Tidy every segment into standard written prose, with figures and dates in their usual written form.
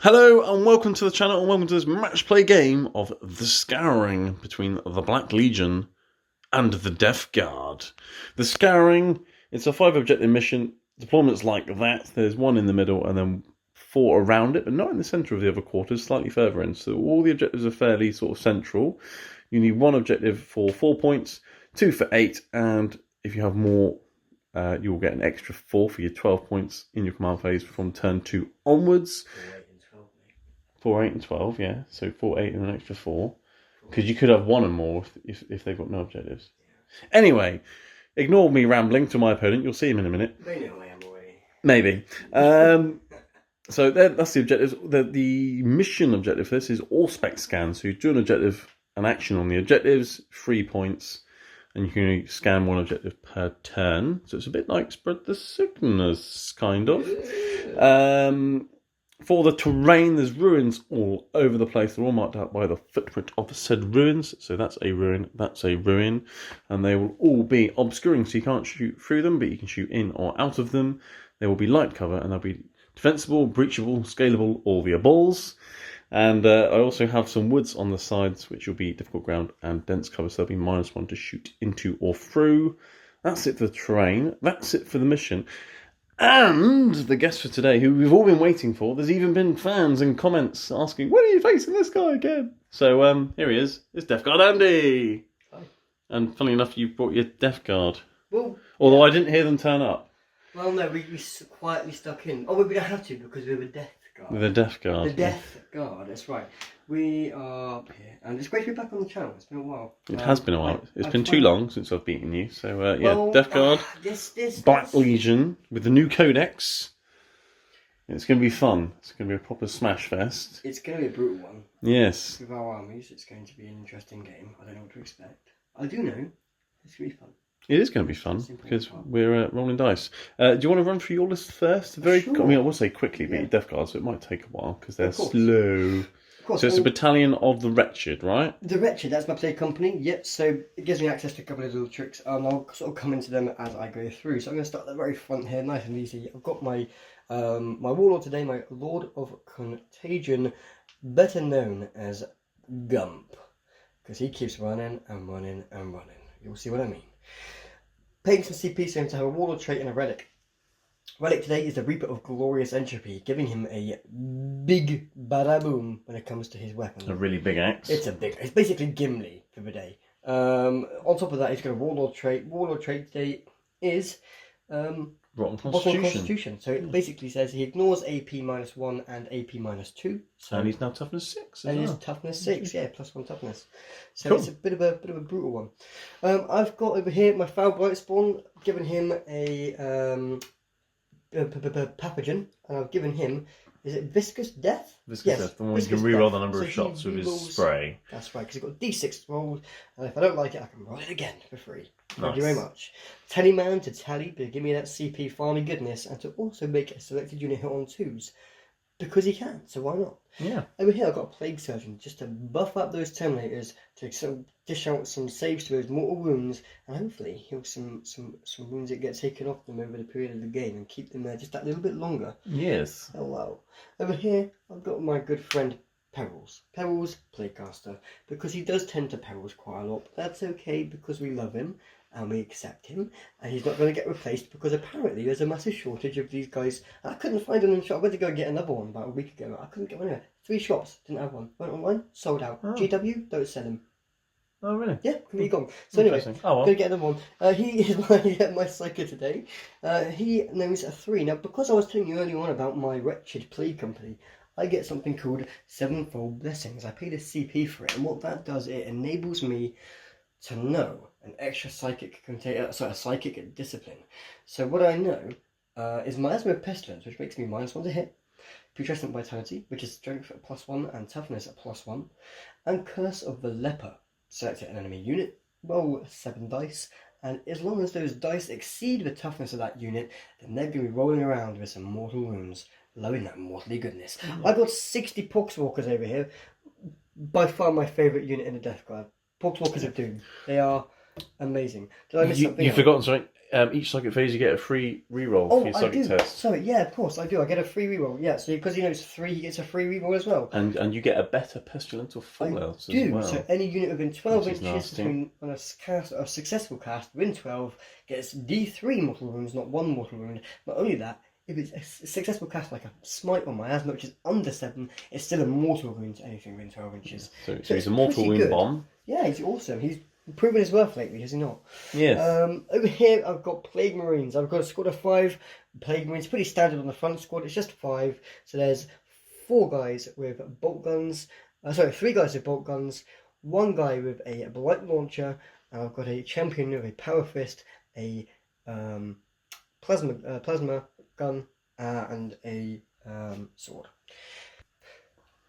Hello and welcome to the channel and welcome to this match play game of The Scouring between the Black Legion and the Death Guard. The Scouring, it's a 5 objective mission. Deployments like that. There's one in the middle and then 4 around it, but not in the centre of the other quarters, slightly further in. So all the objectives are fairly sort of central. You need 1 objective for 4 points, 2 for 8, and if you have more, you will get an extra 4 for your 12 points in your command phase from turn 2 onwards. 4, 8 and 12, yeah. So 4, 8 and an extra 4. Because you could have 1 and more if they've got no objectives. Anyway, ignore me rambling to my opponent. You'll see him in a minute. They know I am already. Maybe. So that's the objectives. The mission objective for this is all spec scans. So you do an objective, an action on the objectives, 3 points. And you can only scan 1 objective per turn. So it's a bit like Spread the Sickness, kind of. For the terrain, there's ruins all over the place. They're all marked out by the footprint of said ruins. So that's a ruin, that's a ruin. And they will all be obscuring, so you can't shoot through them, but you can shoot in or out of them. There will be light cover, and they'll be defensible, breachable, scalable, all the aballs. And I also have some woods on the sides, which will be difficult ground and dense cover, so there'll be -1 to shoot into or through. That's it for the terrain. That's it for the mission. And the guest for today, who we've all been waiting for. There's even been fans and comments asking, when are you facing this guy again? So here he is. It's Death Guard Andy. Hi. And funny enough, you brought your Death Guard. Well, although I didn't hear them turn up. Well, no, we quietly stuck in. Oh, we don't have to because we have a Death Guard. The Death Guard. The Death Guard, that's right. We are here. And it's great to be back on the channel. It's been a while. It has been a while. It's been too long since I've beaten you. So yeah, Death Guard, Black Legion with the new codex. It's going to be fun. It's going to be a proper smash fest. It's going to be a brutal one. Yes. With our armies, it's going to be an interesting game. I don't know what to expect. I do know it's going to be fun. It is going to be fun because we're rolling dice. Do you want to run through your list first? Sure. I mean, I will say quickly, but your Death Guard, so it might take a while because they're slow. So it's a battalion of the Wretched, right? The Wretched, that's my play company. Yep, so it gives me access to a couple of little tricks, and I'll sort of come into them as I go through. So I'm going to start at the very front here, nice and easy. I've got my my warlord today, my Lord of Contagion, better known as Gump, because he keeps running and running and running. You'll see what I mean. Paying some CP, so I'm going to have a warlord trait and a relic. Relic today is the Reaper of Glorious Entropy, giving him a big badaboom when it comes to his weapon. A really big axe. It's basically Gimli for the day. On top of that, he's got a Warlord trait. Warlord trait today is Rotten Constitution. So it basically says he ignores AP -1 and AP -2. So and he's now toughness 6. And he's toughness 6, yeah, +1 toughness. So cool. It's a bit of a brutal one. I've got over here my Foul Blightspawn, given him a pathogen, and I've given him, is it Viscous Death? Viscous Death, the one you can reroll the number of shots with his spray. That's right, because he's got D6 rolled, and if I don't like it, I can roll it again for free. Thank you very much. Tallyman to tally, but give me that CP farming goodness, and to also make a selected unit hit on 2s. Because he can, so why not? Yeah. Over here I've got a Plague Surgeon, just to buff up those Terminators, to sort of dish out some saves to those mortal wounds, and hopefully heal some wounds that get taken off them over the period of the game, and keep them there just that little bit longer. Yes. Hello. Over here I've got my good friend Perils. Perils, Plaguecaster, because he does tend to Perils quite a lot, but that's okay because we love him. And we accept him, and he's not going to get replaced because apparently there's a massive shortage of these guys. I couldn't find them in shop. I went to go get another one about a week ago. I couldn't get one anywhere. 3 shops, didn't have one. Went online, sold out. Oh. GW, don't sell him. Oh, really? Yeah, completely gone. So anyway, I'm going to get another one. He is my Psyker today. He knows a 3. Now, because I was telling you earlier on about my Wretched Play Company, I get something called Sevenfold Blessings. I paid a CP for it, and what that does, it enables me to know an extra psychic psychic discipline. So what I know is Miasma of Pestilence, which makes me -1 to hit, Putrescent Vitality, which is Strength at +1 and Toughness at +1, and Curse of the Leper. Select an enemy unit, roll 7 dice, and as long as those dice exceed the toughness of that unit, then they're going to be rolling around with some mortal wounds, lowering that mortally goodness. I've got 60 Poxwalkers over here, by far my favourite unit in the Death Guard. Poxwalkers of Doom. They are Amazing. Did I miss something? You've forgotten something. Each psychic phase, you get a free reroll for your psychic test. Sorry, yeah, of course, I do. I get a free reroll. Yeah, so because it's 3, he gets a free reroll as well. And you get a better pestilential fallout as well. So any unit within 12 inches between on a successful cast within 12 gets D3 mortal wounds, not 1 mortal wound. Not only that, if it's a successful cast like a smite or miasma, which is under 7, it's still a mortal wound to anything within 12 inches. So he's a mortal wound bomb. Yeah, he's awesome. He's proven his worth lately, has he not? Yes. Over here, I've got Plague Marines. I've got a squad of 5 Plague Marines, pretty standard on the front squad. It's just 5. So there's 4 guys with bolt guns. 3 guys with bolt guns, 1 guy with a blight launcher, and I've got a champion with a power fist, a plasma gun, and a sword.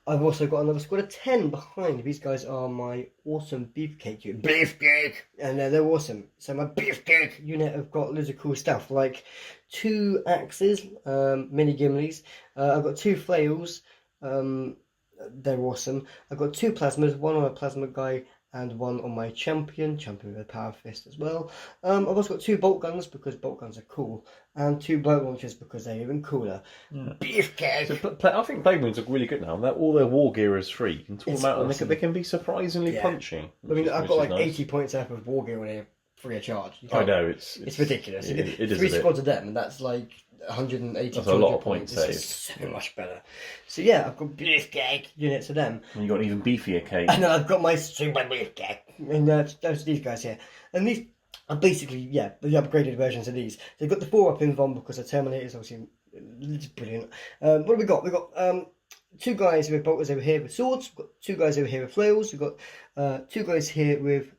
I've also got another squad of 10 behind. These guys are my awesome beefcake unit. Beefcake! And they're awesome. So my beefcake unit have got loads of cool stuff, like 2 axes, mini gimleys. I've got 2 flails. They're awesome. I've got 2 plasmas, 1 on a plasma guy and 1 on my champion with a power fist as well. I've also got 2 bolt guns because bolt guns are cool, and 2 blight launchers because they're even cooler. Yeah. Beefcake! So I think Plague Marines are really good now. All their war gear is free. You can talk them out and they can be surprisly punchy. I mean, I've got like 80 points worth of war gear on here free of charge. I know, it's ridiculous. It is 3 squads of them, and that's like 180. That's a lot of points saved. It's so much better. So yeah, I've got beefcake units of them. And you got an even beefier cake. And then I've got my super beefcake. And those these guys here. And these are basically, the upgraded versions of these. They've got the 4 up in Von because the Terminator's obviously it's brilliant. What have we got? We've got 2 guys with bolters over here with swords. We've got 2 guys over here with flails. We've got 2 guys here with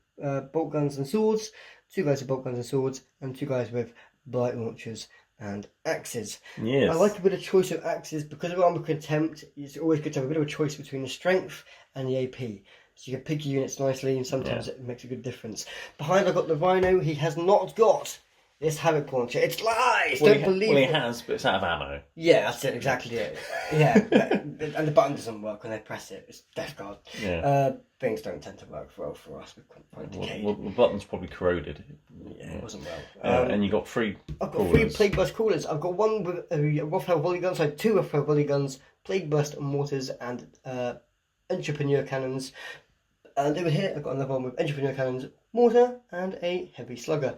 bolt guns and swords. 2 guys with bolt guns and swords. And 2 guys with blight launchers and axes. Yes. I like a bit of choice of axes because of Armor Contempt. It's always good to have a bit of a choice between the strength and the AP. So you can pick your units nicely, and sometimes it makes a good difference. Behind, I've got the Rhino. He has not got this Havoc launcher. It's lies! Don't believe it. Well, he has, but it's out of ammo. Yeah, that's it, exactly it. Yeah, and the button doesn't work when they press it. It's Death Guard. Yeah. Things don't tend to work well for us. We're quite decayed. Well, the button's probably corroded. Yeah, it wasn't well. And you got 3 I've got 3 Plague Burst coolers. I've got 1 with Rothhell volley guns, 2 Rothhell volley guns, Plague Burst mortars, and Entrepreneur cannons. And over here, I've got another one with Entrepreneur cannons, mortar, and a heavy slugger.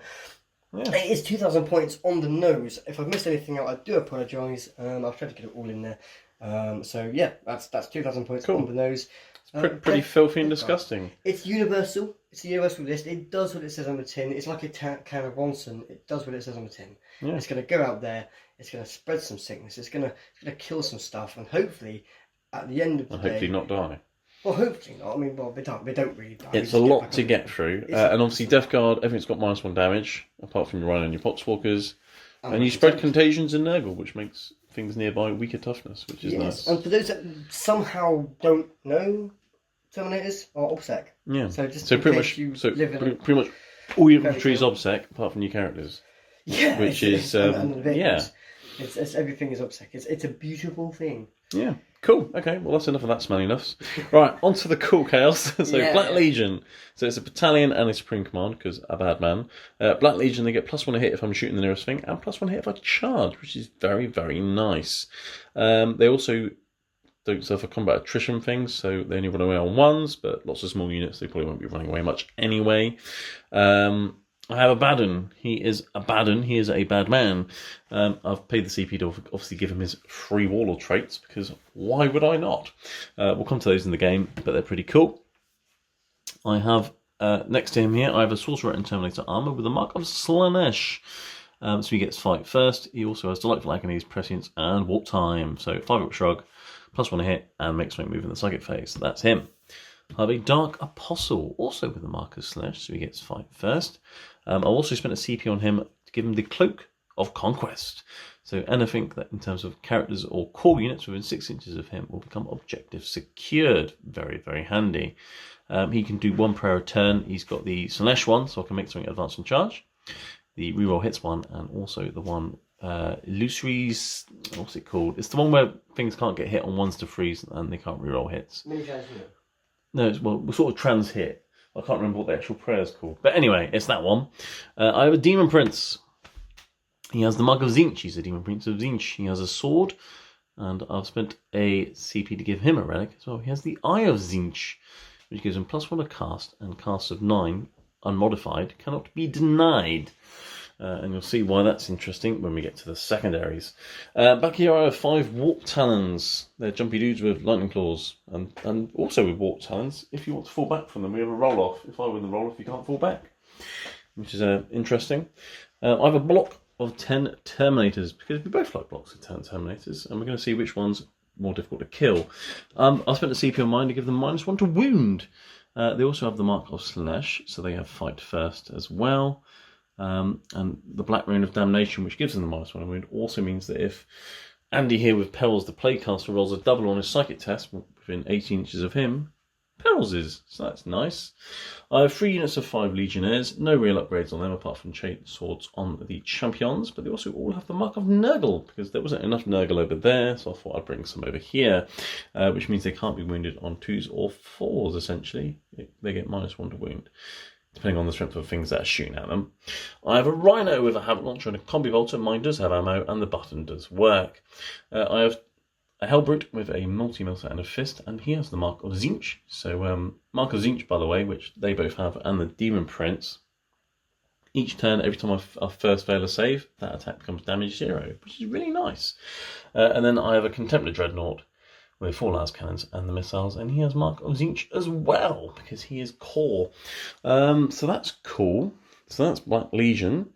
Yeah. It is 2,000 points on the nose. If I've missed anything out, I do apologise. I've tried to get it all in there. So yeah, that's 2,000 points on the nose. It's pretty filthy and disgusting. It's universal. It's a universal list. It does what it says on the tin. It's like a can of Ronson. It does what it says on the tin. Yeah. It's going to go out there. It's going to spread some sickness. It's going to kill some stuff, and hopefully, at the end of the day, hopefully not die. Well, hopefully not. I mean, they don't really die. It's a lot to get through. And obviously, Death Guard, everything's got -1 damage, apart from your Rhino and your Poxwalkers. And you spread contagions in Nurgle, which makes things nearby weaker toughness, which is nice. And for those that somehow don't know, Terminators are OBSEC. Yeah. So pretty much all your infantry is OBSEC, apart from your characters. Yeah. Which is It's everything is OBSEC. It's a beautiful thing. Yeah. Cool. Okay. Well, that's enough of that smelly nuffs. Right. On to the cool chaos. Black Legion. So it's a battalion and a supreme command because a bad man. Black Legion. They get +1 a hit if I'm shooting the nearest thing, and +1 hit if I charge, which is very, very nice. They also don't suffer combat attrition things, so they only run away on 1s, but lots of small units, they probably won't be running away much anyway. I have a Baden. He is a Baden. He is a bad man. I've paid the CP to obviously give him his free Warlord traits, because why would I not? We'll come to those in the game, but they're pretty cool. I have, next to him here, I have a Sorcerer and Terminator armor with a mark of Slanesh. So he gets fight first. He also has Delightful Agonies, Prescience, and Warp Time. So 5-up shrug, +1 a hit, and makes me move in the psychic phase. That's him. I have a Dark Apostle, also with a mark of Slanesh, so he gets fight first. I've also spent a CP on him to give him the Cloak of Conquest. So anything that in terms of characters or core units within 6 inches of him will become objective secured. Very, very handy. He can do 1 prayer a turn. He's got the Slanesh one, so I can make something advance and charge. The reroll hits one, and also the one illusories. What's it called? It's the one where things can't get hit on 1s to 3s and they can't reroll hits. Many times here. No, it's sort of trans hit. I can't remember what the actual prayer is called. But anyway, it's that one. I have a Demon Prince. He has the Mark of Tzeentch. He's a Demon Prince of Tzeentch. He has a sword. And I've spent a CP to give him a relic as well. He has the Eye of Tzeentch, which gives him +1 to cast, and casts of 9, unmodified, cannot be denied. And you'll see why that's interesting when we get to the secondaries. Back here I have 5 Warp Talons. They're jumpy dudes with lightning claws, and also with Warp Talons. If you want to fall back from them, we have a roll-off. If I win the roll-off, you can't fall back, which is interesting. I have a block of 10 Terminators, because we both like blocks of 10 Terminators, and we're going to see which one's more difficult to kill. I spent a CP on mine to give them -1 to wound. They also have the Mark of Slanesh, so they have fight first as well. And the Black Rune of Damnation, which gives them the -1 to wound, also means that if Andy here with Perils the Playcaster rolls a double on his psychic test within 18 inches of him, Perils is, so that's nice. I have 3 units of 5 Legionnaires, no real upgrades on them apart from chain swords on the champions, but they also all have the Mark of Nurgle, because there wasn't enough Nurgle over there, so I thought I'd bring some over here, which means they can't be wounded on 2s or 4s, essentially. They get -1 to wound, depending on the strength of things that are shooting at them. I have a Rhino with a Havoc Launcher and a Combi Bolter. Mine does have ammo, and the button does work. I have a Hellbrute with a Multi-Melter and a Fist, and he has the Mark of Tzeentch. So, Mark of Tzeentch, by the way, which they both have, and the Demon Prince. Each turn, every time I first fail a save, that attack becomes damage 0, which is really nice. And then I have a Contemptor Dreadnought with 4 las cannons and the missiles, and he has Mark of Tzeentch as well, because he is core. So that's cool. So that's Black Legion.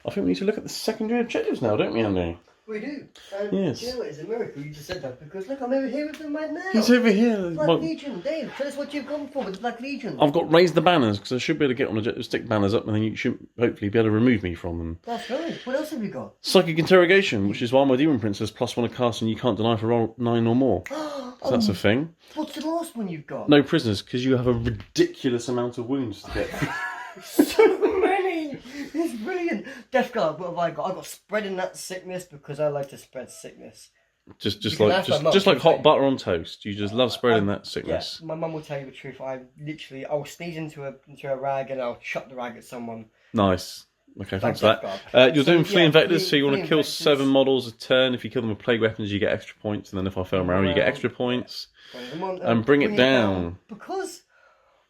I think we need to look at the secondary objectives now, don't we, Andy? We do. Yes. Do you know what? It's a miracle you just said that, because look, I'm over here with them right now. He's over here. Black Legion. Dave, tell us what you've gone for with the Black Legion. I've got raised the banners, because I should be able to get on objective, stick banners up, and then you should hopefully be able to remove me from them. That's right. What else have you got? Psychic Interrogation, which is why my Demon Prince has +1 to cast and you can't deny for roll 9 or more. So that's a thing. What's the last one you've got? No prisoners, because you have a ridiculous amount of wounds to get. So many! It's brilliant. Death Guard, what have I got? I've got Spreading That Sickness, because I like to spread sickness. Just like hot butter on toast. You just love spreading that sickness. Yeah, my mum will tell you the truth. I'll sneeze into a rag and I'll chuck the rag at someone. Nice. Okay, thanks for that. You're doing Fleeing Vectors, so you want to kill 7 models a turn. If you kill them with plague weapons, you get extra points, and then if I fail arrow, you get extra points. And bring it down. Because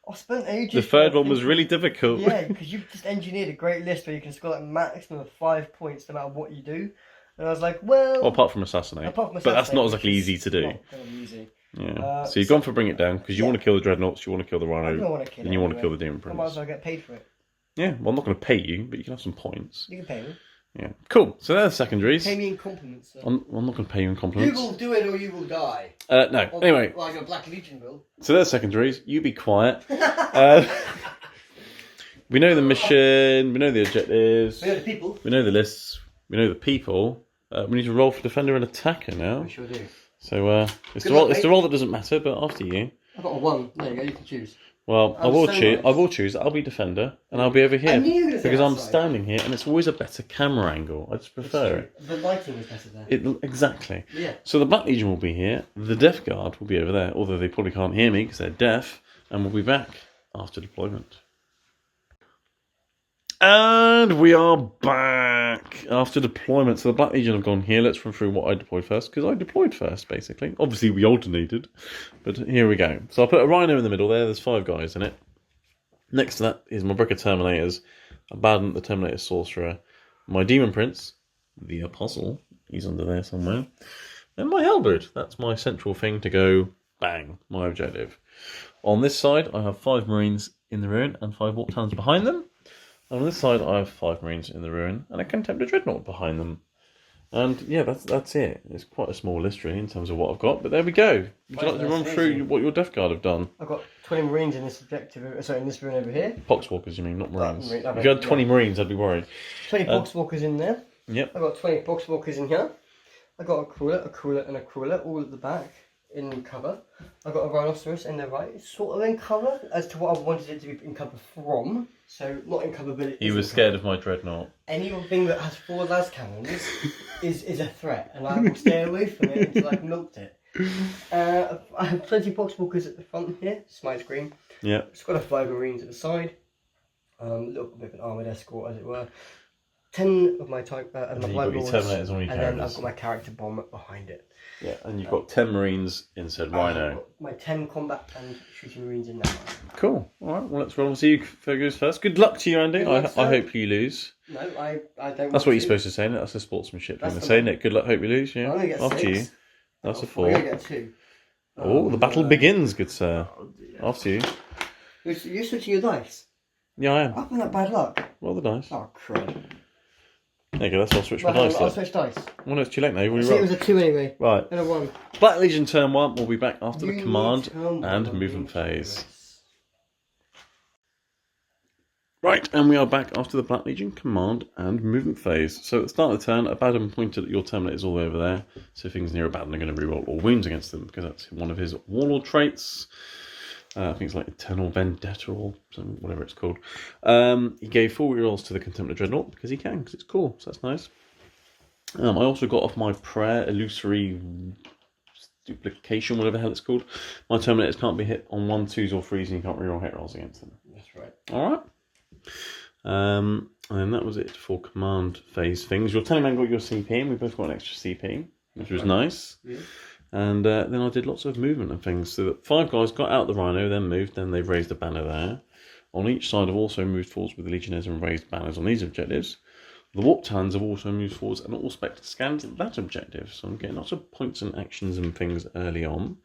I spent ages. The third one was really difficult. Yeah, because you've just engineered a great list where you can score like a maximum of 5 points no matter what you do. And I was like, well, apart from Assassinate. But that's not exactly easy to do. Not kind of easy. Yeah. So you've gone for Bring It Down, because you want to kill the Dreadnoughts, you want to kill the Rhino, and you want to kill the Demon Prince. I might as well get paid for it. Yeah, well, I'm not going to pay you, but you can have some points. You can pay me. Yeah, cool. So they're the secondaries. Pay me in compliments. Sir. I'm not going to pay you in compliments. You will do it or you will die. No. Anyway. Well, your Black Legion will. So they're the secondaries. You be quiet. We know the mission. We know the objectives. We know the people. We know the lists. We know the people. We need to roll for defender and attacker now. We sure do. So it's the roll that doesn't matter, but after you. I've got a 1. There you go. You can choose. Well, I will choose. I will choose. I'll be defender, and I'll be over here because I'm side. standing here, and it's always a better camera angle. I just prefer it. The lighting is better there. Exactly. Yeah. So the Black Legion will be here. The Death Guard will be over there, although they probably can't hear me because they're deaf, and we'll be back after deployment. And we are back after deployment. So the Black Legion have gone here. Let's run through what I deployed first, because I deployed first, basically. Obviously, we alternated, but here we go. So I put a Rhino in the middle there. There's 5 guys in it. Next to that is my brick of Terminators, Abaddon, the Terminator Sorcerer, my Demon Prince, the Apostle, he's under there somewhere, and my Hellbrute. That's my central thing to go, bang, my objective. On this side, I have 5 Marines in the ruin and 5 Warp Talons behind them. And on this side, I have 5 Marines in the ruin and a Contemptor Dreadnought behind them. And yeah, that's it. It's quite a small list really in terms of what I've got, but there we go. Would you like to run through what your Death Guard have done? I've got 20 Marines in this objective. Sorry, in this ruin over here. Poxwalkers, you mean, not Marines. If you had 20 Marines, I'd be worried. 20 Poxwalkers in there. Yep. I've got 20 Poxwalkers in here. I've got a crawler, and a crawler all at the back in cover. I've got a rhinoceros in the right. It's sort of in cover as to what I wanted it to be in cover from. So not in cover, but he was scared of my dreadnought. Anything that has 4 las cannons is a threat, and I will stay away from it until I've milked it. I have plenty of box walkers at the front here. Smite screen. Yeah. It's got a 5 marines at the side. A little bit of an armoured escort, as it were. 10 of my type and my blood lords, and then I've got my character bomb behind it. Yeah, and you've got 10 marines in said rhino. My 10 combat and shooting marines in that one. Cool. All right. Well, let's roll and see who goes first. Good luck to you, Andy. I hope you lose. No, I don't. That's what you're supposed to say. That's a sportsmanship thing to say, Nick. Good luck. Hope you lose. Yeah. I'm gonna get After 6. you. That's a 4. I'm gonna get 2. Oh, the battle begins, good sir. After you. You're switching your dice. Yeah, I am. I've been that bad luck. Roll the dice. Oh crud. There you go. That's why I'll switch my dice. I'll switch dice. Well, no, it's too late now. You've already See, it rolled. was a 2 anyway. Right. And a 1. Black Legion turn 1. We'll be back after the command and movement phase. Right, and we are back after the Black Legion command and movement phase. So at the start of the turn, Abaddon pointed at your Terminators all over there. So things near Abaddon are going to reroll all wounds against them because that's one of his Warlord traits. I think it's like Eternal Vendetta or something, whatever it's called. He gave 4 rerolls to the Contemptor Dreadnought because he can, because it's cool, so that's nice. I also got off my Prayer Illusory Duplication, whatever the hell it's called. My Terminators can't be hit on 1, 2s or 3s and you can't reroll hit rolls against them. That's right. Alright. And then that was it for command phase things. Your Teleman got your CP and we both got an extra CP, which was nice. Yeah. And then I did lots of movement and things. So that 5 guys got out the Rhino, then moved, then they've raised a banner there. On each side have also moved forwards with the Legionnaires and raised banners on these objectives. The Warp Talons have also moved forwards and all spectre scanned that objective. So I'm getting lots of points and actions and things early on.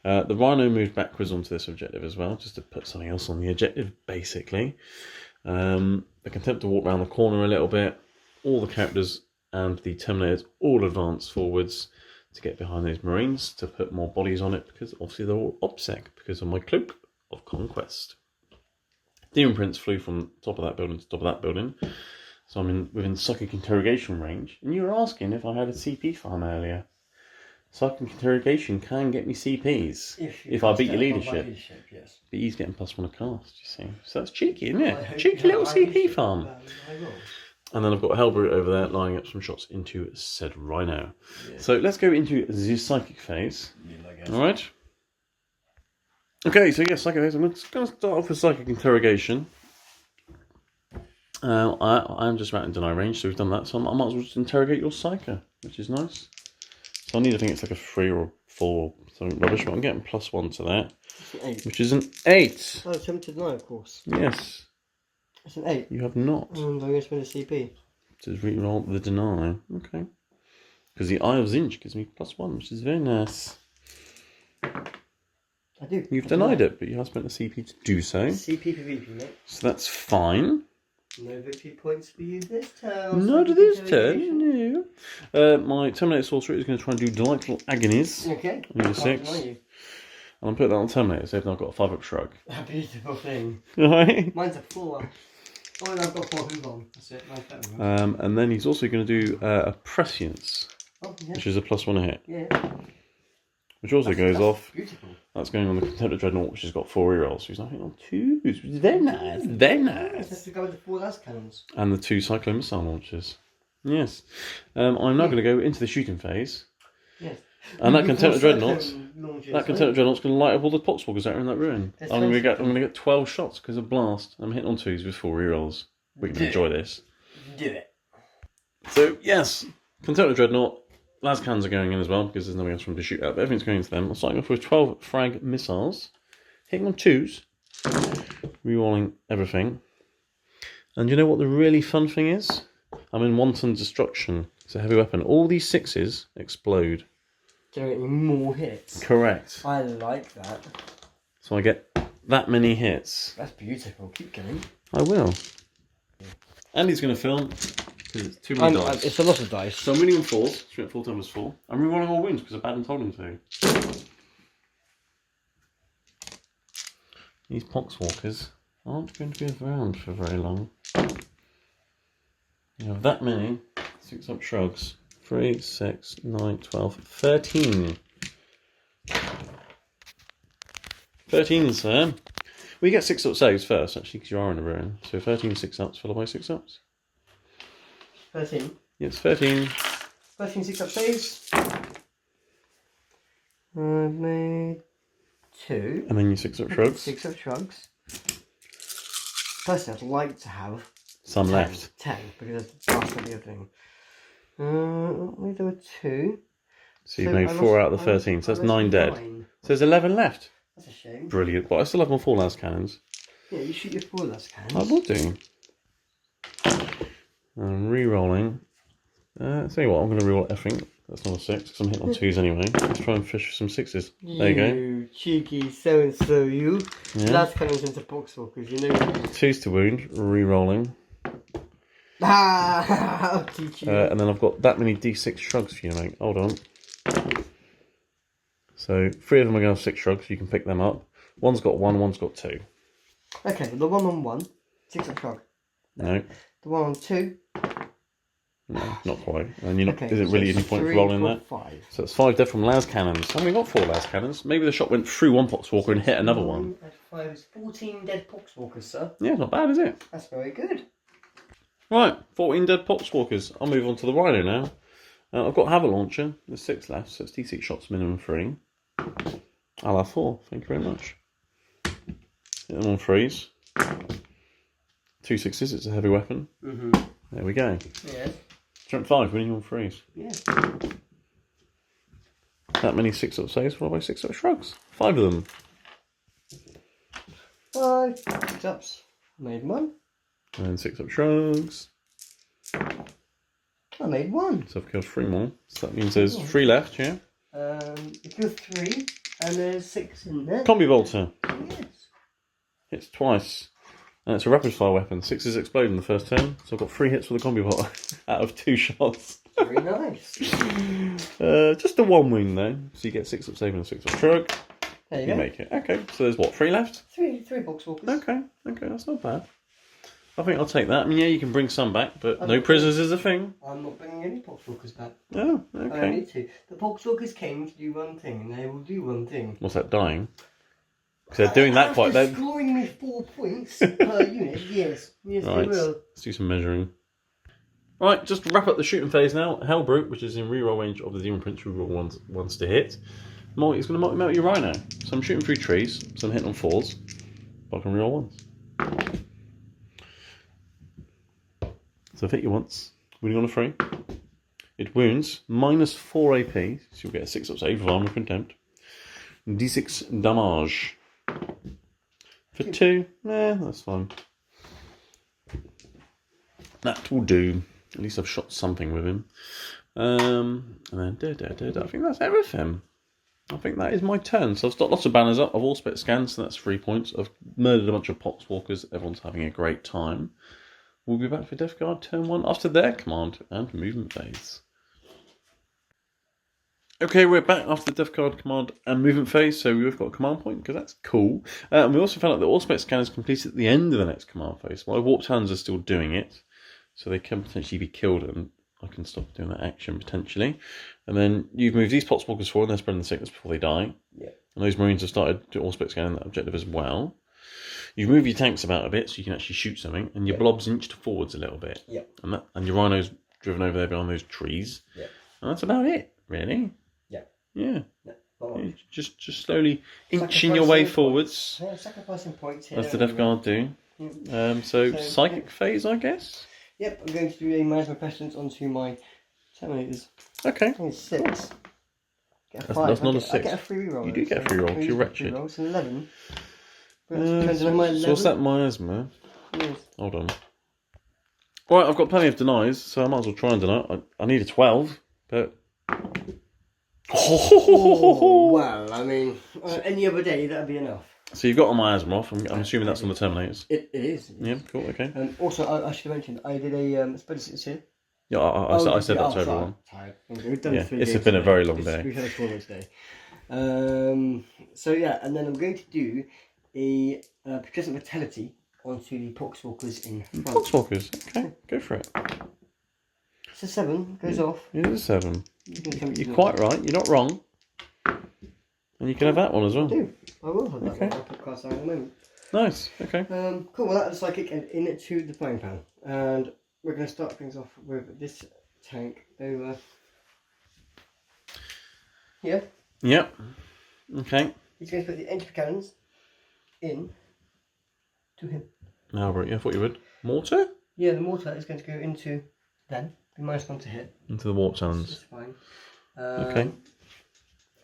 The Rhino moved backwards onto this objective as well, just to put something else on the objective, basically. The Contemptor walked around the corner a little bit. All the characters and the Terminators all advance forwards to get behind those Marines, to put more bodies on it, because obviously they're all OBSEC, because of my Cloak of Conquest. Demon Prince flew from top of that building to top of that building. So I'm within psychic interrogation range. And you were asking if I had a CP farm earlier. Psychic interrogation can get me CPs if I beat your leadership. Yes. But he's getting +1 a cast, you see. So that's cheeky, isn't it? Cheeky little CP farm. And then I've got a Hellbrute over there lining up some shots into said Rhino. Yeah. So let's go into the psychic phase. Yeah, alright. Okay, so yes, psychic phase. I'm going to start off with psychic interrogation. I'm just about in deny range, so we've done that. So I might as well just interrogate your psyker, which is nice. So I need to think it's like a 3 or a 4 or something rubbish, but I'm getting +1 to that. It's an 8. Which is an 8. Oh, it's to deny, of course. Yes. It's an 8. You have not. I'm going to spend a CP. Just re-roll the deny. Okay. Because the Eye of Zinch gives me +1, which is very nice. I do. You've denied it, but you have spent a CP to do so. CP for VP, mate. So that's fine. No victory points for you this turn. Not this turn, no. My Terminator Sorcerer is going to try and do Delightful Agonies. Okay. I need a 6. And I'll put that on Terminator, so I've got a 5-up shrug. A beautiful thing. Right. Mine's a 4. Oh, and I've got 4 hooves on. That's it. And then he's also going to do a Prescience, which is a +1 a hit. Yeah. Which also goes off. Beautiful. That's going on the Contemptor Dreadnought, which has got 4 rerolls. So he's not hitting on 2s, which is very nice. Very nice. That's to go with the 4 las cannons. And the 2 Cyclone Missile launchers. Yes. I'm now going to go into the shooting phase. Yes. And that Contemptor Dreadnought's going to light up all the Poxwalkers that are in that ruin. I'm going to get 12 shots because of blast. I'm hitting on 2s with 4 rerolls. We can enjoy this. Do it. So yes, Contemptor Dreadnought. Las cannons are going in as well because there's nothing else for them to shoot at, but everything's going into them. I'm starting off with 12 frag missiles, hitting on 2s, rerolling everything. And you know what the really fun thing is? I'm in Wanton Destruction. It's a heavy weapon. All these 6s explode. Generating more hits. Correct. I like that. So I get that many hits. That's beautiful. Keep going. I will. Andy's going to film. It's too many dice. It's a lot of dice. So I'm winning on 4s. 4 times 4. I'm rerolling all wins because Abaddon told him to. These Poxwalkers aren't going to be around for very long. You have that many 6-up shrugs. 3, 6, 9, 12, 13. 13, sir. We get 6-up saves first, actually, because you are in a ruin. So 13 6-ups followed by 6-ups. 13. Yes, 13. 13 6-up saves. I've made 2. And then your 6-up shrugs. 6-up shrugs. Personally, I'd like to have some 10, left. 10, because that's the other thing. There were 2. So you've made 4 out of the 13, so that's 9 dead. So there's 11 left. That's a shame. Brilliant. But I still have my 4 last cannons. Yeah, you shoot your 4 last cannons. I will do. I'm re-rolling. Tell you what, I'm going to re-roll everything. That's not a 6, because I'm hitting on 2s anyway. Let's try and fish for some 6s. There you go. You cheeky so-and-so, you. Yeah. Last cannons into Poxwalkers, you know. 2s to wound, re-rolling. I'll teach you. And then I've got that many D6 shrugs for you to make. Hold on. So 3 of them are going to have 6 shrugs, you can pick them up. One's got 1, one's got 2. Okay, the one on 1, 6-up shrug. No. The one on 2. No, not quite. And you're not, Okay, isn't so really it's any point 3, rolling 4, that. 5. So it's 5 dead from las cannons. I've only got 4 las cannons. Maybe the shot went through one Poxwalker and hit another one. 5 is 14 dead Poxwalkers, sir. Yeah, not bad, is it? That's very good. Right, 14 dead Poxwalkers. I'll move on to the Rhino now. I've got Havoc Launcher. There's 6 left, so it's D6 shots minimum 3. I'll have 4. Thank you very much. Hit them on 3s. 2 6s, it's a heavy weapon. There we go. Yeah. Strength 5, winning on 3s. Yeah. That many 6-up saves followed by 6-up shrugs. 5 of them. 5 6-ups. Made 1. And then 6-up shrugs. I made 1. So I've killed 3 more. So that means there's 3 left, yeah? You killed 3, and there's 6 in there. Combi Bolter. Yes. Hits twice. And it's a rapid fire weapon. 6s explode in the first turn. So I've got 3 hits with a Combi Bolter out of 2 shots. Very nice. Just a 1 wound though. So you get 6-up save and a 6-up shrug. There you You go. make it. Okay, so there's what, 3 left? 3 Poxwalkers. Okay, that's not bad. I think I'll take that. I mean, yeah, you can bring some back, but no prisoners is a thing. I'm not bringing any Poxwalkers back. Oh, I don't okay. need to. The Poxwalkers came to do one thing, and they will do one thing. What's that, dying? Because they're doing that quite... After scoring me 4 points per unit, yes. Yes, Right, they will. let's do some measuring. Right, just to wrap up the shooting phase now. Hellbrute, which is in reroll range of the Demon Prince, reroll ones to hit. It's going to multi-melt your Rhino. So I'm shooting through trees, so I'm hitting on 4s. But I can reroll ones. So I've hit you once, winning on a 3. It wounds, minus 4 AP, so you'll get a 6-up save of Armor Contempt. D6 damage. For 2, that's fine. That will do. At least I've shot something with him. And then, I think that's everything. I think that is my turn. So I've got lots of banners up. I've all spec scans, so that's 3 points. I've murdered a bunch of Poxwalkers. Everyone's having a great time. We'll be back for Death Guard turn 1 after their command and movement phase. Okay, we're back after the Death Guard command and movement phase, so we've got a command point, because that's cool. And we also found out that all spec scanners completed at the end of the next command phase. My Warped Hands are still doing it, so they can potentially be killed, and I can stop doing that action, potentially. And then you've moved these Poxwalkers forward, and they're spreading the sickness before they die. Yeah. And those Marines have started to all spec scanning that objective as well. You move your tanks about a bit so you can actually shoot something, and your blob's inched forwards a little bit. Yeah. And your Rhino's driven over there behind those trees. Yeah. And that's about it, really. Yeah. Yeah. No, Just slowly inching your way forwards. Yeah, sacrificing points here. As the Death Guard do. Yeah. So psychic phase, I guess. Yep, I'm going to do a management pestilence onto my Terminators. Okay. It's 6. Get a That's 5. not a I 6. get a free reroll. You do get a free roll, because you're wretched. It's 11. So what's that miasma? Yes. Hold on. Right, I've got plenty of denies, so I might as well try and deny. I need a 12, but... Oh, well, I mean, any other day that'd be enough. So you've got a miasma off. I'm assuming that's on the Terminators. It is. Yeah, cool, okay. Also, I should have mentioned, I did a spreadsheet here. Yeah, I said that to everyone. Tired. We've done Yeah, 3 it's days been a today. very long day. We've had a tournament today. So yeah, and then I'm going to do a Progressive Vitality onto the Poxwalkers in front. Poxwalkers, okay, go for it. It's a 7, goes off. It is a 7. You can come to You're quite right, you're not wrong. And you can have that one as well. do. I will have that one. I'll put cast iron in a moment. Nice. Okay. Cool. Well, that's the psychic and into the frying pan, and we're going to start things off with this tank over here. Yep. Okay. He's going to put the entry cannons in to him. Now, yeah, I thought you would. Mortar? Yeah, the mortar is going to go into them. Be -1 to hit. Into the warp talons. That's fine. Okay.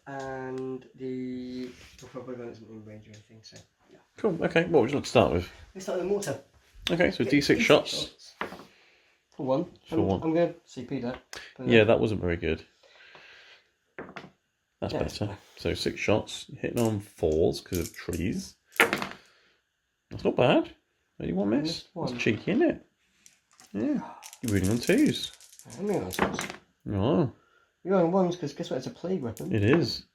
And the probably isn't in range or anything, so yeah. Cool. Okay. What would you like to start with? Let's start with the mortar. Okay, so D6 shots. For one. I'm going to CP that. Yeah, that wasn't very good. That's better. So 6 shots, hitting on 4s because of trees. That's not bad. Only 1 miss. That's cheeky, isn't it? Yeah. You're winning on 2s. I'm going on 2s. Oh. You're on 1s because guess what? It's a plague weapon. It is.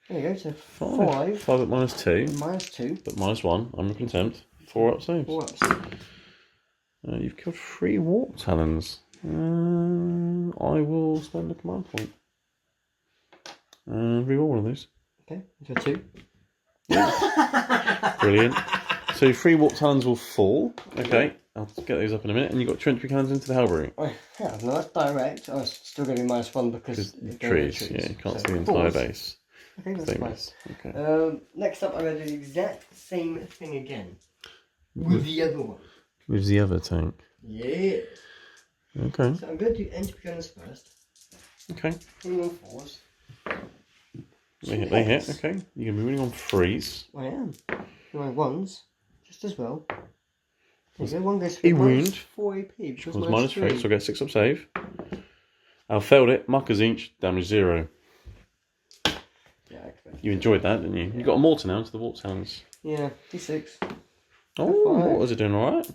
There you go. So 5. 5 at -2. -2. But -1. I'm content. 4 up saves. 4 ups. You've killed 3 warp talons. I will spend a command point. Reroll one of those. Okay, into a 2. Brilliant. So 3 warp talons will fall. Okay, I'll get those up in a minute. And you've got 2 entry cannons into the Hellberry. I have. No, that's direct. I was still going to be -1 because trees. Yeah, you can't see the entire base. Okay, that's fine. Okay. Next up, I'm going to do the exact same thing again. With the other one. With the other tank. Yeah. Okay. So I'm going to do entry cannons first. Okay. Winning on 4s. They hit. Okay. You're going to be winning on 3s. I am. My 1s, just as well. There you go. 1 goes A for wound. 4 AP. Which was -3, so I get 6 up save. I failed it. Markers each. Damage 0. Yeah, I expect. You enjoyed that, didn't you? Yeah. You got a mortar now into the warp talons. Yeah. D6. Oh, mortars are doing alright.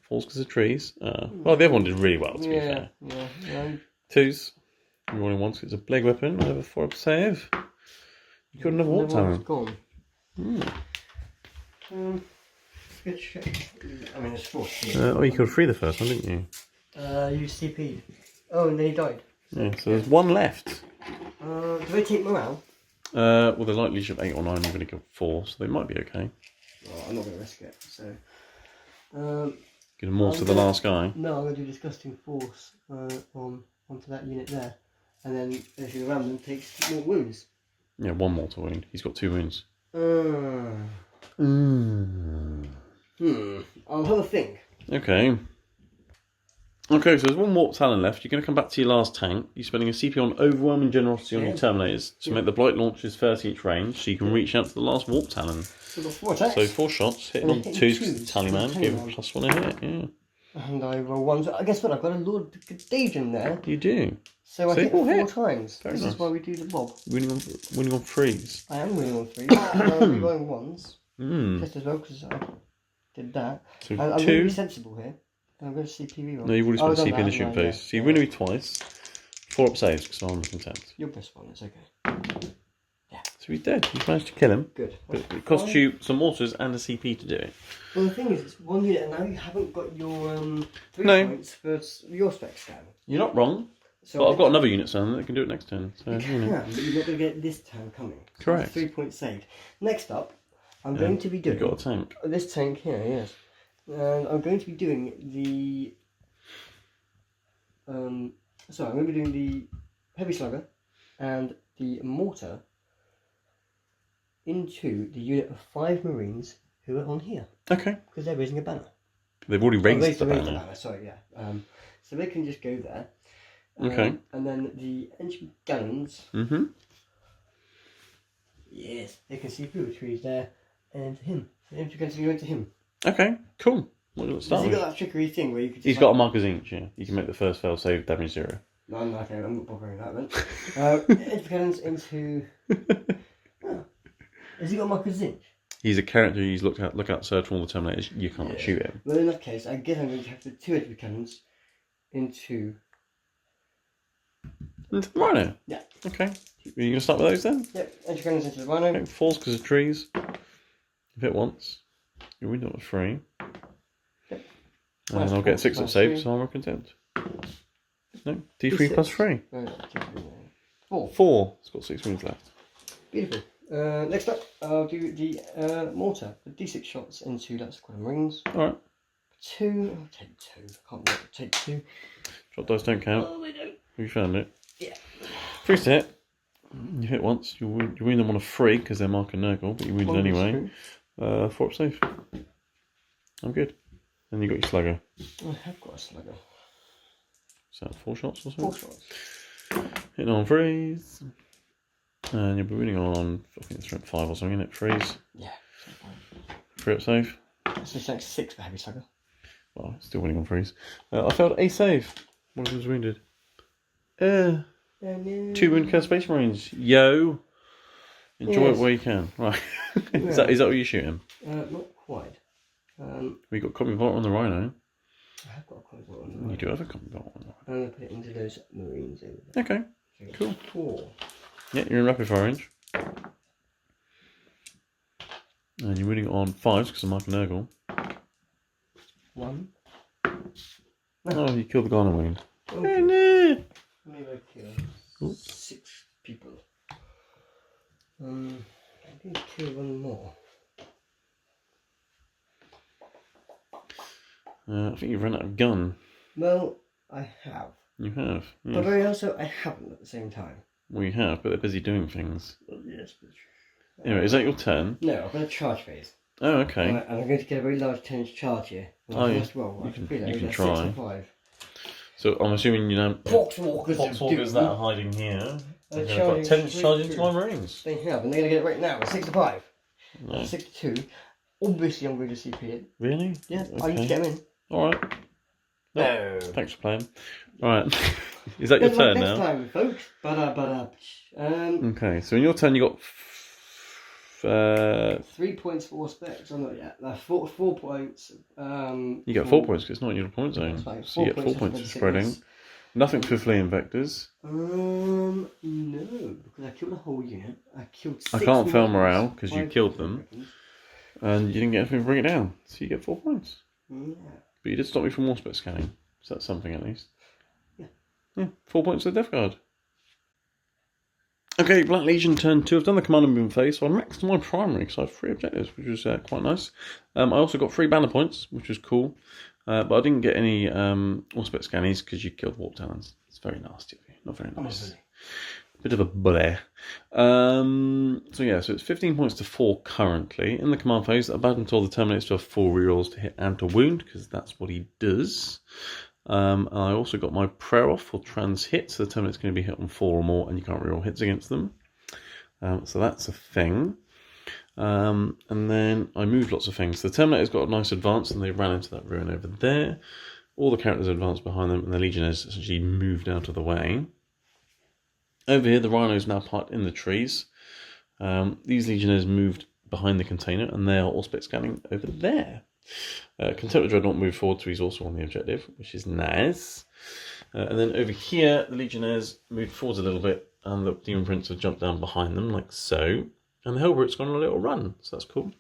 Falls because of trees. Well, the other one did really well, to be fair. Yeah. 2s. You're rolling 1 because it's a plague weapon. I have a 4 up save. You got another warp talon. Gone. Good shit. I mean, it's 4. You killed 3 the first one, didn't you? You CP'd. Oh, and then he died. Yeah, so there's 1 left. Do they take morale? Well, they're likely to have 8 or 9. You're going to kill 4, so they might be okay. Oh, I'm not going to risk it. So, get a mortar to the last guy. No, I'm going to do disgusting force onto that unit there, and then if you ram them, takes more wounds. Yeah, 1 mortar wound. He's got 2 wounds. I'll have a think. Okay. Okay, so there's 1 warp talon left. You're going to come back to your last tank. You're spending a CP on overwhelming generosity on your terminators to make the blight launches 30 each range, so you can reach out to the last warp talon. So 4 attacks. So 4 shots, hitting on 2s because the tallyman gave him +1 a hit. Yeah. And I roll 1. So I guess what? I've got a Lord Contagion there. You do. So I hit 4 times. This is why we do the mob. Winning on 3s. I am winning on 3s. I'm going 1s. Just as well because I did that. So I'm going to be sensible here. I'm going to CP reroll. No, you've already spent CP in the shoot phase. So you're winning me twice. 4 up saves because I'm content. You're best one, it's okay. Yeah. So he's dead. You've managed to kill him. Good. But it cost you some mortars and a CP to do it. Well, the thing is, it's 1 unit and now you haven't got your 3 points for your spec scan. You're not wrong. So but I've got another unit stand that can do it next turn. So, you can, but you're not going to get this turn coming. So correct. 3 points saved. Next up, I'm going to be doing... You've got a tank. This tank here, yes. And I'm going to be doing the... I'm going to be doing the heavy slugger and the mortar into the unit of 5 marines who are on here. Okay. Because they're raising a banner. They've already raised the banner. Sorry, yeah. So they can just go there. Okay. And then the engine cannons. Yes, they can see through the trees there and to him. So the engine cannons can go into him. Okay, cool. What do you start with? Has he got that trickery thing where you could just... He's got a markers each, yeah. You can make the first fail save, damage 0. No, I'm not bothering that then. Engine cannons into... Oh. Has he got markers inch? He's a character he's look out, search for all the Terminators. You can't shoot him. Well, in that case, I guess I'm going to have the 2 engine cannons into the Rhino? Yeah. Okay. Are you going to start with those then? Yep, engine cannons into the Rhino. Okay, falls because of trees. If it once. Your window was 3. Yep. And I'll get 6 up saved, so I'm content. No, D3 plus 3. No, 4. 4. It's got 6 wounds left. Beautiful. Next up, I'll do the mortar. The D6 shots into that squad of marines. Alright. 2. I'll take 2. I can't remember. Take 2. Drop dice don't count. Oh, they don't. You found it. Yeah. 3 to hit. You hit once. You wound them on a 3 because they're Mark and Nurgle, but you wounded anyway. 4 up safe. I'm good. Then you got your slugger. I have got a slugger. Is that 4 shots or so? 4 shots. Hitting on 3s. And you'll be winning on, I think it's strength 5 or something, isn't it? 3s. Yeah. 3 up safe. It's like 6 for heavy slugger. Well, still winning on 3s. I failed a save. One of them was wounded. 2 wound care Space Marines. Yo! Enjoy it where you can. Right. Is that what you're shooting? Not quite. We got copy vault on the Rhino. I have got a copy vault on the Rhino. You do have a copy vault on the Rhino. I'm going to put it into those Marines over there. Okay. So Cool. 4. Yeah, you're in rapid fire range. And you're winning on 5s because of Mark and Nurgle. 1. Oh, you killed the guy on a wound. Okay. No. Maybe I kill 6 people. I need to kill 1 more. I think you've run out of gun. Well, I have. You have. Yes. But I also I haven't at the same time. We have, but they're busy doing things. Well, yes, but... Anyway, is that your turn? No, I've got a charge phase. Oh, okay. And I'm going to get a very large 10-inch charge here. Oh, yeah. Roll, You can try. 6 and 5. So I'm assuming you know. Poxwalkers that are hiding here. They're They've got 10 charging into my Marines. They have, and they're going to get it right now. 6 to 5. No. 6 to 2. Obviously, I'm going to CP it. Really? Yeah, Okay. I need to get them in. Alright. No. Thanks for playing. Alright. Is that your turn next now? time, folks. Okay, so in your turn you got 3 points for specs. I'm not yet. 4 points. you get 4 points because it's not in your point zone. So you get 4 points for spreading. Nothing for fleeing vectors. No, because I killed a whole unit. I killed 6 I can't fail Marines, morale because you 5 killed them. And you didn't get anything to bring it down. So you get 4 points. Yeah. But you did stop me from war spec scanning. So that's something at least. Yeah. Yeah, 4 points to the Death Guard. Okay, Black Legion turn 2. I've done the command and boom phase, so I maxed my primary because I had 3 objectives, which was quite nice. I also got 3 banner points, which was cool. But I didn't get any Auspex scannies because you killed Warp Talons. It's very nasty of you. Not very nice. Bit of a bully. So yeah, so it's 15 points to 4 currently. In the command phase, about until the Terminator to have 4 rerolls to hit and to wound, because that's what he does. And I also got my prayer off for trans hit, so the Terminator's going to be hit on 4 or more, and you can't reroll hits against them. So that's a thing. And then I moved lots of things. The Terminator's got a nice advance, and they ran into that ruin over there. All the characters advanced behind them, and the Legionnaires essentially moved out of the way. Over here, the Rhinos now parked in the trees. These Legionnaires moved behind the container, and they are Auspex scanning over there. Contemptor Dreadnought moved forward, so he's also on the objective, which is nice. And then over here, the Legionnaires moved forwards a little bit, and the Demon Prince have jumped down behind them, like so. And the Hellbrook's gone on a little run, so that's cool.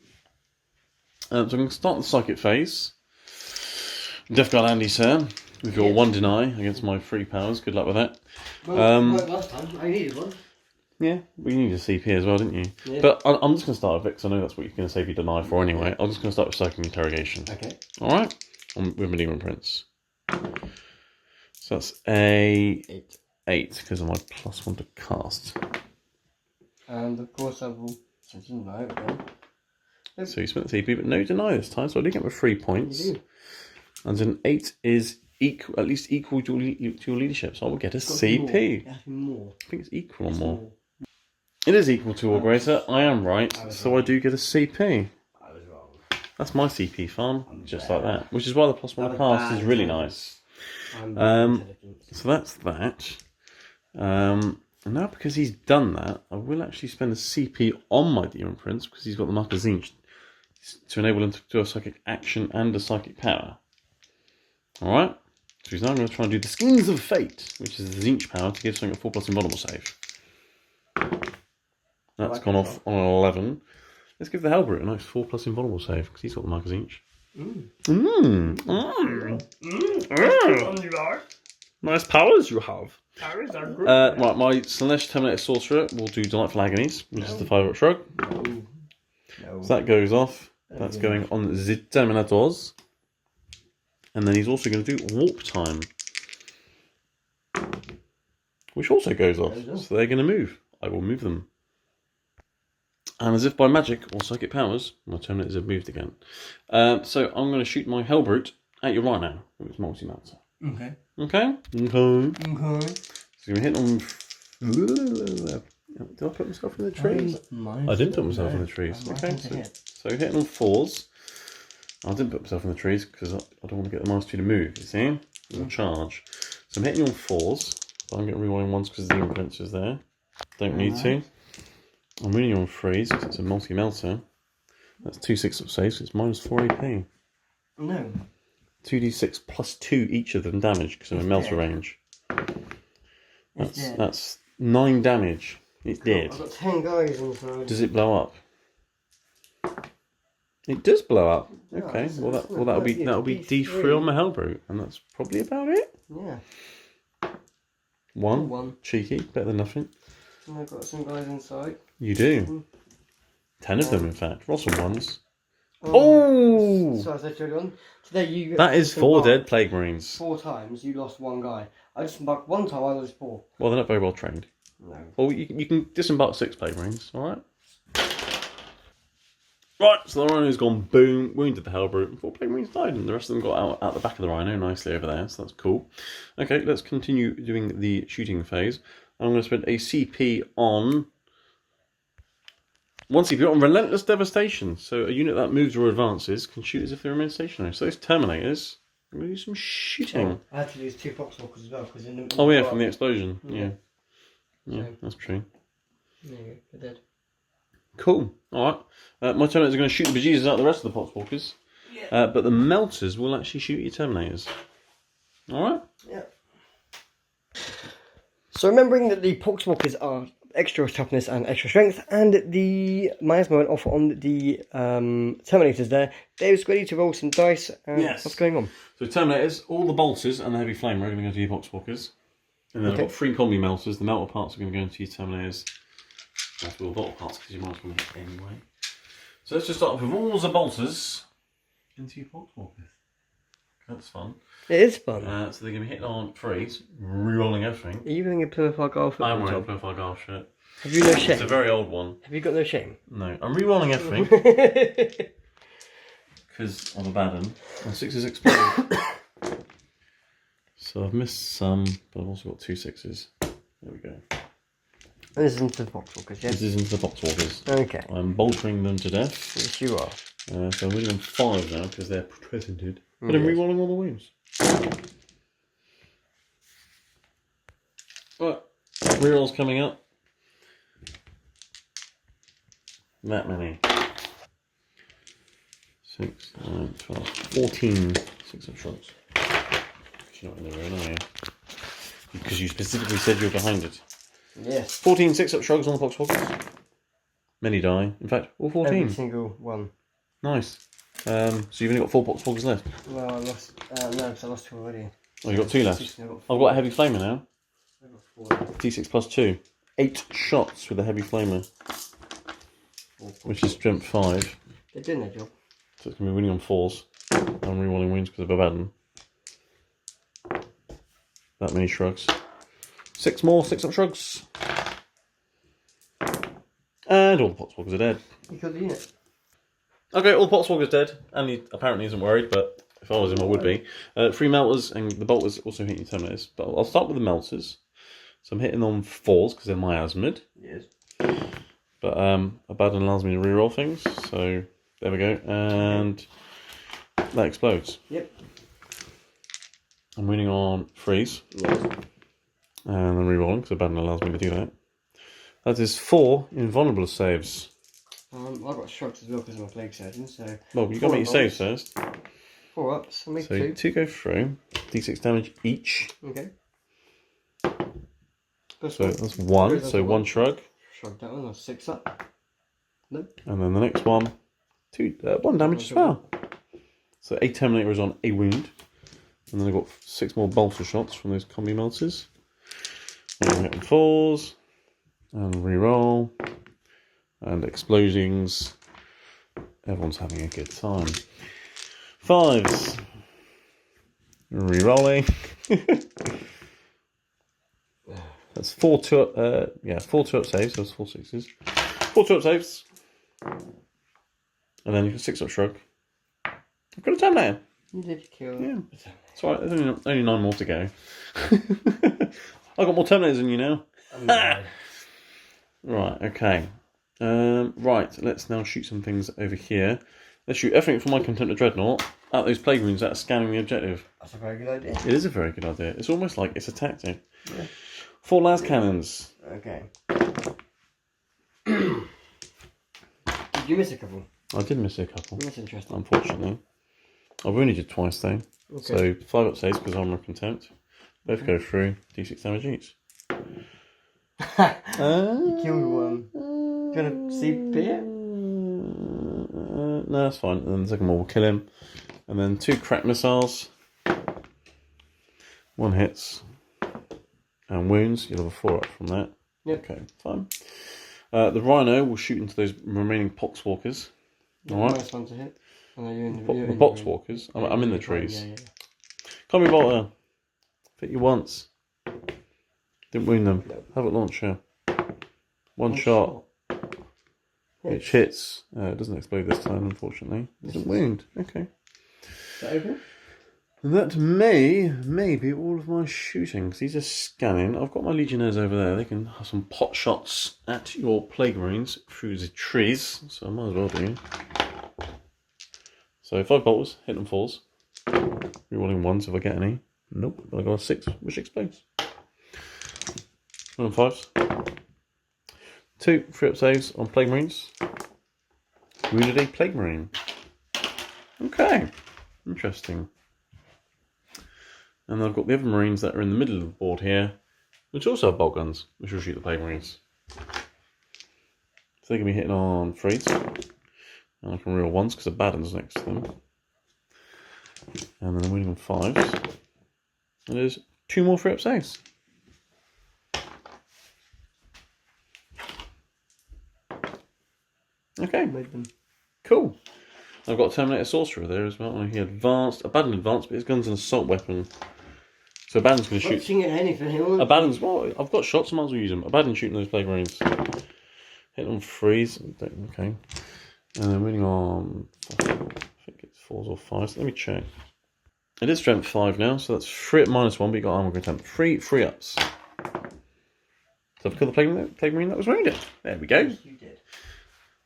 So I'm going to start the Psychic phase. Death Guard Andy, sir, with your 1 deny against my 3 powers. Good luck with that. Well, last time I needed one. Yeah, but you needed a CP as well, didn't you? Yeah. But I'm just going to start with Vic, because I know that's what you're going to save your deny for anyway. I'm just going to start with Psychic Interrogation. Okay. Alright? With my Demon Prince. So that's a 8 because of my +1 to cast. And of course I will send you deny again. So you spent the CP, but no deny this time, so I did get my 3 points. You do. And an 8 is at least equal to your leadership, so I will get a CP. More. I think it's equal or more. It is equal to or greater. I am right, so I do get a CP. I was wrong. That's my CP farm, just like that. Which is why the +1 cast is really nice. So that's that. And now because he's done that, I will actually spend a CP on my Demon Prince because he's got the Mark of Tzeentch to enable him to do a psychic action and a psychic power. Alright? So he's now going to try and do the Schemes of Fate, which is the Tzeentch power to give something a 4+ invulnerable save. That's gone off on an 11. Let's give the Hellbrute a nice 4+ invulnerable save because he's got the Mark of Tzeentch. Nice powers you have. Powers are good. Right, my Slanesh Terminator Sorcerer will do Delightful Agonies, which is the 5-up shrug. No. So that goes off. That's going on the Terminators. And then he's also going to do Warp Time, which also goes off. So they're going to move. I will move them. And as if by magic or psychic powers, my Terminators have moved again. So I'm going to shoot my Hellbrute at you right now with its multi-melter. Okay. Okay? Okay. So we're hitting on... Did I put myself in the trees? I didn't put myself in the trees. Okay, so hitting on 4s. I didn't put myself in the trees because I don't want to get the -2 to move, you see? Or charge. So I'm hitting you on 4s. But I'm getting rerolling 1s because the influence is there. Don't need to. I'm winning you on 3s because it's a multi-melter. That's 2 6-up saves, so it's -4 AP. No. 2d6 plus 2 each of them damage because I'm in melter range. That's 9 damage. It's dead. I've got 10 guys inside. Does it blow up? It does blow up. Okay, well that'll be D3 on my Hellbrute, and that's probably about it. Yeah. One. Cheeky, better than nothing. And I've got some guys inside. You do. 10 of them, in fact. Roll some 1s. Oh! So as I told you, today you... That is 4 dead Plague Marines. 4 times, you lost 1 guy. I just embarked 1 time, I lost 4. Well, they're not very well trained. No. Well, you can disembark 6 Plague Marines, alright? Right, so the Rhino's gone boom, wounded the Hellbrute, and 4 Plague Marines died, and the rest of them got out the back of the Rhino nicely over there, so that's cool. Okay, let's continue doing the shooting phase. I'm going to spend a CP on... 1 CP on Relentless Devastation. So a unit that moves or advances can shoot as if they remain stationary. So those Terminators, I'm going to do some shooting. I had to use 2 Poxwalkers as well, because in the... Oh yeah, from the explosion. Yeah, that's true. There you go, they're dead. Cool. Alright. My Terminators are going to shoot the bejesus out of the rest of the Poxwalkers. Yeah. But the Melters will actually shoot your Terminators. Alright? Yeah. So remembering that the Poxwalkers are extra toughness and extra strength, and the miasma went off on the Terminators there, Dave's ready to roll some dice. Yes. What's going on? So Terminators, all the bolters and the heavy flamer are going to go to your Poxwalkers. And then I've got 3 combi melters. The melter parts are going to go into your Terminators. That's all the bottle parts because you might as well hit anyway. So let's just start off with all the bolters into your Poxwalkers. That's fun. It is fun. So they're going to be hitting on 3s, re-rolling everything. Are you wearing a Purify Golf shirt? I'm wearing a Purify Golf shirt. Have you no shame? It's a very old one. Have you got no shame? No. I'm re-rolling everything. Because I'm a bad one. And 6s explode. So I've missed some, but I've also got 2 6s. There we go. And this is into the Poxwalkers, yes? This is into the Poxwalkers. Okay. I'm boltering them to death. Yes, you are. So I'm winning on 5 now because they're presented. But I'm re-rolling all the wounds. Right. Rerolls coming up. That many. 6, 9, 12, 14 6-up shrugs. You're not in the room, are you? Because you specifically said you were behind it. Yes. 14 6-up shrugs on the Poxwalkers. Many die. In fact, all 14. Every single one. Nice. So you've only got 4 Poxwalkers left? Well, I lost... no, because I lost 2 already. Oh, you've got 2 left? I've got a heavy flamer now. I've got 4. D6 plus 2. 8 shots with a heavy flamer. Which is strength 5. They're doing their job. So it's going to be winning on 4s. I'm re-rolling wins because of Abaddon. That many shrugs. 6 more 6-up shrugs. And all the Poxwalkers are dead. You killed the unit. Okay, all the Poxwalkers dead. And he apparently isn't worried, but if I was him, I would be. 3 melters, and the bolters also hitting Terminators. But I'll start with the melters. So I'm hitting on 4s because they're miasmid. Yes. But Abaddon allows me to reroll things, so there we go. And that explodes. Yep. I'm winning on 3s. Yes. And I'm rerolling because Abaddon allows me to do that. That is 4 invulnerable saves. I've got shrugs as well because I'm a plague surgeon, so... Well, you've got to make your saves first. 4 ups, I'll make so 2. 2 go through. D6 damage each. Okay. So that's 1, so 1 shrug. Shrug that one, that's 6 up. Nope. And then the next one, 1 damage as well. So a Terminator is on a wound. And then I've got 6 more bolter shots from those combi melters. And hit on 4s. And reroll. And explosions. Everyone's having a good time. 5s. Rerolling. That's 4 2-up saves. Those 4 6s. 4 2-up saves. And then you can 6-up shrug. I've got a Terminator. You did kill. Yeah. It's alright, there's only 9 more to go. I've got more Terminators than you now. Right, okay. Right, let's now shoot some things over here. Let's shoot everything from my Contemptor Dreadnought at those plague runes that are scanning the objective. That's a very good idea. It is a very good idea. It's almost like it's a tactic. Yeah. 4 las cannons. Okay. Did you miss a couple? I did miss a couple. That's interesting. Unfortunately. I've only did twice though. Okay. So 5-up saves because I'm a Contempt. Both go through. D6 damage each. You killed one. Do you want to see Peter? No, that's fine. And then the second one will kill him. And then 2 crack missiles. 1 hits. And wounds. You'll have a 4-up from that. Yep. Okay, fine. The Rhino will shoot into those remaining Poxwalkers. Alright. Nice one to hit. The Poxwalkers? I'm in the trees. Yeah. Come here, Bolter. Hit you once. Didn't wound them. Nope. Have it launch here. One shot. Which hits. It doesn't explode this time, unfortunately. It doesn't wound. Okay. Is that over? And that may be all of my shooting, because these are scanning. I've got my Legionnaires over there. They can have some pot shots at your Plague Marines through the trees, so I might as well do. So 5 bolters, hit them 4s. Rerolling 1s if I get any. Nope, but I got a 6, which explodes. 1 and 5s. 2 3-up saves on Plague Marines. Wounded a Plague Marine. Okay, interesting. And I've got the other Marines that are in the middle of the board here, which also have bolt guns, which will shoot the Plague Marines. So they're going to be hitting on 3s. And I can reroll 1s because the Baden's next to them. And then I'm winning on 5s. And there's 2 more 3-up saves. Okay, cool. I've got a Terminator Sorcerer there as well. He advanced, Abaddon advanced, but his gun's an assault weapon. So Abaddon's going to shoot. Shooting at anything. Abaddon's, well, I've got shots, I might as well use them. Abaddon's shooting those Plague Marines. Hit on 3s. Okay. And then winning on, I think it's 4s or 5s. Let me check. It is strength 5 now, so that's 3 at -1, but you got armor contempt. 3 3-ups. So I've killed the Plague Marine that was wounded. There we go. Yes, you did.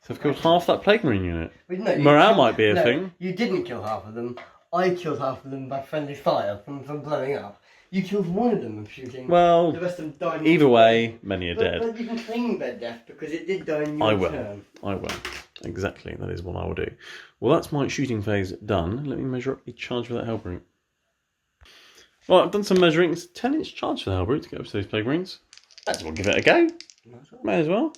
So I've killed half that Plague Marine unit. No, morale might be a thing. You didn't kill half of them. I killed half of them by friendly fire from blowing up. You killed one of them of shooting. Well, the rest of them died. Either way, many are dead. But you can claim their death because it did die in your turn. I will. Exactly, that is what I will do. Well, that's my shooting phase done. Let me measure up the charge for that Hellbrute. Right, I've done some measuring. It's a 10-inch charge for the Hellbrute to get up to those Plague Marines. Might as well give it a go. May as well.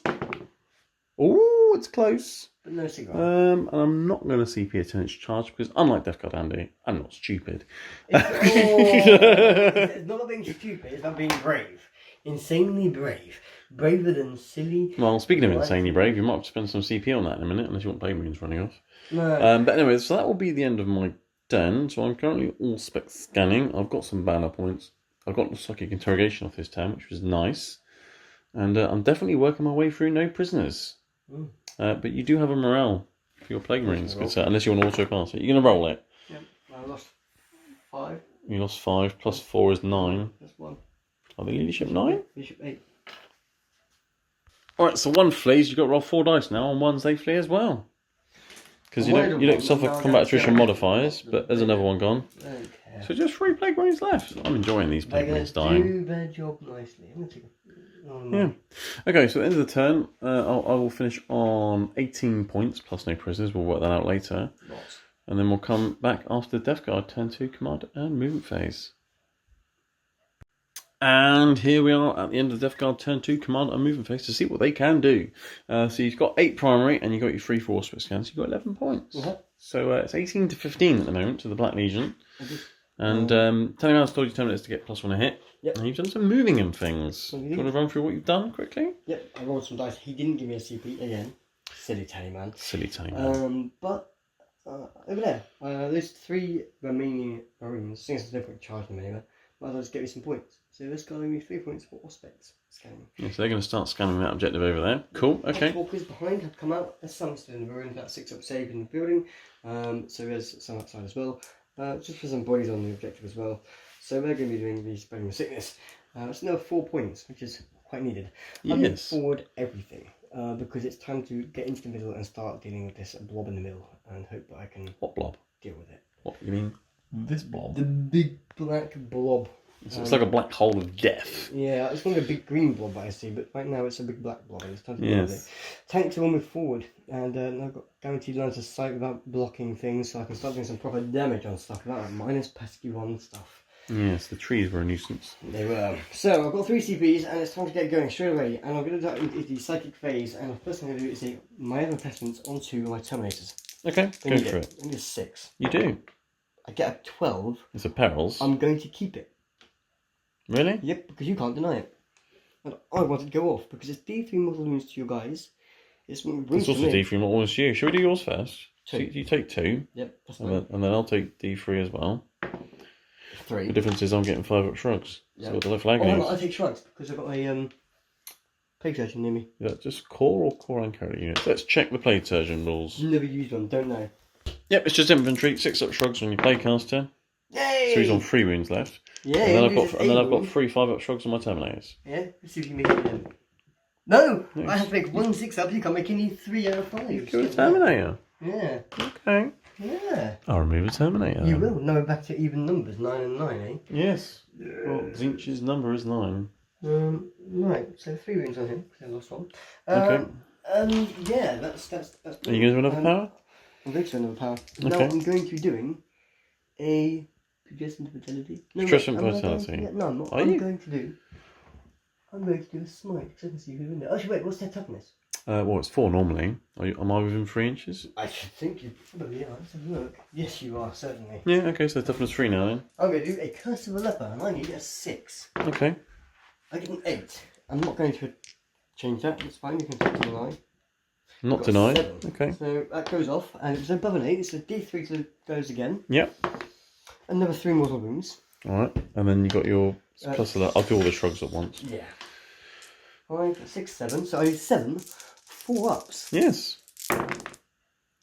Oh, it's close. But no cigar. And I'm not going to CP a 10-inch charge because, unlike Death Guard Andy, I'm not stupid. It's not about being stupid, it's about being brave. Insanely brave. Braver than silly. Well, speaking of insanely brave, you might have to spend some CP on that in a minute, unless you want Plague Marines running off. No. But anyway, so that will be the end of my turn. So I'm currently all spec scanning. I've got some banner points. I've got the psychic interrogation off this turn, which was nice. And I'm definitely working my way through no prisoners. But you do have a morale for your Plague Marines, unless you want to auto pass it. You're going to roll it. Yep, I lost 5. You lost 5, plus 4 is 9. That's 1. Are the leadership 9? Leadership 8. Alright, so 1 flees, you've got to roll 4 dice now. On 1s they flee as well. Because you don't suffer combat attrition modifiers, but there's another one gone. So just 3 Plague Marines left. I'm enjoying these Plague Marines dying. Do their job nicely. Yeah. Okay, so at the end of the turn, I will finish on 18 points, plus no prisoners. We'll work that out later. Lots. And then we'll come back after Death Guard, turn 2, command and movement phase. And here we are at the end of the Death Guard turn 2 command and movement phase to see what they can do. So you've got 8 primary and you've got your 3 4 split scans. You've got 11 points. So it's 18 to 15 at the moment to the Black Legion. And telling me how stored your Terminators to get +1 a hit. Yep. And you've done some moving and things. Do you want to run through what you've done quickly? Yep, I rolled some dice. He didn't give me a CP again. Silly tally man. Silly tally man. But over there, there's 3 remaining Marines. I think there's no point charging them anyway. Might as well just get me some points. So this guy gave me 3 points for Auspex scanning. Yeah, so they're going to start scanning that objective over there. Cool, okay. Walkers behind have come out. There's some still in the ruins, about 6 up save in the building. So there's some outside as well. Just for some bodies on the objective as well. So we're going to be doing the spreading of sickness. It's another 4 points, which is quite needed. I'm going forward everything because it's time to get into the middle and start dealing with this blob in the middle and hope that I can What blob? Deal with it. What, you mean this blob? The big black blob. It's like a black hole of death. Yeah, it's one of the big green blob I see, but right now it's a big black blob. It's time to deal with it. Tanks are all move forward, and I've got guaranteed lines of sight without blocking things, so I can start doing some proper damage on stuff without that minus pesky 1 stuff. Yes, the trees were a nuisance. They were. So I've got 3 CPs, and it's time to get going straight away. And I'm going to go into the psychic phase, and the first thing I'm going to do is take my other attachments onto my Terminators. Okay, go for it. I need a 6. You do? I get a 12. It's a perils. I'm going to keep it. Really? Yep, because you can't deny it. And I want it to go off because it's D3 model wounds to you guys. It's also D3 model wounds to you. Should we do yours first? 2. So you take 2. Yep, that's fine. And then I'll take D3 as well. 3. The difference is I'm getting 5 up shrugs. Yep. So the left flag I take shrugs because I've got a plague surgeon near me. Is that just core or core and carry units? Let's check the plague surgeon rules. Never used one, don't know. Yep, it's just infantry. 6 up shrugs on your playcaster. Yay! So he's on 3 wounds left. Yeah, and then I've got 3 5 up shrugs on my Terminators. Yeah, let's see if you can make it then. No! I have to make 1 6 up, you can't make any 3 out of 5. You kill a Terminator? Yeah. Okay. Yeah. I'll remove a Terminator. You will. Now we're back to even numbers, 9 and 9, eh? Yes. Well, Zinch's number is 9. Right, so 3 wounds on him, because I lost 1. Okay. Yeah, that's Are you going to do another power? I'm going to do another power. Okay. Now I'm going to be doing a Suggestion vitality. Suggestion vitality. No, I'm not. I'm going to do a smite because I can see who's in there. Actually, wait, what's their toughness? Well, it's 4 normally. Am I within 3 inches? I should think you probably are. Let's have a look. Yes, you are, certainly. Yeah, okay, so toughness 3 now then. I'm going to do a Curse of a Leper and I need a 6. Okay. I get an 8. I'm not going to change that. It's fine. You can take it deny. Not deny. Okay. So that goes off, and it was above an 8. It's a D3 to goes again. Yep. Another 3 mortal wounds. Alright, and then you got your plus of that. I'll do all the shrugs at once. Yeah. 5, 6, 7. So I need 7 4 ups. Yes.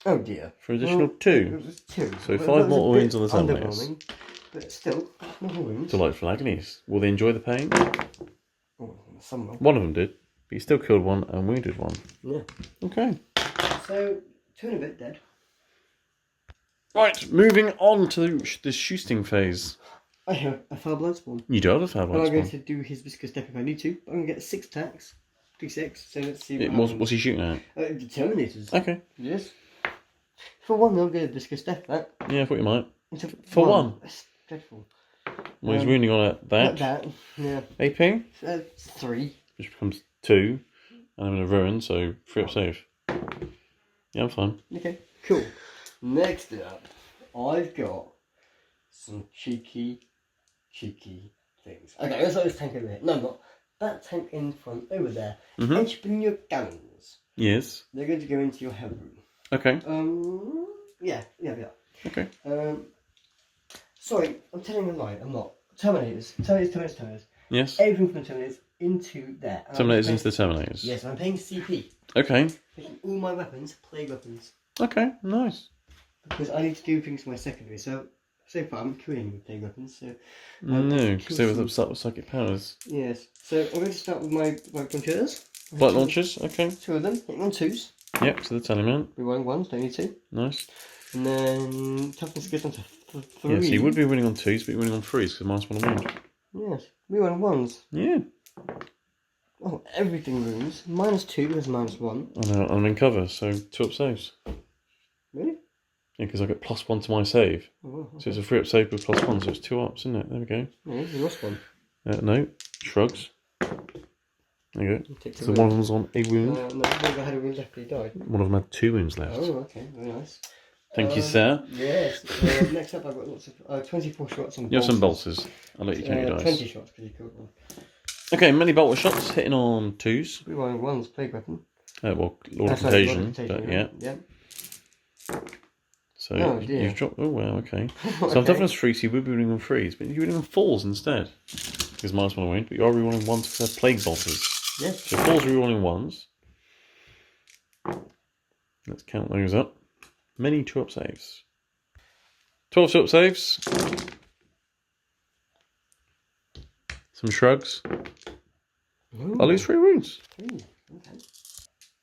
Oh dear. For additional 2. It was 2. So 5 mortal wounds on the Terminators. But still, mortal wounds. Delightful agonies. Will they enjoy the pain? Oh, some will. One of them did, but you still killed 1 and wounded 1. Yeah. Okay. So 2 and a bit dead. Right, moving on to the shooting phase. I have a foul blood spawn. You do have a foul blood I'm spawn. going to do his viscous step if I need to. But I'm going to get 6 attacks. D6. So let's see what What's he shooting at? the Terminators. Okay. Yes. For 1, I'll get a viscous step back. Yeah, I thought you might. For 1? That's dreadful. Well, he's wounding on at that. Like that, yeah. AP? 3. Which becomes 2. And I'm in a ruin, so 3 up save. Yeah, I'm fine. Okay, cool. Next up, I've got some cheeky things. Okay, let's like this tank over here. No, I'm not. That tank in front, over there. Entrepreneur cannons. Yes. They're going to go into your head room. Okay. Yeah. Okay. Sorry, I'm telling a lie. I'm not. Terminators. Yes. Everything from the Terminators into there. Terminators into the Terminators. Yes, I'm paying CP. Okay. Making all my weapons plague weapons. Okay, nice. Because I need to do things for my secondary. So far I'm killing with plague weapons. So no, because they were upset with psychic powers. Yes. So I'm going to start with my launchers. Light launchers, okay. 2 of them, hitting on 2s. Yep, so the Tallyman. Rerolling 1s, don't need to. Nice. And then toughness goes on to 3. Yeah, so you would be winning on 2s, but you're winning on 3s because -1 wound. Yes. Rerolling 1s. Yeah. Oh, everything wounds. -2 is -1. I know, I'm in cover, so 2 up saves. Really? Yeah, because I get +1 to my save. Oh, wow, okay. So it's a 3 up save with +1, so it's 2 ups, isn't it? There we go. Yeah, you lost 1. No, shrugs. There you go. So one of them's on a wound. No, I had a wound left, but he died. One of them had 2 wounds left. Oh, okay, very nice. Thank you, sir. Yes. Next up, I've got lots of 24 shots on bolters. You have some bolters. I'll let you count your dice. 20 shots because you killed one. Okay, many bolter shots hitting on 2s. We rolling 1's plague weapon. Well, Lord of Contagion, but yeah. So you've dropped. Oh wow, okay. So Okay. I'm toughness 3, so you would be winning on 3s, but you're winning on 4s instead. Because -1 wound, but you are rerolling 1s because they're plague bolters. Yes. So 4s are rerolling 1s. Let's count those up. Many 2-up saves. 12 2-up saves. Some shrugs. Ooh. I lose 3 wounds. Ooh, okay.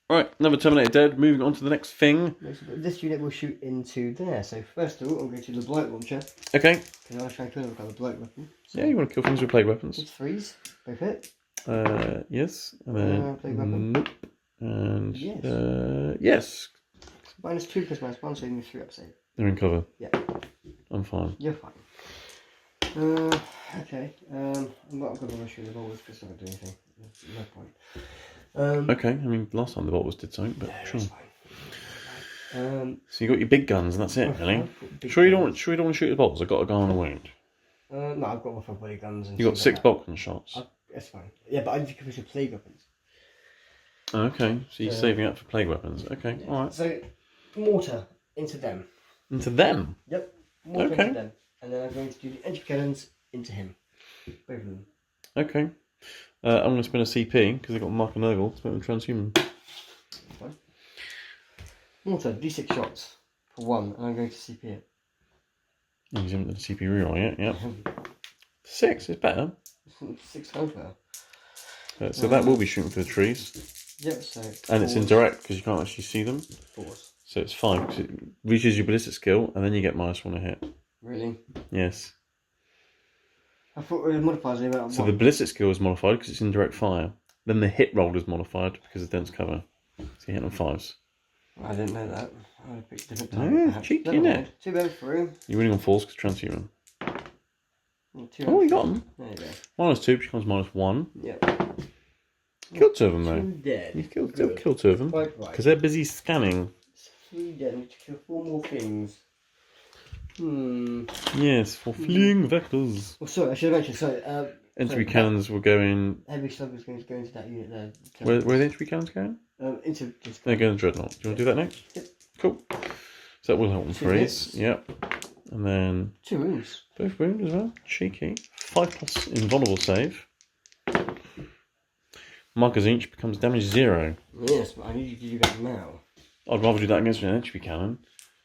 Right, another Terminator dead. Moving on to the next thing. This unit will shoot into there. So first of all, I'm going to the blight launcher. Okay. Because I was trying to kill them with a blight weapon. So Yeah, you want to kill things with plague weapons. it's 3s. Both hit. Yes. And then Plague weapon. nope. And Yes. yes. -2 plus -1, so you need 3-up save. They're in cover. Yeah. I'm fine. You're fine. Okay. I'm not going to rush you the ball because it's not going to do anything. No point. Okay, I mean, last time the bolters did something, but Yeah, sure. it's fine. So you got your big guns, and that's it, really. Sure you don't want to shoot the bolters? I've got a guy on a wound. No, I've got my full body guns. And You got 6 bolt gun shots. That's fine. Yeah, but I need to commit to plague weapons. Okay, so you're saving up for plague weapons. Okay, Yeah. alright. So, mortar into them. Into them? Yep. Mortar Okay. into them. And then I'm going to do the entry cannons into him. Both of them. Okay. I'm going to spin a CP, because they've got Mark and Nurgle. Spin them transhuman. Fine. Mortar, d6 shots for 1, and I'm going to CP it. You haven't done a CP reroll yet, yep. 6 is better. 6 hellfire. So that will be shooting for the trees. Yep, so. And it's indirect, because you can't actually see them. Force. So it's fine, because it reaches your ballistic skill, and then you get -1 a hit. Really? Yes. I thought it modifies the amount of So the ballistic skill is modified because it's indirect fire. Then the hit roll is modified because of dense cover. So you hit on 5s. I didn't know that. I would have picked a different Yeah, type. cheeky, innit? 2 over through. You're winning on 4s because transhuman. 2 Oh, you got them. There you go. -2 becomes -1. Yep. Killed 2 of them though. 2 dead. You've killed 2 of them. Quite right. Because they're busy scanning. 3 dead. We need to kill 4 more things. Yes, for fleeing vectors. Oh, sorry, I should have mentioned. Sorry. Entry cannons will go in. Heavy slugger's going to go into that unit there. Where are the entry cannons going? Into this. They're going to Dreadnought. Do you want to do that next? Yep. Cool. So that will help on 2 3s. hits. Yep. And then 2 wounds. both wounds as well. Cheeky. 5+ invulnerable save. Markers each becomes damage 0. Yes, but I need you to do that now. I'd rather do that against an entry cannon.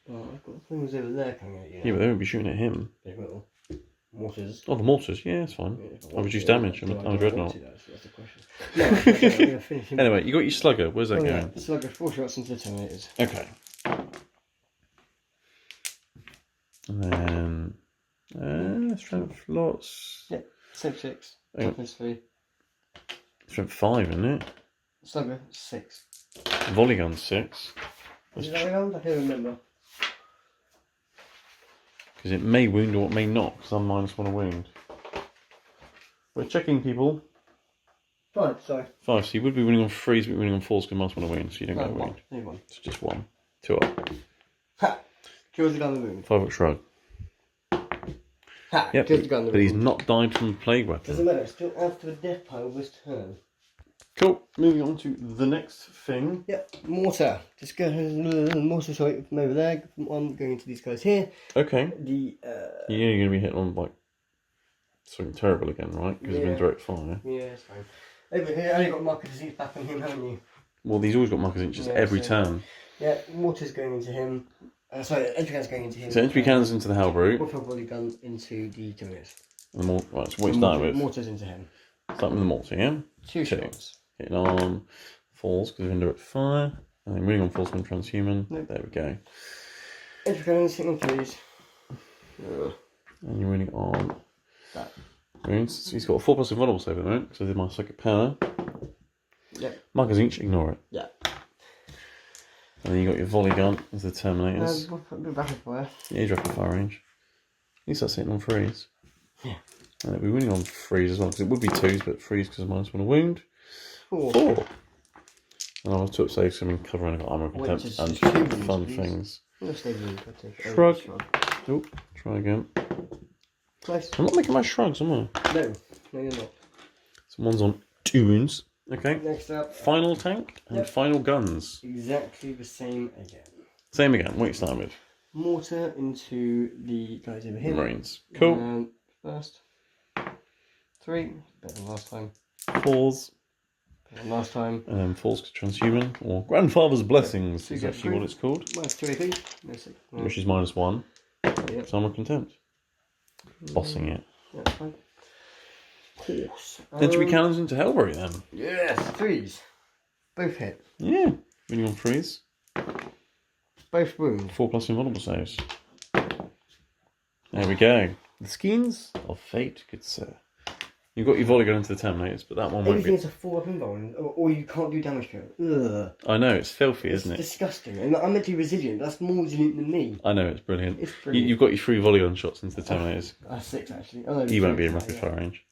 Well, I've got things over there coming at you. Yeah, but they won't be shooting at him. They will. Mortars. Oh, the mortars. Yeah, it's fine. Yeah, I'll reduce damage. I'm a Dreadnought. That's the question. No, I'm going to finish him. Anyway, you got your slugger. Where's that going? So I've got 4 shots into the Terminators. Okay. And then strength lots. Yep. Save 6. Hang on. Toughness 3. Strength 5, isn't it? Slugger 6. Volley gun 6. Is it that round? I can't remember. Because it may wound or it may not, because I'm -1 a wound. We're checking, people. 5, sorry. 5, so you would be winning on 3s, but you're winning on 4s because -1 a wound, so you don't No, get a 1. wound. Only 1. It's just 1. 2 up. Ha! Kills the gun the wound. 5 up shrug. Ha! Yep, Kills the gun the but he's wound. not died from the plague weapon. Doesn't matter, it's still after the death pile this turn. Cool. Moving on to the next thing. Yep, mortar. Just go mortar, sorry, from over there. I'm going into these guys here. Okay. The You're going to be hit on like something terrible again, right? Because of indirect fire. yeah, it's fine. Over here, I only got marker disease back on him, haven't you? Well, he's always got markers inches Yeah, every so- turn. Yeah, mortar's going into him. Sorry, entry gun's going into him. So entry cannons into the Hellbrute. Mortar volley gun into the Terminus. And the right, so what you starting with? Mortar's into him. Starting with the mortar, yeah? 2 shots. Hitting on falls because of indirect fire. And then winning on falls from transhuman. Nope. There we go. Entry cannons hitting on 3s. And you're winning on That. wounds. So he's got a 4+ invulnerable save at the moment, because I did my psychic power. Yep. Markers inch, ignore it. Yeah. And then you got your volley gun as the Terminators. A bit rapid fire. Yeah, he's rapid fire range. At least that's hitting on 3s. Yeah. And it'll be winning on 3s as well, because it would be 2s, but 3s because of -1 a wound. 4. 4. And I was 2 up saves, so I'm in cover and I got armor contempt just and shoot them, fun please. things. Shrug. Oh, try again. Nice. I'm not making my shrugs, am I? No, you're not. Someone's on 2 wounds. Okay. Next up. Final tank and final guns. Exactly the same again. Same again. What are you starting with? Mortar into the guys over here. Marines. Cool. First. 3. Better than last time. 4s. Better than last time. And then 4s transhuman, or Grandfather's Blessings is actually what it's called. Minus 2 AP. No. Which is -1. Yep. Summer Contempt. Bossing it. Yeah, that's fine. Of course. Entry cannons into Hellbury then. Yes, 3s. Both hit. Yeah. Winning on 3s. Both wound. 4+ invulnerable saves. There we go. The Skeins of Fate, good sir. You've got your volley going into the Terminators, but that one won't be. Everything's a 4-up invuln, or you can't do damage to it. Ugh. I know, it's filthy, isn't it? It's disgusting. And I'm meant to be resilient, that's more resilient than me. I know, it's brilliant. It's brilliant. You've got your 3 volley on shots into the Terminators. 6 actually. Oh, no, You won't be in rapid fire range.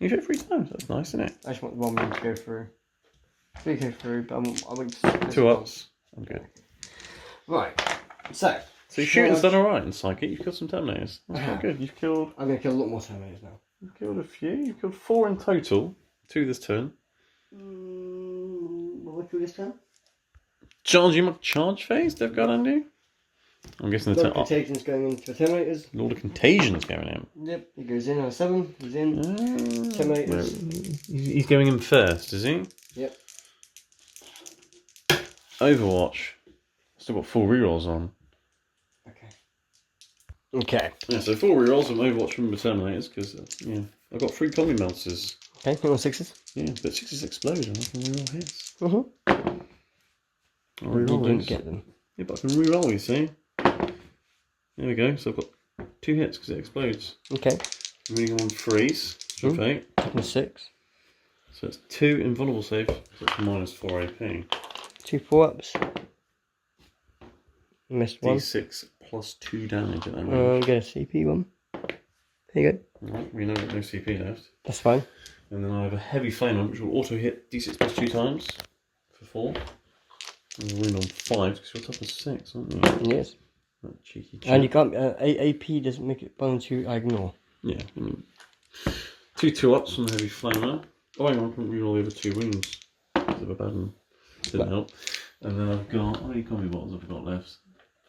You've hit 3 times, that's nice, isn't it? I just want the 1 wing to go through. 3 go through, but I want 2 ups. I'm good. Right. So your shooting's done alright in Psychic. You've killed some Terminators. That's quite good. You've killed. I'm going to kill a lot more Terminators now. You've killed a few. You've killed 4 in total. 2 this turn. What will I kill this turn? Charge phase, Death Guard Andy? I'm guessing the Lord of Contagion's going into the Terminators. Lord of Contagion's going in. Yep, he goes in on 7. He's in. Terminators. He's going in first, is he? Yep. Overwatch. Still got 4 rerolls on. Okay. Yeah, so 4 rerolls on Overwatch from the Terminators because yeah, I've got 3 combi melters. Okay, put on 6s. Yeah, but 6s explode and I can reroll hits. You Reroll didn't these. get them. Yeah, but I can reroll, you see. There we go. So I've got 2 hits because it explodes. Okay. I'm running on 3s. Okay. Taking a 6. So it's 2 invulnerable save. So it's -4 AP. 2 4-ups. Missed 1. D6 plus 2 damage at that moment. Get a CP one. There you go. Right, we know we've got no CP left. That's fine. And then I have a heavy flame on which will auto hit D6 plus 2 times for 4. And we're in on 5 because you're top of 6, aren't you? Yes. That cheeky chap. And you can't. AP doesn't make it bonus to ignore. Yeah, I mean, 2 2-ups from the heavy flamer. Oh, hang on, I can reroll over 2 wounds. Because of a bad one. Didn't help. And then I've got. How many combi bottles have I got left?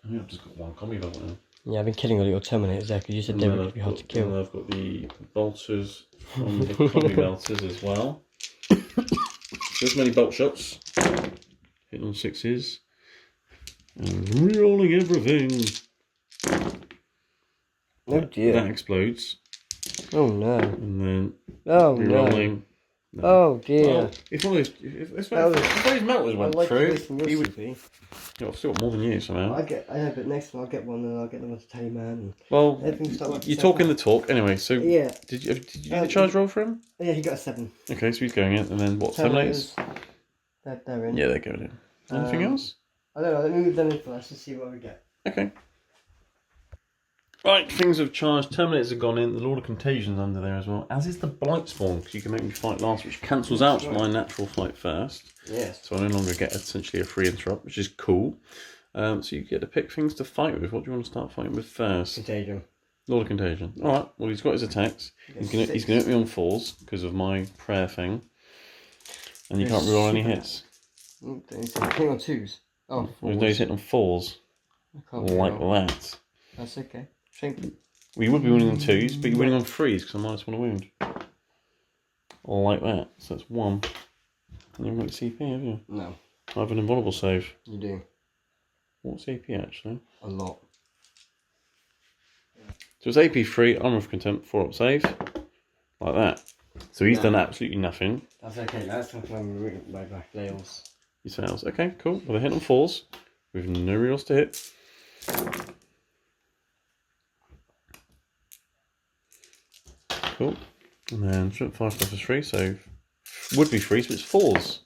I think I've just got 1 combi bottle now. Yeah, I've been killing all your Terminators there because you said they would be hard to kill. And I've got the bolters from the combi melters as well. Just many bolt shots. Hitting on 6s. And rerolling everything. Oh dear. That explodes. Oh no. And then No. rerolling. No. Oh dear. Well, if one of those, if those melters went through, he would be. I've still got more than you somehow. I know, but next time I'll get one and I'll get the one to tell you, man. Well, you're talking the talk anyway. So yeah. Did you do the charge roll for him? Yeah, he got a 7. Okay, so he's going in, and then what? Terminators. They're in. Yeah, they're going in. Anything else? I don't know. Let me move them in first and see what we get. Okay. Right, things have charged. Terminators have gone in. The Lord of Contagion's under there as well. As is the Blight Spawn, because you can make me fight last, which cancels out my natural fight first. Yes. So I no longer get essentially a free interrupt, which is cool. So you get to pick things to fight with. What do you want to start fighting with first? Contagion. Lord of Contagion. Alright, well he's got his attacks. He's gonna hit me on 4s because of my prayer thing. And you can't reroll any hits. He's hitting on 2s. Oh, 4s. No, he's hitting on 4s. Like that. That's okay. Well, you would be winning on 2s, but you're winning on 3s because I'm -1 a wound. Like that. So that's 1. You haven't got CP, have you? No. I have an invulnerable save. You do. What's AP actually? A lot. So it's AP 3, Armour of Contempt, 4-up save. Like that. So he's done absolutely nothing. That's okay, that's not when my back nails. He fails. Okay, cool. Well, they're hitting on 4s with no rerolls to hit. Cool. And then 5 stuff is 3, so would be 3, so it's 4s.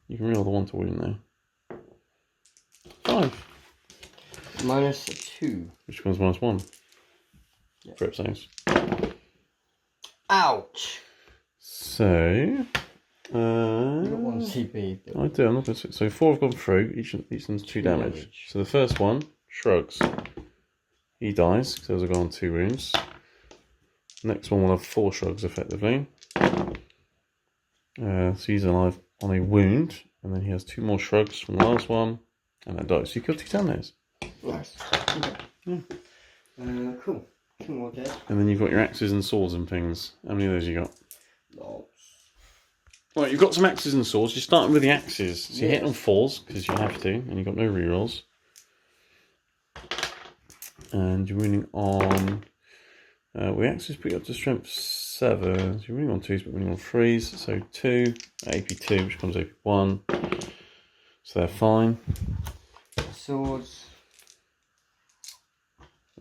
You can reroll the 1 to wound there. 5. -2. Which becomes -1. Yeah. For it saves. Ouch! So. You got 1 CP. I do. I'm not going to. So 4 have gone through. Each one's 2 damage. So the first one shrugs. He dies because those have gone 2 wounds. Next one will have 4 shrugs effectively. So he's alive on a wound, and then he has 2 more shrugs from the last one, and that dies. So you killed 2 terminators. Nice. Okay. Yeah. Cool. 2 more dead. And then you've got your axes and swords and things. How many of those you got? Lots. Right, you've got some axes and swords. You're starting with the axes. So you hit on 4s, because you have to, and you've got no rerolls. And you're winning on... the axes put you up to strength 7. So you're winning on 2s, but winning on 3s. So 2, AP2, which becomes AP1. So they're fine. Swords.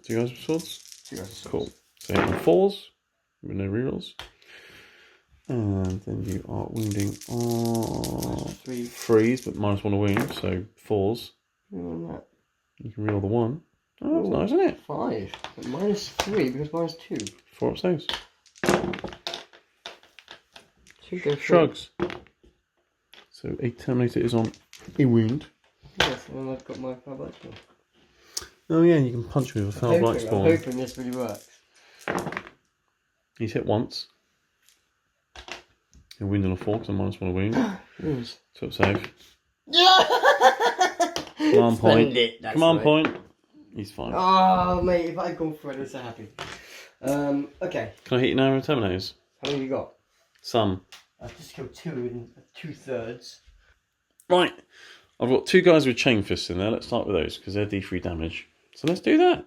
2 guys with swords? 2 guys with swords. Cool. So you're on 4s, with no rerolls. And then you are wounding on 3s, but -1 a wound, so 4s. That. You can reroll the 1. Oh, that's nice, isn't it? 5. But -3 because -2. 4 up saves. 2 go Shrugs. So a Terminator is on a wound. Yes, and then I've got my power black spawn. Oh yeah, you can punch me with a foul black spawn. I'm hoping this really works. He's hit once. He'll wound on a 4 because I'm -1 a wound. Yes. So up save. Yeah! Command point. That's Command right. point. He's fine. Oh, mate, if I'd gone for it, I'd be so happy. Okay. Can I hit you now with Terminators? How many have you got? Some. I've just killed 2 in 2/3. Right. I've got 2 guys with chain fists in there. Let's start with those because they're D3 damage. So let's do that.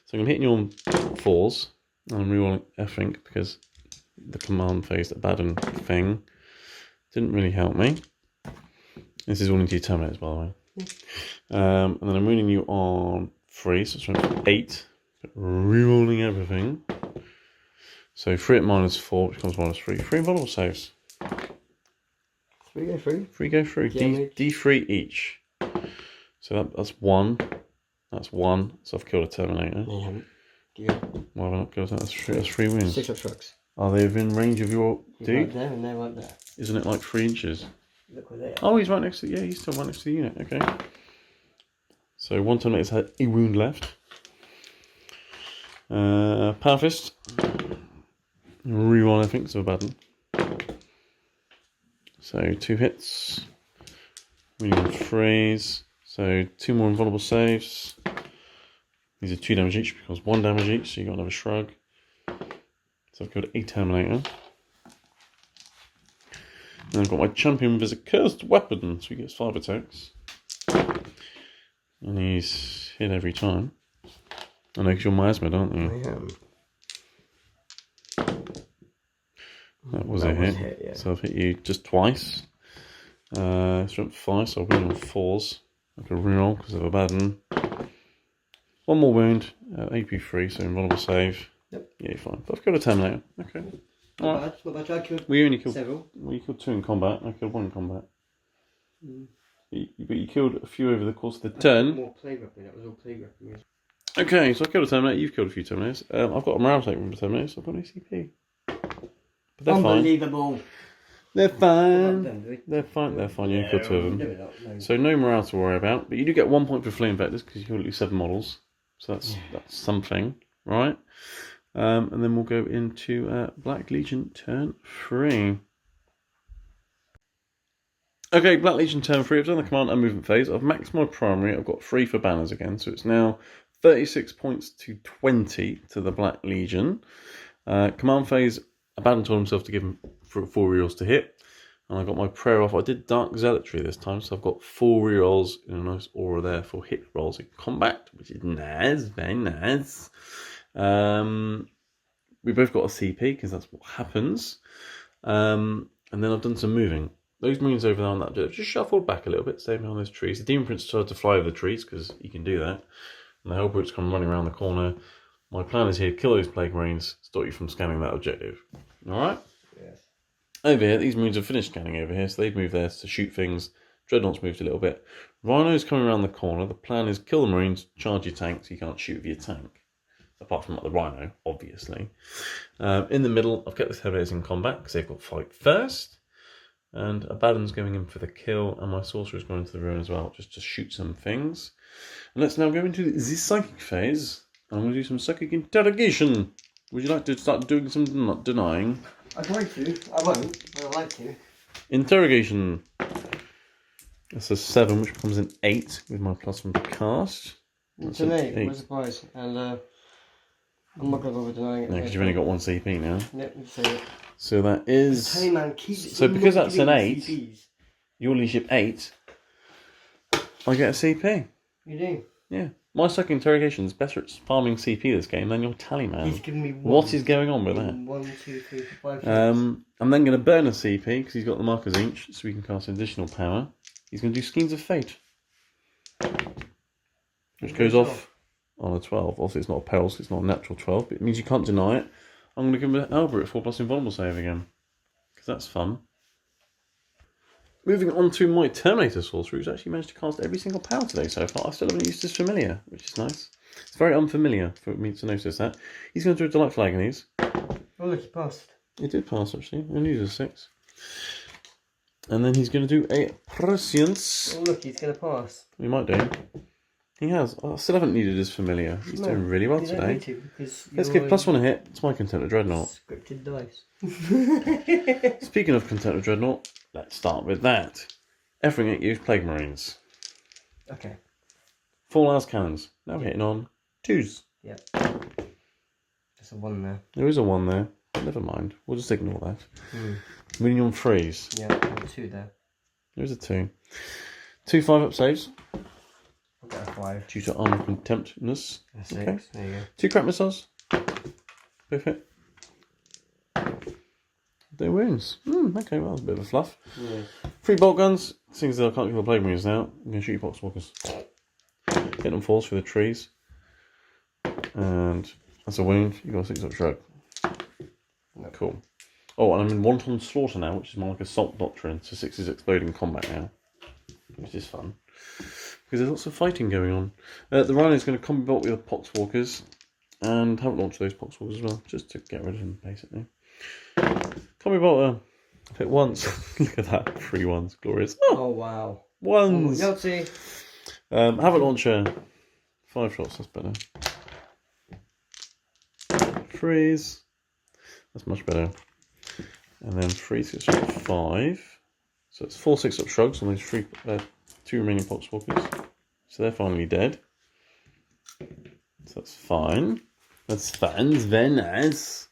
So I'm hitting you on 4s. And I'm rerolling everything because the command phase, that Baden thing, didn't really help me. This is all into your Terminators, by the way. And then I'm wounding you on 3, so it's around 8. Rerolling everything. So 3 at -4, which becomes -3. 3 invulnerable saves. 3 go through. 3 go through. D3 each. So that's 1. That's 1. So I've killed a Terminator. Yeah. Why have I not killed that? That's 3 wounds. 6 up trucks. Are they within range of your dude? Right there and they're right there. Isn't it like 3 inches? Look where they are. Oh, he's right next to... Yeah, he's still right next to the unit. Okay. So 1 Terminator's had a wound left. Power Fist. Reroll, I think, so a bad one. So 2 hits. Reroll 3s. So 2 more invulnerable saves. These are 2 damage each because 1 damage each, so you got another shrug. So I've got a Terminator. And I've got my champion with a cursed weapon, so he gets 5 attacks. And he's hit every time. I know because you're Miasmid, aren't you? I am. That was a hit. Yeah. So I've hit you just twice. Strength 5, so I'll win on 4s. I can reroll because of a bad one. 1 more wound, AP3, so invulnerable save. Yep. Yeah, you're fine. But I've killed a Terminator. Okay. Not bad. I killed We only killed several. Well, you killed 2 in combat. I killed 1 in combat. But you killed a few over the course of the turn. More plague weapon. That was all plague weapon. Okay, so I killed a Terminator. You've killed a few Terminators. I've got a morale take from the Terminators. So I've got an ACP. But they're Unbelievable. fine. They're fine. Them, They're fine. They're fine. You killed 2 of them. No. So no morale to worry about. But you do get 1 point for fleeing vectors because you killed at least 7 models. So that's something, right? And then we'll go into Black Legion turn 3. Okay, Black Legion turn 3. I've done the command and movement phase. I've maxed my primary. I've got 3 for banners again. So it's now 36 points to 20 to the Black Legion. Command phase, Abaddon told himself to give him 4 rerolls to hit. And I got my prayer off. I did Dark Zealotry this time, so I've got 4 rerolls in a nice aura there for hit rolls in combat, which is nice, very nice. We both got a CP, because that's what happens. And then I've done some moving. Those moons over there on that objective just shuffled back a little bit, staying behind those trees. The Demon Prince tried to fly over the trees, because he can do that. And the Hellbrutes come running around the corner. My plan is here, kill those Plague Marines, stop you from scanning that objective. Alright? Yes. Over here, these moons have finished scanning over here, so they've moved there to shoot things. Dreadnought's moved a little bit. Rhino's coming around the corner. The plan is kill the Marines, charge your tank, so you can't shoot with your tank. Apart from like the Rhino, obviously. In the middle, I've kept the Terminators in combat, because they've got fight first. And Abaddon's going in for the kill, and my sorcerer's going to the ruin as well, just to shoot some things. And let's now go into the psychic phase. I'm going to do some psychic interrogation. Would you like to start doing some denying? I'd like to. I won't, but I'd like to. Interrogation. That's a 7, which becomes an 8 with my +1 to cast. It's an 8, what a surprise. And I'm not going to bother denying it. No, because you've only got 1 CP now. Yep, you say it. So that is... The man keeps so because that's an 8, CPs. your leadership 8, I get a CP. You do? Yeah. My psychic interrogation is better at farming CP this game than your tally man. He's giving me 1. What is going on with that? 1, 2, 3, 4, 5, 6. I'm then going to burn a CP because he's got the Marker's Inch, so we can cast additional power. He's going to do Schemes of Fate, which goes off on a 12. Obviously, it's not a peril, so it's not a natural 12, but it means you can't deny it. I'm going to give him an Albert 4+ invulnerable save again, because that's fun. Moving on to my Terminator Sorcerer, who's actually managed to cast every single power today so far. I still haven't used his familiar, which is nice. It's very unfamiliar for me to notice that. He's going to do a Delightful Agonies. Oh look, he passed. He did pass actually, only used a 6. And then he's going to do a Prescience. Oh look, he's going to pass. He might do. He has. I still haven't needed his familiar. He's doing really well today. Let's give +1 a hit. It's my Contemptor Dreadnought. Scripted dice. Speaking of Contemptor Dreadnought, let's start with that. Everything at you, Plague Marines. Okay. 4 last cannons. Now hitting on 2s. Yep. There's a 1 there. There is a 1 there. Never mind. We'll just ignore that. Winning on 3s. Yeah, there's a 2 there. There's a 2. 2 5-up saves. I'll get a 5. Due to Armor Contemptness. A 6. Okay. There you go. 2 crack missiles. Both hit. Their wounds. Okay, well, that's a bit of a fluff. Yeah. 3 bolt guns. Seeing as I can't kill the Plague Marines now, I'm going to shoot you Poxwalkers. Hit them falls through the trees. And that's a wound. You've got a 6-up shrug. No. Cool. Oh, and I'm in Wanton Slaughter now, which is more like Assault Doctrine. So 6 is exploding in combat now. Which is fun. Because there's lots of fighting going on. The Rhino is going to combo bolt with the Poxwalkers. And haven't launched those Poxwalkers as well, just to get rid of them, basically. Combo bolter. Hit once. Look at that. 3 ones. Glorious. Oh wow. Ones. Oh, guilty. Havoc Launcher. 5 shots, that's better. 3s. That's much better. And then 3 6 5. So it's 4 6-up shrugs on those 2 remaining Poxwalkers. So they're finally dead. So that's fine. That's fine. It's very nice.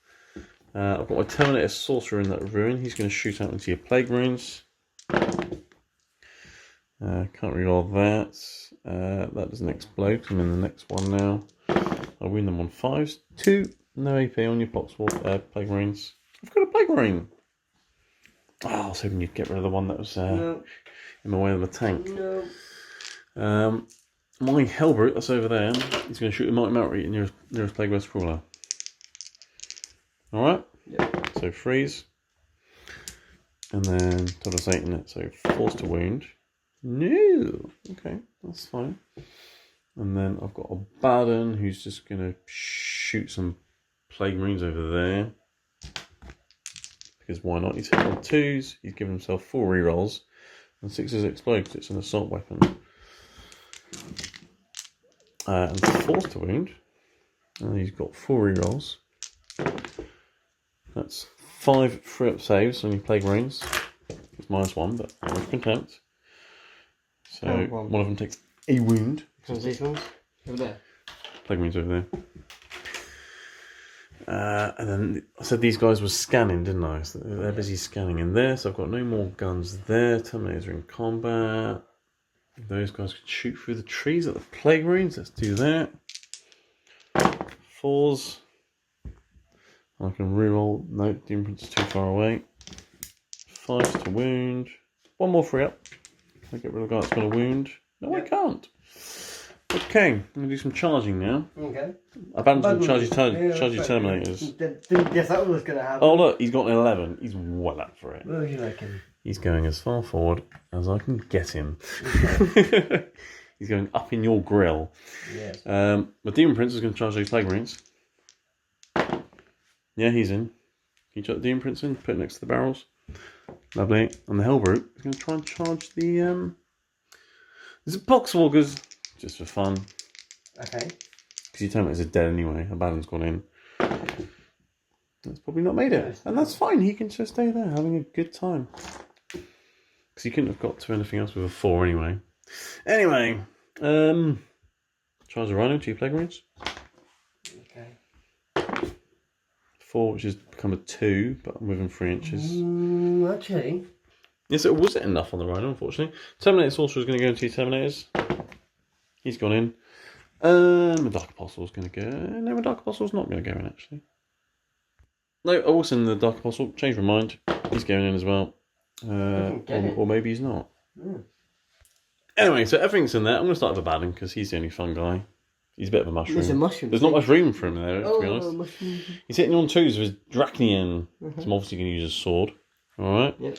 I've got my Terminator Sorcerer in that ruin. He's going to shoot out into your Plague Marines. Can't reroll that. That doesn't explode. I'm in the next one now. I win them on 5s. 2. No AP on your Plague Marines. I've got a Plague Marine. Oh, I was hoping you'd get rid of the one that was No. in my way of the tank. No. My Hellbrute, that's over there, he's going to shoot a Mighty Mallory at nearest Plague West Crawler. Alright? Yeah. So freeze. And then Total Satan it, so force to wound. No! Okay, that's fine. And then I've got a Baden who's just going to shoot some Plague Marines over there. Because why not? He's hit on 2s, he's given himself 4 rerolls, and 6s explode because it's an assault weapon. And force to wound. And he's got 4 rerolls. That's 5 free-up saves on your Plague Marines. It's -1, but I'm with contempt. So one of them takes a wound. Comes these ones over there. Plague Marines over there. And then I said these guys were scanning, didn't I? So they're busy scanning in there. So I've got no more guns there. Terminators are in combat. Those guys can shoot through the trees at the Plague Marines. Let's do that. 4s. I can reroll. No, the imprint's too far away. 5s to wound. 1 more free up. Can I get rid of the guy that's got a wound? No, I can't. Okay, I'm going to do some charging now. Okay. Abandon charge your Terminators. Didn't guess that was going to happen. Oh look, he's got an 11. He's well up for it. What do you reckon? He's going as far forward as I can get him. Okay. He's going up in your grill. Yes. My Demon Prince is going to charge those Plague Marines. Yeah, he's in. Can you chuck the Demon Prince in? Put it next to the barrels. Lovely. And the Hellbrute is going to try and charge the Poxwalkers just for fun. Okay. Because your Terminators are dead anyway. Abaddon's gone in. That's probably not made it. And that's fine. He can just stay there having a good time. Because he couldn't have got to anything else with a 4 anyway. Anyway. Charge a Rhino, 2 Plague Marines. Okay. 4, which has become a 2, but I'm within 3 inches. Actually. Yes, it wasn't enough on the Rhino, unfortunately. Terminator Sorcerer is going to go into your Terminators. He's gone in. My Dark Apostle is going to go. No, my Dark Apostle's not going to go in, actually. No, I will send the Dark Apostle. Change my mind. He's going in as well. Or maybe he's not. Mm. Anyway, so everything's in there. I'm going to start with Abaddon because he's the only fun guy. He's a bit of a mushroom. He's a mushroom. There's not much room for him there, to be honest. Mushroom. He's hitting you on 2s with his Draconian. So I'm obviously going to use his sword. Alright? Yep.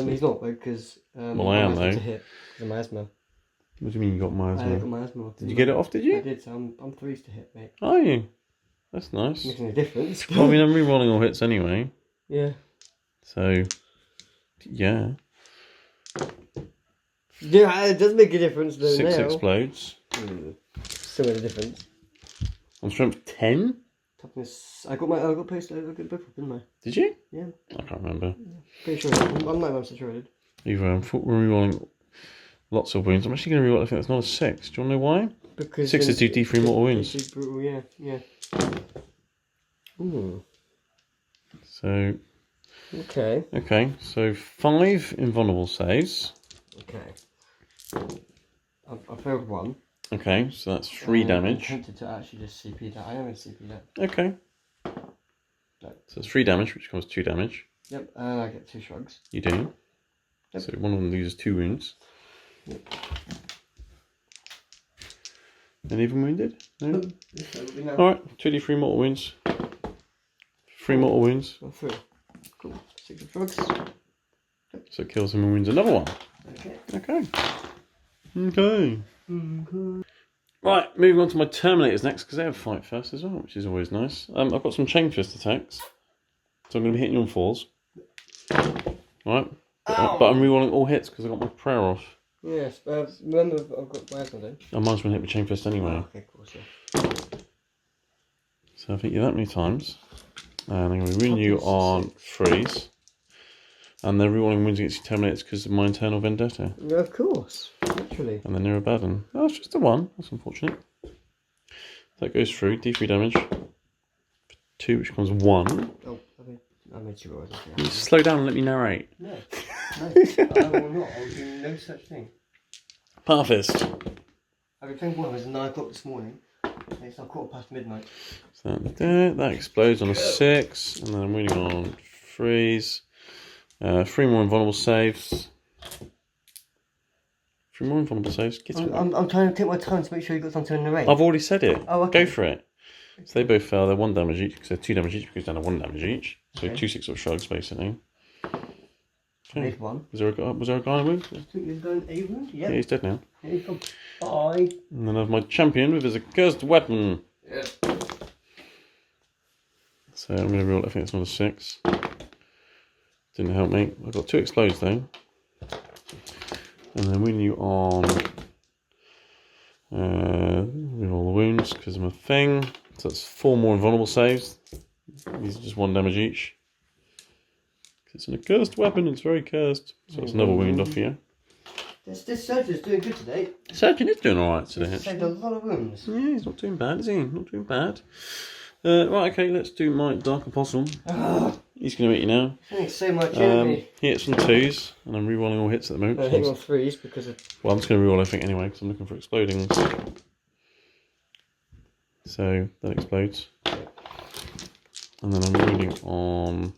He's not, though, because... well, I am, though. To hit, because of my asthma. What do you mean you got miasma? I got my asthma. Did you get it off, did you? I did, so I'm 3s to hit, mate. Are you? That's nice. Making a difference. Well, I mean, I'm re-rolling all hits anyway. Yeah. So, yeah. Yeah, it does make a difference, though. 6 now. explodes. Still made a difference. On strength 10? Toughness. I got posted. I got both of them, didn't I? Did you? Yeah. I can't remember. Pretty sure. I'm 99% sure I did. Either I'm re-rolling lots of wounds. I'm actually going to re-roll. I think that's not a 6. Do you want to know why? Because 6 is 2 D3 mortal wounds. Brutal, yeah. Ooh. So. Okay. Okay. So 5 invulnerable saves. Okay. I failed 1. Okay, so that's 3 damage. I'm tempted to actually just CP that. I am going to CP that. Okay. No. So it's 3 damage, which becomes 2 damage. Yep, and I get 2 shrugs. You do. Yep. So one of them loses 2 wounds. Yep. Any of them wounded? No? No. Alright, 2d3 mortal wounds. 3 mortal wounds. 3. Cool. 6 shrugs. Yep. So it kills him and wounds another one. Okay. Okay. Right, moving on to my Terminators next, because they have fight first as well, which is always nice. I've got some Chain Fist attacks. So I'm going to be hitting you on 4s. Right. But I'm rerolling all hits because I got my prayer off. Yes, remember I've got my asthma then. I might as well hit with Chain Fist anyway. Oh, okay, cool. So I've hit you that many times. And I'm going to be reading you on 3s. And they're rerolling wounds against your Terminators because of my internal vendetta. Yeah, of course. Literally. And then they're Abaddon. Oh, it's just a 1. That's unfortunate. That goes through. D3 damage. 2, which becomes 1. Oh, I made 2 rolls. You slow down and let me narrate. No. I will not. I will do no such thing. Parfist. I've been playing Warhammer. It's 9 o'clock this morning. It's now 1/4 midnight. So that explodes on a 6. And then I'm reading on 3s. 3 more invulnerable saves. 3 more invulnerable saves. I'm trying to take my time to make sure you got something in the range. I've already said it. Oh, okay. Go for it. So they both fail. They're 1 damage each because they're 2 damage each because down to 1 damage each. So Okay. 2 6 shrugs basically. I made 1. Was there a guy in wound? I think he's going a wound. Yeah, he's dead now. Here you go. Bye. And then I have my champion with his accursed weapon. Yeah. So I'm going to roll. I think it's another 6. Didn't help me. I've got 2 explodes though. And then when you on reroll the wounds because I'm a thing. So that's 4 more invulnerable saves. These are just 1 damage each. It's an accursed weapon, it's very cursed. So it's another wound off here. This surgeon's doing good today. Surgeon is doing alright today. He's saved a lot of wounds. Yeah, he's not doing bad, is he? Not doing bad. Right, okay, let's do my Dark Apostle. He's going to hit you now. Thanks so much, enemy. He hits some 2s, and I'm re-rolling all hits at the moment. I'm hitting on 3s because of... Well, I'm just going to re-roll everything anyway, because I'm looking for exploding. So, that explodes. And then I'm reading on...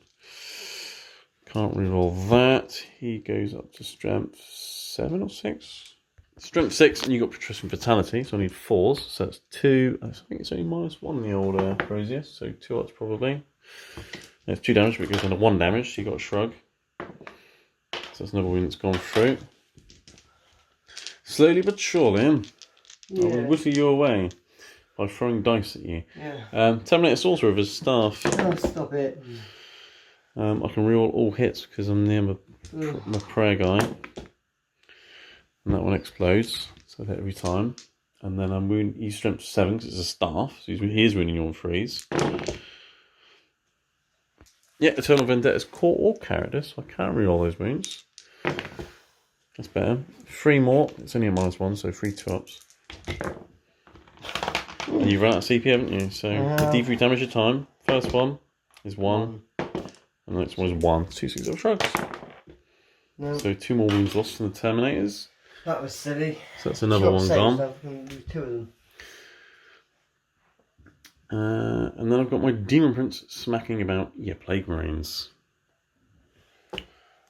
Can't re-roll that. He goes up to strength 7 or 6. Strength 6, and you got Patrician Vitality, so I need 4s. So that's 2. I think it's only -1 in the old Rosius, so 2 odds probably. It's 2 damage, but it goes down to 1 damage, so you got a shrug. So that's another wound that's gone through. Slowly but surely, I will whittle you away by throwing dice at you. Yeah. Terminator Sorcerer with his staff. Oh, stop it. I can reroll all hits because I'm near my prayer guy. And that one explodes, so I hit every time. And then I'm wounding, he's strength 7 because it's a staff, so he is wounding you on freeze. Yeah, Eternal Vendetta is core or character, so I can't reroll those wounds. That's better. 3 more, it's only a -1, so 3 2-ups. And you've run out of CP, haven't you? So the D3 damage a time. First one is 1, and the next one is 1. 2 6 shrugs. No. So 2 more wounds lost from the Terminators. That was silly. So that's another one gone. 2 of them. And then I've got my Demon Prince smacking about, Plague Marines.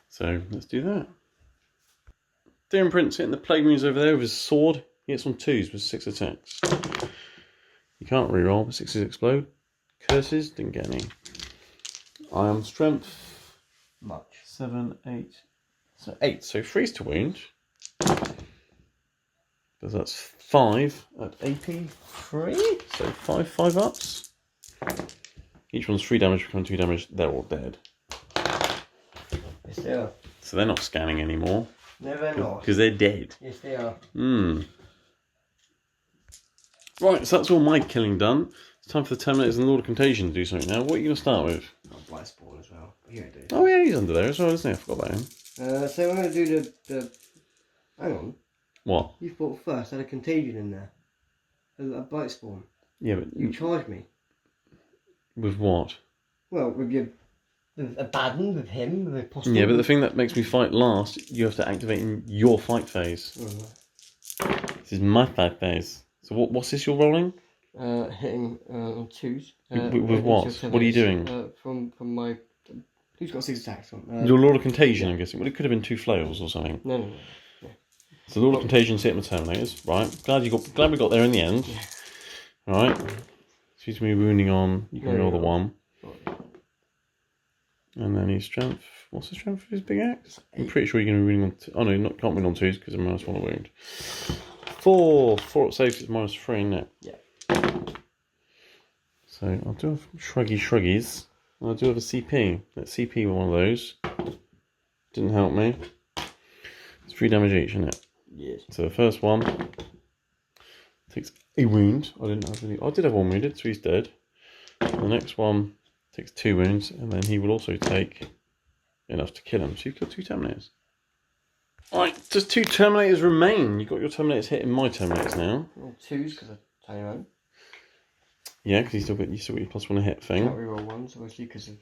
So let's do that. Demon Prince hitting the Plague Marines over there with his sword. He hits on 2s with 6 attacks. You can't reroll, but 6s explode. Curses, didn't get any. I am strength. Much. 7, 8. So 8. So freeze to wound. Because that's 5 at AP 3. So 5 ups. Each one's 3 damage, become 2 damage. They're all dead. Yes, they are. So they're not scanning anymore. No, they're not. Because they're dead. Yes, they are. Right, so that's all my killing done. It's time for the Terminators and Lord of Contagion to do something now. What are you going to start with? Blight Spawn as well. Oh yeah, he's under there as well, isn't he? I forgot about him. So I'm going to do the... Hang on. What? You thought first I had a Contagion in there. A Blight Spawn. Yeah, but... You charged me. With what? Well, with your... With Abaddon, with him, with possible... Yeah, but the thing that makes me fight last, you have to activate in your fight phase. This is my fight phase. So what's this you're rolling? Hitting on 2s. With what? What are you doing? From my... Who's got 6 attacks on? Your Lord of Contagion, I'm guessing. Well, it could have been 2 flails or something. No. So Lord of Contagion hitting the Terminators, right? Glad we got there in the end. Yeah. Right. Seems to be wounding on. You can roll the 1. And then his strength. What's the strength of his big axe? I'm pretty sure you're going to be wounding on. Oh no, can't win on 2s because it's -1 a wound. 4 up saves, it's -3, isn't it? Yeah. So I'll do a shruggies. I'll do have a CP. Let's CP with one of those. Didn't help me. It's 3 damage each, isn't it? Yes. So the first one takes a wound. I did have 1 wounded, so he's dead. The next one takes 2 wounds, and then he will also take enough to kill him. So you've got 2 Terminators. Alright, just 2 Terminators remain. You've got your Terminators hitting my Terminators now. Well, 2s because I tell you what. Yeah, because you still got your +1 hit thing. Can't reroll 1s, obviously, because of.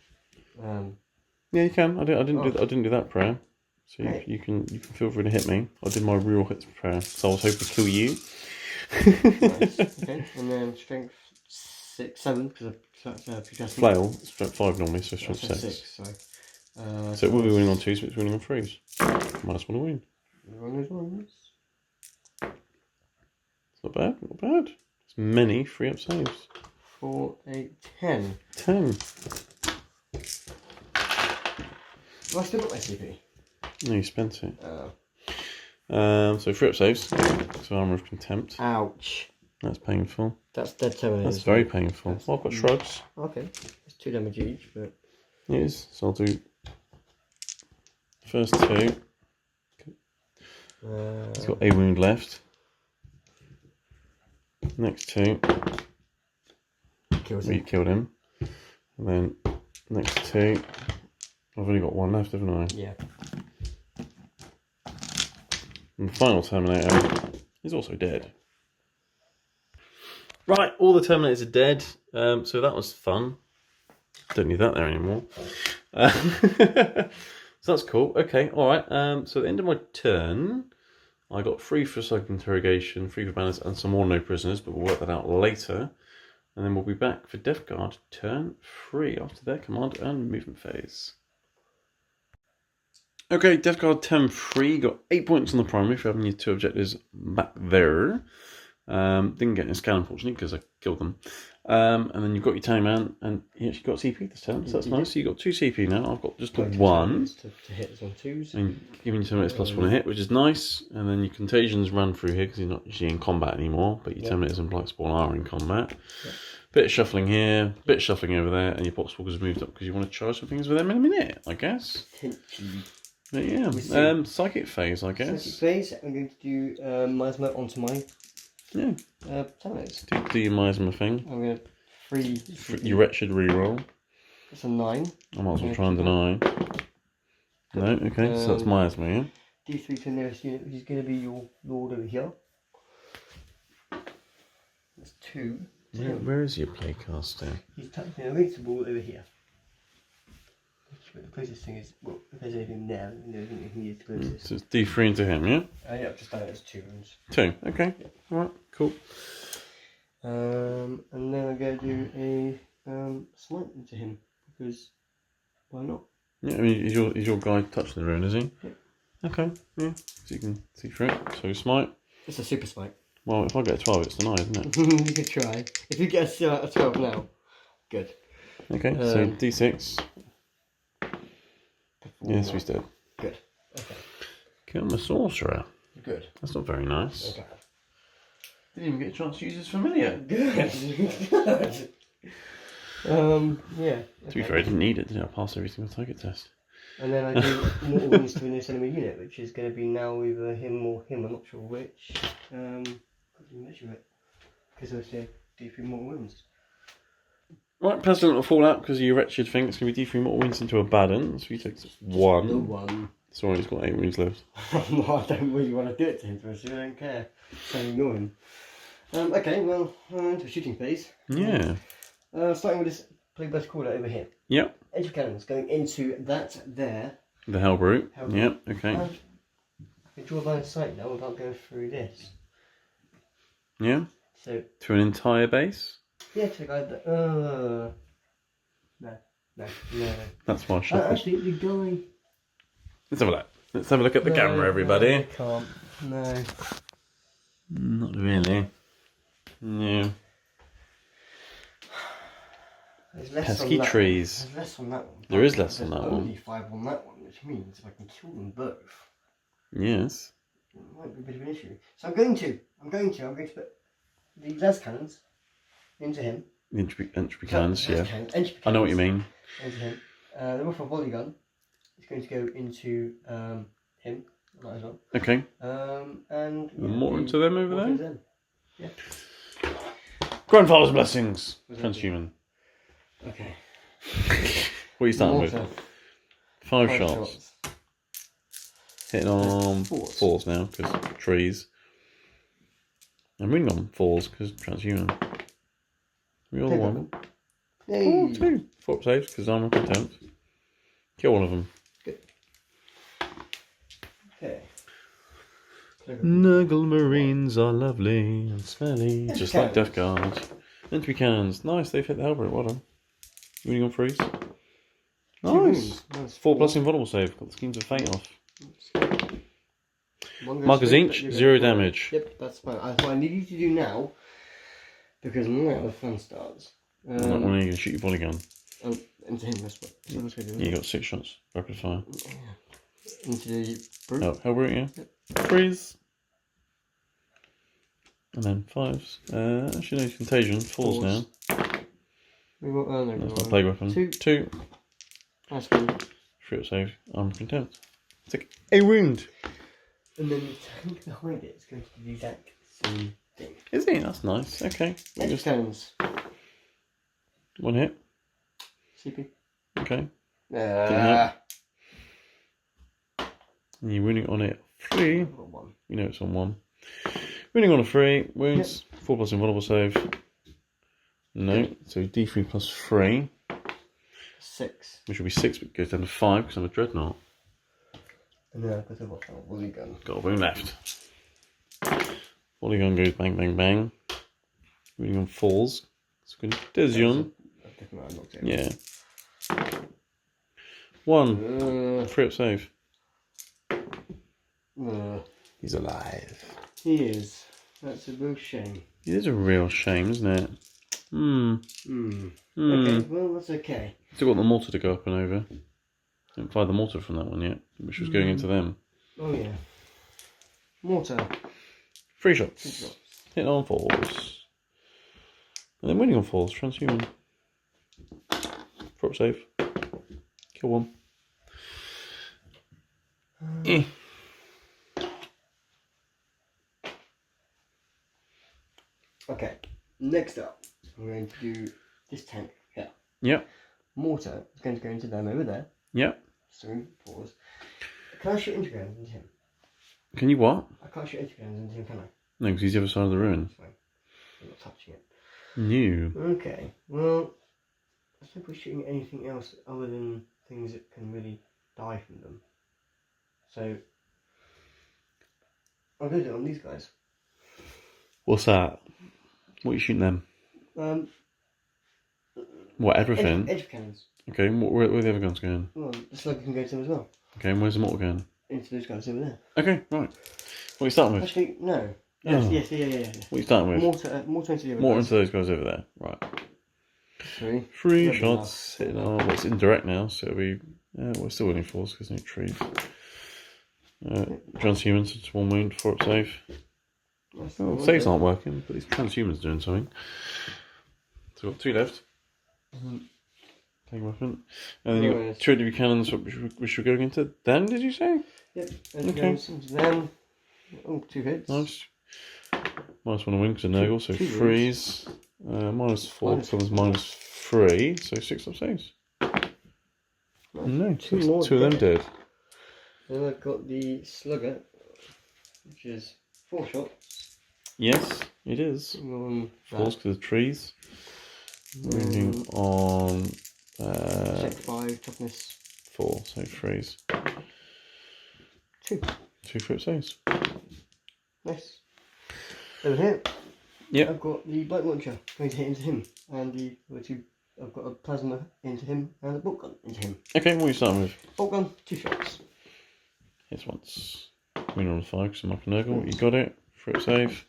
Yeah, you can. I didn't do that prayer. So you can feel free to hit me. I did my real hits prayer, so I was hoping to kill you. Nice. Okay, and then strength 7 because of flail. Strength 5 normally, so strength 6. So it will be winning on 2s, but it's winning on 3s. -1 to win. It's not bad. Not bad. It's many 3-up saves. 4, 8, 10. 10. Well, I still got my CP. No, you spent it. So 3-up saves. So Armour of Contempt. Ouch. That's painful. That's dead Terminators. That's very painful. Well, I've got shrugs. Okay. It's 2 damage each, but... It is. So I'll do... First 2. He's got a wound left. Next 2. Kills him. You killed him. And then next 2. I've only got 1 left, haven't I? Yeah. And the final Terminator is also dead. Right, all the Terminators are dead. So that was fun. Don't need that there anymore. So that's cool. Okay, alright. So at the end of my turn, I got 3 for psychic interrogation, 3 for banners, and some more no prisoners, but we'll work that out later. And then we'll be back for Death Guard turn 3 after their command and movement phase. Okay, Death Guard turn 3, got 8 points on the primary for having your 2 objectives back there. Didn't get any scan unfortunately because I killed them. And then you've got your Tame Man, and he actually got CP this turn, so that's nice. So you've got 2 CP now. I've got just the 1. To hit on 2s. And giving you Terminators +1 a hit, which is nice. And then your Contagions run through here because he's not usually in combat anymore, but your Terminators and Blight Spawn are in combat. Bit of shuffling here, bit of shuffling over there, and your Poxwalkers moved up because you want to try some things with them in a minute, I guess. Potentially. But yeah, psychic phase, I guess. Psychic phase. I'm going to do Miasma onto my talents. Do your Miasma thing. I'm going to free your wretched reroll. That's a 9. I might as well try and deny. No, okay, so that's Miasma, yeah? D3 to the nearest unit, which is going to be your Lord over here. That's 2. Where is your playcaster? He's tucked in against the wall over here. The closest thing is, well, if there's anything there, there's anything here to closest. So it's D3 into him, yeah? Yeah, I've just done it as 2 rooms. 2, okay. Yeah. Alright, cool. And then I'm going to do a smite into him, because why not? Yeah, I mean, is your guy touching the rune, is he? Yeah. Okay, yeah. So you can see through it. So smite. It's a super smite. Well, if I get a 12, it's denied, isn't it? You could try. If you get a 12 now, good. Okay, so D6. Yes, he's dead. Good. Okay. Kill my sorcerer. Good. That's not very nice. Okay. Didn't even get a chance to use his familiar. Good. Good. Yeah. To be fair, I didn't need it, did I? I passed every single target test. And then I do mortal wounds to an enemy unit, which is going to be now either him or him. I'm not sure which. Can't even measure it because I said D3 mortal wounds. Right, Pestilent will fall out because of your wretched thing. It's going to be D3 mortal wounds into a Baden. So he takes 1. The 1. Sorry, he's got 8 wounds left. No, I don't really want to do it to him, so I don't care. So ignore him. Okay, well, into a shooting phase. Yeah. Starting with this Plagueburst Caller over here. Yep. Edge of cannons going into that there. The Hellbrute. Yep, okay. I can draw a line of sight now without going through this. Yeah. So to an entire base? Yeah, to the guy that. No. That's why I shuffled. Actually, the guy. Let's have a look. Let's have a look at the camera, everybody. No, I can't. No. Not really. No. There's less Pesky on that trees. There's less on that one. There is less on that There's one. only 5 on that one, which means if I can kill them both, Yes. it might be a bit of an issue. So I'm going to put the las cannons into him. Entropy cannons, yeah. Entropy I know what you mean. into him. The rifle volley gun is going to go into him, that as well. Okay. And More into them over there? Them. Yeah. Grandfather's blessings. Transhuman. Okay. What are you starting with? Mortar. 5 shots. Hitting on Fours. 4s now, because trees. I'm reading on 4s, because transhuman. We all Take one. Hey. Oh, 2. 4 up saves, because I'm a contempt. Kill one of them. Good. Okay. Nurgle Marines are lovely and smelly, Entry just like cannons. Death Guard. Entry cannons. Nice, they've hit the Hellbrute. Well done. Winning on 3s. Nice. Nice. 4+ invulnerable save. Got the Schemes of Fate off. Marcus Inch, 0 damage. Yep, that's fine. That's what I need you to do now, because now the fun starts. Not when you can shoot your body gun. Oh, into him, that's what. So that's what I do. Yeah, you got 6 shots. Rapid fire. Into the brute. Oh, Hellbrute, yeah. Yep. 3s. And then 5s. Actually, no, Contagion. 4s now. We got, no, That's not a plague weapon. 2. Nice one. 3 up save. I'm contempt. Take a wound. And then the tank behind it is going to do the exact same thing. Is he? That's nice. Okay. Edge cannons. 1 hit. CP. Okay. Ah. And you're winning on it 3. I've got 1. You know it's on 1. Winning on a 3. Wounds. 4+ invulnerable save. No. So D3 plus 3. 6. Which will be 6, but goes down to 5 because I'm a dreadnought. And then I've got a what? A volley gun. Got a wound left. Volley gun goes bang, bang, bang. Winning on 4s. It's good. Desion. Yeah. 1. 3 up save. He's alive. He is. That's a real shame. It is a real shame, isn't it? Okay, well, that's okay. Still got the mortar to go up and over. Haven't fired the mortar from that one yet, which was going into them. Oh, yeah. Mortar. 3 shots. Hit on 4s. And then winning on falls, transhuman. Prop save. Kill one. Okay, next up, I'm going to do this tank here. Yep. Mortar is going to go into them over there. Yep. So, pause. Can I shoot integrams into him? Can you what? I can't shoot integrams into him, can I? No, because he's the other side of the ruin. That's fine. I'm not touching it. New. Okay, well, I think we're shooting anything else other than things that can really die from them. So, I'm going to do it on these guys. What's that? What are you shooting them? What, everything? Edge cannons. Okay, where are the other guns going? Well, the slugger can go to them as well. Okay, and where's the mortar going? Into those guys over there. Okay, right. What are you starting with? Actually, no. Yes, Oh. yeah. What are you starting with? Mortar into the other Mortar guys. into those guys over there. Right. Three. Three shots. Hitting our, well, it's indirect now, so it'll be... we're still winning falls because no retrieve. Transhumans, it's 1 wound, 4 up save. Saves aren't working, but these transhumans doing something. So we've got 2 left. Playing weapon. And then you've got 2 enemy cannons, which we're going into them, did you say? Yep. Okay. Into them. Oh, 2 hits. Nice. -1 a win because of Nurgle, so freeze. -4 becomes -3, so 6 up saves. No, 2 more. 2 of them dead. Then I've got the slugger, which is 4 shots. Yes, it is. Falls because of trees. Moving on. Check 5, toughness 4, so freeze. 2. 2 crit saves. Nice. Over here, Yep. I've got the blight launcher going to hit into him, and the other 2. I've got a plasma into him and a bolt gun into him. Okay, what are you starting with? Bolt gun, 2 shots. Hits once. Winner on 5 because I'm up and Nurgle. You got it. Crit save.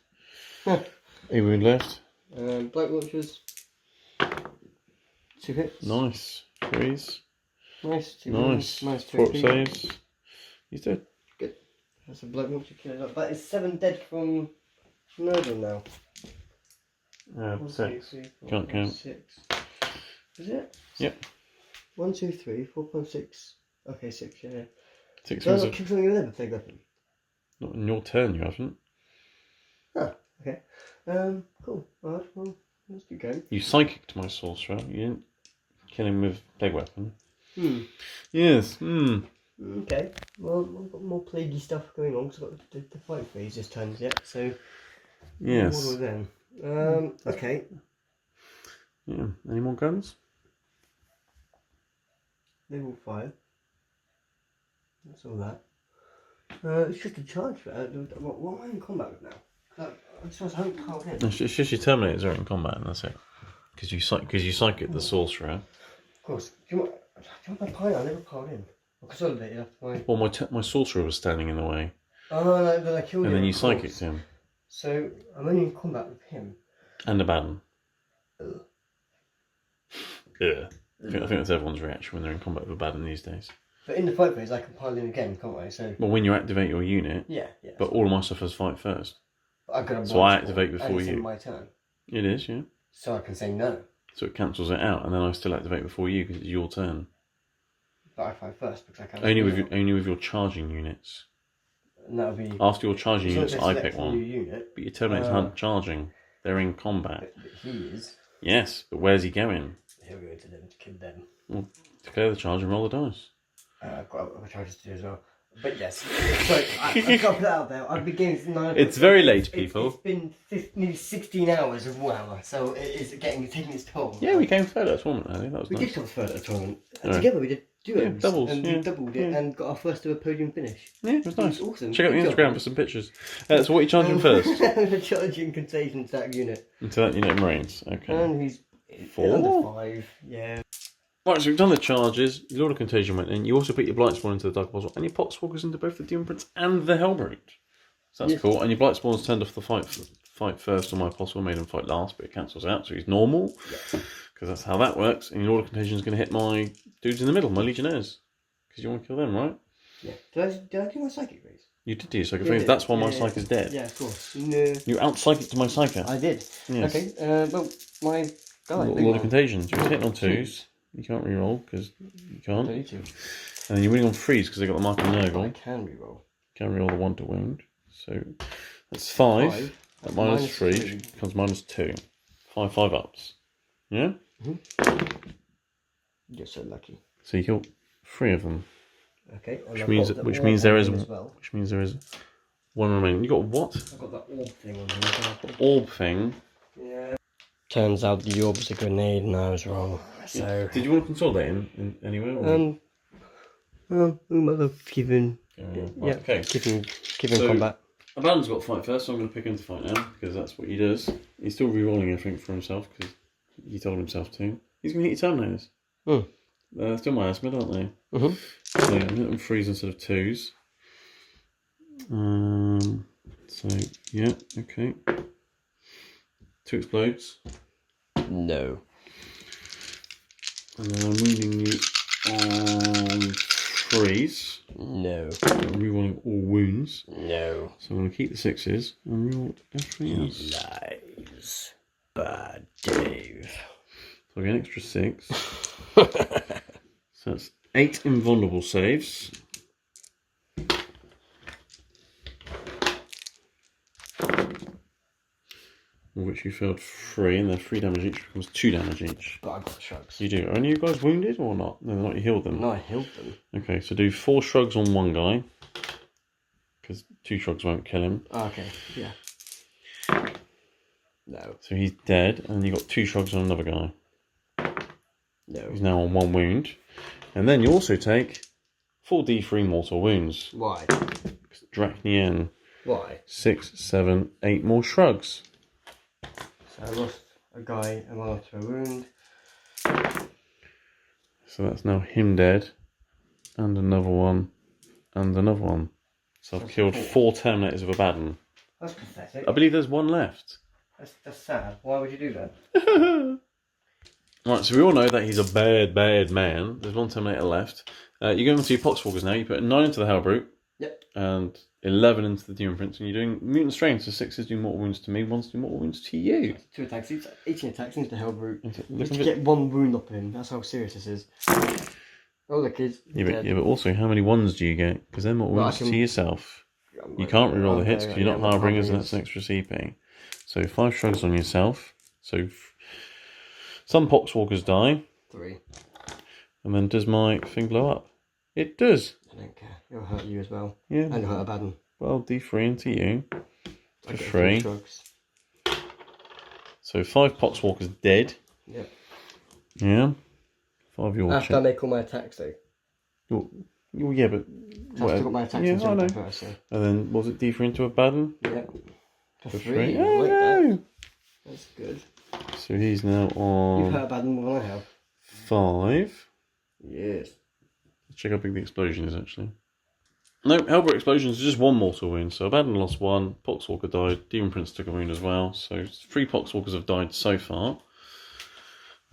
8 wound left. Blight launchers, 2 hits. Nice. Freeze. Nice. 2 Nice. Nice. 4 up saves. He's dead. Good. That's a blight launcher killer. That is 7 dead from Nurgle now. 6. 2, 3, 4, Can't 5, count. 6. Is it? Yep. 1, 2, 3, 4.6. Okay, 6. Yeah. 6 Did I wounds. not kill something with a plague weapon? Not in your turn, you haven't. Ah, okay. Cool. Alright, well, let's keep going. You psychicked my sorcerer. You didn't kill him with plague weapon. Hmm. Yes. Okay. Well, I've got more plaguey stuff going on because I've got the fight phase just turns yet, so. Yes. What then? Okay. Yeah. Any more guns? Level 5. That's all that. It's just a charge for that. What am I in combat with now? I just haven't piled in. It's just your Terminators are in combat, and that's it. Because you psychic the sorcerer. Of course. Do you want my pile? I never piled in. I consolidated after my. Well, my sorcerer was standing in the way. Oh no, then I killed him. And then you of course. psychicked him. So I'm only in combat with him. And Abaddon. Ugh. Yeah. I think that's everyone's reaction when they're in combat with Abaddon these days. But in the fight phase, I can pile in again, can't I? So. Well, when you activate your unit. Yeah. But all of my stuff has fight first. I've got a so I activate before and it's you. in my turn. It is, yeah. So I can say no. So it cancels it out, and then I still activate before you because it's your turn. But I fight first because I can't. Only with your charging units. And that'll be. After your charging units, I pick one. Unit, but your Terminators aren't charging. They're in combat. But he is. Yes, but where's he going? He'll go into them to kill them. Well, declare the charge and roll the dice. I've got other charges to do as well. But yes, sorry, I can't put that out there. I've been getting 9. It's very late, people. It's been nearly 16 hours of Warhammer, so it is taking its toll. Yeah, we came third at a tournament earlier. That was we nice. did come third at a tournament. Right. Together we did duos. Doubles. And we doubled it and got our first ever podium finish. Yeah, it was nice. Awesome. Check out the Good Instagram job. for some pictures. So what are you charging first? The charging contagion attack unit. Into that unit of Marines. Okay. And he's 4? under 5, yeah. Right, so we've done the charges. Your Lord of Contagion went in. You also put your Blightspawn into the Dark Apostle, and your Poxwalkers into both the Demon Prince and the Hellbrute. So that's cool. And your Blightspawn's turned off the fight first on my Apostle, made him fight last, but it cancels out, so he's normal. Because that's how that works. And your Lord of Contagion is going to hit my dudes in the middle, my Legionnaires. Because you want to kill them, right? Yeah. Did I do my psychic raise? You did do your Psychic phase. That's why my Psych is dead. Yeah, of course. No. You out-psychic to my Psyker. I did. Yes. Okay, well, my guy. A lot of contagions. You're hitting on 2s. You can't reroll because you can't. I need to. And then you're winning on 3s because they got the mark of Nurgle. I can reroll. Can reroll the 1 to wound. So that's 5. At -3 becomes -2. 5 ups. Yeah? You're so lucky. So you kill 3 of them. Okay. Which means there is one remaining. You got what? I've got that orb thing on here. The orb thing. Yeah. Turns out the orb's a grenade and I was wrong. So did you want to consolidate in anywhere? Keep him. Right, okay. Keep him combat. Abaddon's got to fight first, so I'm going to pick him to fight now because that's what he does. He's still re-rolling everything for himself because he told himself to. He's going to hit your Terminators. Still my Asmid, aren't they? So I'm hitting them 3s instead of 2s. So yeah, okay. 2 explodes. No. And then I'm wounding you on 3s. No. I'm re-rolling all wounds. No. So I'm going to keep the 6s and re-roll everything else. Lies. Bad Dave. So I get an extra 6. So that's 8 invulnerable saves. Which you failed 3, and they're 3 damage each, becomes 2 damage each. But I've got shrugs. You do. Are any of you guys wounded or not? No, not. You healed them. No, I healed them. Okay, so do 4 shrugs on one guy. Because 2 shrugs won't kill him. Okay, yeah. No. So he's dead, and you got 2 shrugs on another guy. No. He's now on 1 wound. And then you also take 4d3 mortal wounds. Why? Dracnian. Why? 6, 7, 8 more shrugs. So I lost a guy and one to a wound. So that's now him dead. And another one. And another one. So I've killed 4 Terminators of Abaddon. That's pathetic. I believe there's 1 left. That's sad. Why would you do that? Right, so we all know that he's a bad, bad man. There's 1 Terminator left. You go into your Poxwalkers now. You put 9 into the Hellbrute. Yep. And 11 into the Demon Prince. And you're doing Mutant Strain. So 6s do mortal wounds to me, 1s do mortal wounds to you. 2 attacks, 18 attacks into the Hellbrute. Just to Okay. get 1 wound up him. That's how serious this is. Oh, look, he's Yeah, but also, how many 1s do you get? Because they're mortal wounds to yourself. You can't reroll the hits because you're not Harbingers and that's an extra CP. So 5 shrugs on yourself. So some Poxwalkers die. 3. And then does my thing blow up? It does. I don't care. It'll hurt you as well. Yeah. And it'll hurt Abaddon. Well, D3 into you. For 3. 3 shrugs. So 5 Poxwalkers dead. Yep. Yeah. 5 your After I make all my attacks though. Well, yeah, but I've still got my attacks in I know. first, so. And then was it D3 into Abaddon? Yep. For 3. 3. Oh, Like no. that. That's good. So he's now on You've hurt Abaddon more than I have. 5. Yes. Let's check how big the explosion is actually. No, Hellbrute explosion is just 1 mortal wound. So Abaddon lost 1, Poxwalker died, Demon Prince took a wound as well. So 3 Poxwalkers have died so far.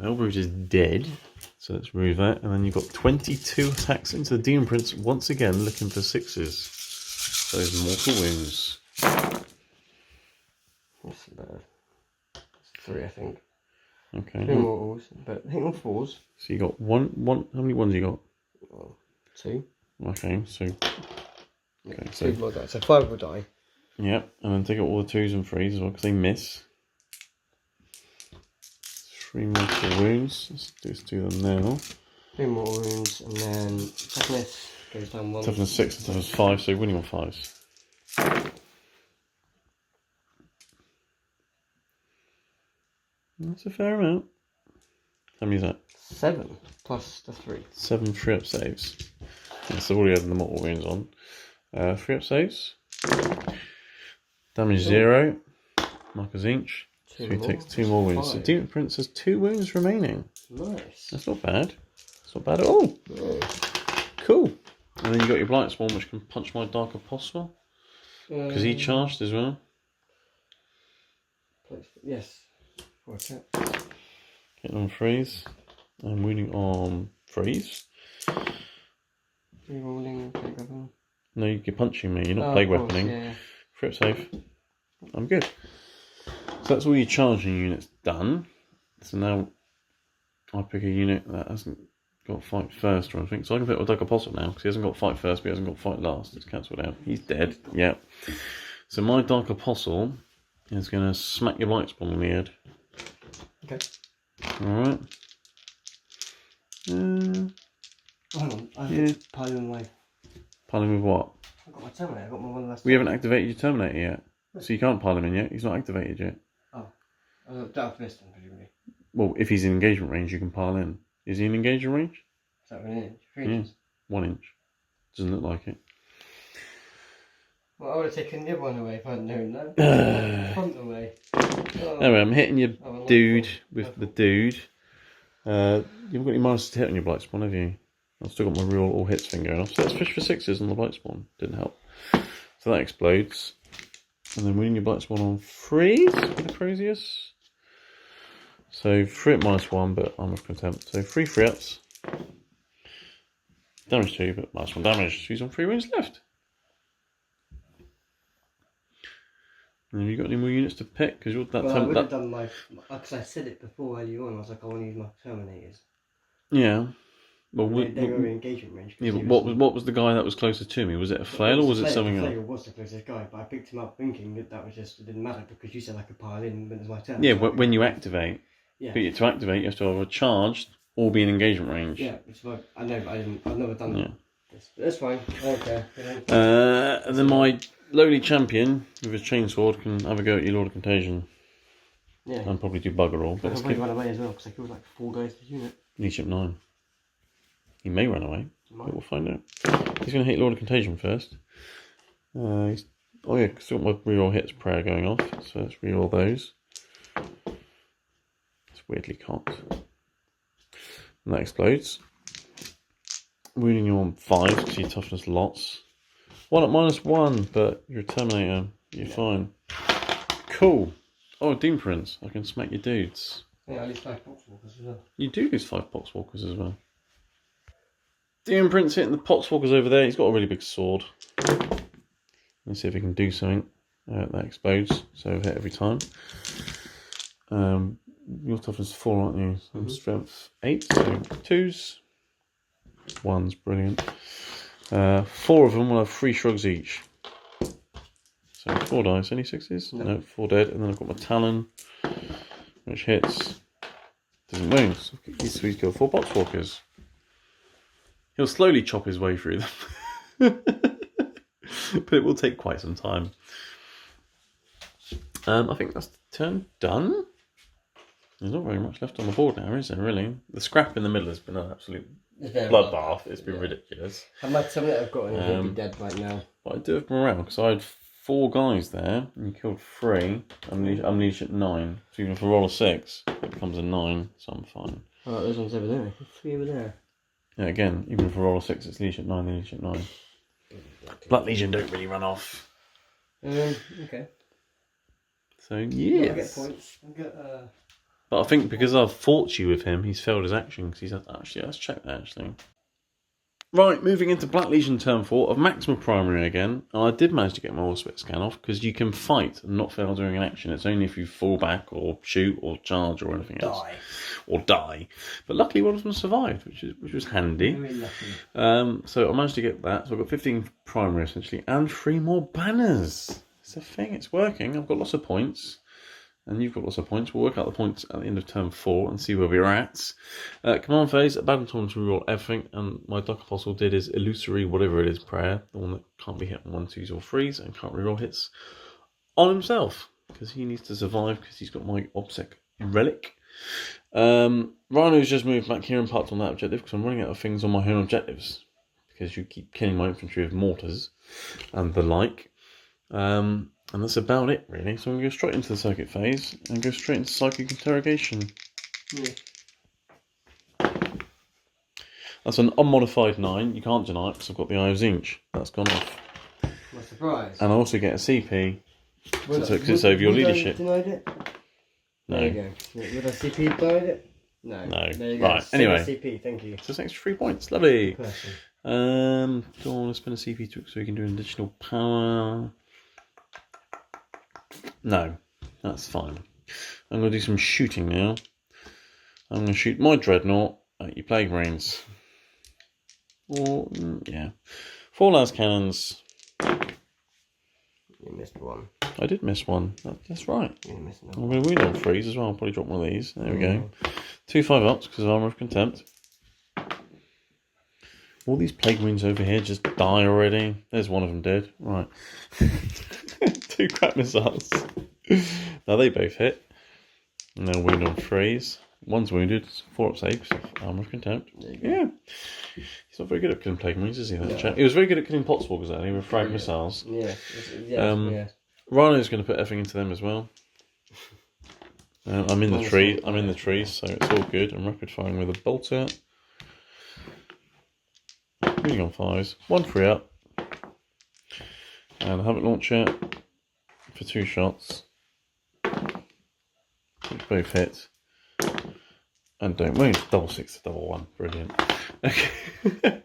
Hellbrute is dead. So let's remove that. And then you've got 22 attacks into the Demon Prince once again looking for 6s. Those mortal wounds. That's bad. That's 3, I think. Okay. 2 mortals, but I think all 4s. So you got one. How many 1s you got? 2. Okay, so. Okay, so. 2 will die. So 5 will die. Yep, and then take out all the 2s and 3s as well because they miss. 3 mortal wounds. Let's do them now. 3 more wounds, and then toughness goes down 1. Toughness 6 and toughness 5, so winning on 5s. That's a fair amount. How many is that? 7 plus the 3. 7 free up saves. Yes, I've already had the mortal wounds on. Free up saves. Damage 0. Markers each. So he takes 2 more wounds. 5. So Demon Prince has 2 wounds remaining. Nice. That's not bad. That's not bad at all. No. Cool. And then you got your Blight Spawn, which can punch my Dark Apostle. Because he charged as well. Yes. Watch it. Hitting on freeze. I'm wounding on freeze. Rerolling, plague weapon. No, you're punching me. You're not plague weaponing. Yeah. Frip safe. I'm good. So that's all your charging units done. So now I pick a unit that hasn't got fight first or anything. So I can put a Dark Apostle now because he hasn't got fight first, but he hasn't got fight last. It's cancelled out. He's dead. Yep. So my Dark Apostle is going to smack your Lightspawn in the head. Okay. Alright. Hang on, I have to pile him away. Pile him with what? I've got my Terminator, I've got my one last. We haven't activated your Terminator yet. So you can't pile him in yet. He's not activated yet. Oh. I've missed him, presumably. Well, if he's in engagement range, you can pile in. Is he in engagement range? Is that 1 inch? 3 inches? 1 inch. Doesn't look like it. Well, I would have taken the other one away if I hadn't known that. Front away. Oh. Anyway, I'm hitting your dude with the dude. You haven't got any minus to hit on your blight spawn, have you? I've still got my real all hits thing going off. So that's fish for 6s on the blight spawn. Didn't help. So that explodes. And then winning your blight spawn on freeze with the craziest. So 3 at -1, but I'm of contempt. So 3 free ups. Damage 2, but -1 damage. So he's on 3 wins left. And have you got any more units to pick? Because I would have done my. Because I said it before earlier on. I was like, I want to use my Terminators. Yeah. Well, they were in engagement range. Yeah, but what was the guy that was closer to me? Was it a flail or was it something else? Flail was the closest guy, but I picked him up thinking that was just, it didn't matter because you said I could pile in when it was my turn. Yeah, when you activate. Yeah. But to activate, you have to either charge or be in engagement range. Yeah, which I know, but I've never done that. That's fine. Okay. And then my lowly champion with his chainsword can have a go at your Lord of Contagion. Yeah. And probably do bugger all. But he'll run away as well because I killed like 4 guys to unit. Leadership 9. He may run away, but we'll find out. He's going to hit Lord of Contagion first. Oh yeah, still got my reroll hits prayer going off, so let's reroll those. It's weirdly cocked. And that explodes. Wounding you on 5 because you toughness lots. 1 at -1, but you're a Terminator. You're fine. Cool. Oh, Doom Prince. I can smack your dudes. Yeah, I lose 5 Poxwalkers as well. You do lose 5 Poxwalkers as well. Doom Prince hitting the Poxwalkers over there. He's got a really big sword. Let's see if he can do something. That explodes, so hit every time. Your toughness 4, aren't you? So strength 8, so 2s. 1's brilliant. 4 of them will have 3 shrugs each. So 4 dice, any 6s? No, 4 dead. And then I've got my Talon, which hits. Doesn't wound. So he's killed 4 Poxwalkers. He'll slowly chop his way through them. But it will take quite some time. I think that's the turn done. There's not very much left on the board now, is there, really? The scrap in the middle has been an absolute bloodbath. It's been ridiculous. I might tell me that I've got one, he'll be dead right now. But I do have morale, because I had 4 guys there, and you killed 3. I'm leash at 9. So even if I roll a 6, it becomes a 9, so I'm fine. Oh, those ones over there. 3 over there. Yeah, again, even if I roll a 6, it's leash at 9, then leash at 9. Black Legion don't really run off. Okay. So, yes. I get points. But I think because I've fought you with him, he's failed his action. Because he's actually, let's check that actually. Right, moving into Black Legion turn 4 of Maximum Primary again. And I did manage to get my Allspit scan off because you can fight and not fail during an action. It's only if you fall back or shoot or charge or anything else. Or die. But luckily one of them survived, which was handy. Very lucky. So I managed to get that. So I've got 15 primary essentially and 3 more banners. It's a thing, it's working. I've got lots of points. And you've got lots of points. We'll work out the points at the end of turn 4 and see where we're at. Command phase, battle tournament to reroll everything. And my Dark Apostle did his illusory, whatever it is, prayer. The one that can't be hit on 1s, 2s or 3s and can't reroll hits on himself. Because he needs to survive because he's got my OBSEC relic. Rhino's just moved back here and parked on that objective because I'm running out of things on my home objectives. Because you keep killing my infantry with mortars and the like. And that's about it, really. So I'm going to go straight into the circuit phase and go straight into psychic interrogation. Yeah. That's an unmodified 9. You can't deny it because I've got the Eye of Zinch. That's gone off. What a surprise. And I also get a CP because it's over your leadership. Denied it? No. There you go. Would I CP denied it? No. No. There you go. Right, anyway. CP, thank you. So it's an extra 3 points. Lovely. Person. Do I want to spend a CP to so we can do an additional power? No, that's fine. I'm going to do some shooting now. I'm going to shoot my Dreadnought at your Plague Marines. Or, yeah. 4 las cannons. You missed one. I did miss one. That's right. You missed I'm going to wound on freeze as well. I'll probably drop one of these. There we go. 2 5-ups because of Armour of Contempt. All these Plague Marines over here just die already. There's one of them dead. Right. 2 crap missiles. Now they both hit. And then wound on freeze. One's wounded. 4-up saves. Armour of Contempt. Yeah. He's not very good at killing Plague Marines, is he? That chap? He was very good at killing Potswalkers, earlier with frag missiles. Yeah. Rhino's going to put everything into them as well. I'm in the tree. I'm in the trees, so it's all good. I'm rapid firing with a bolter. Moving on 5s. 1 free up. And a Havoc Launcher for 2 shots. Which both hit. And don't wound. Double 6 to double 1. Brilliant. Okay.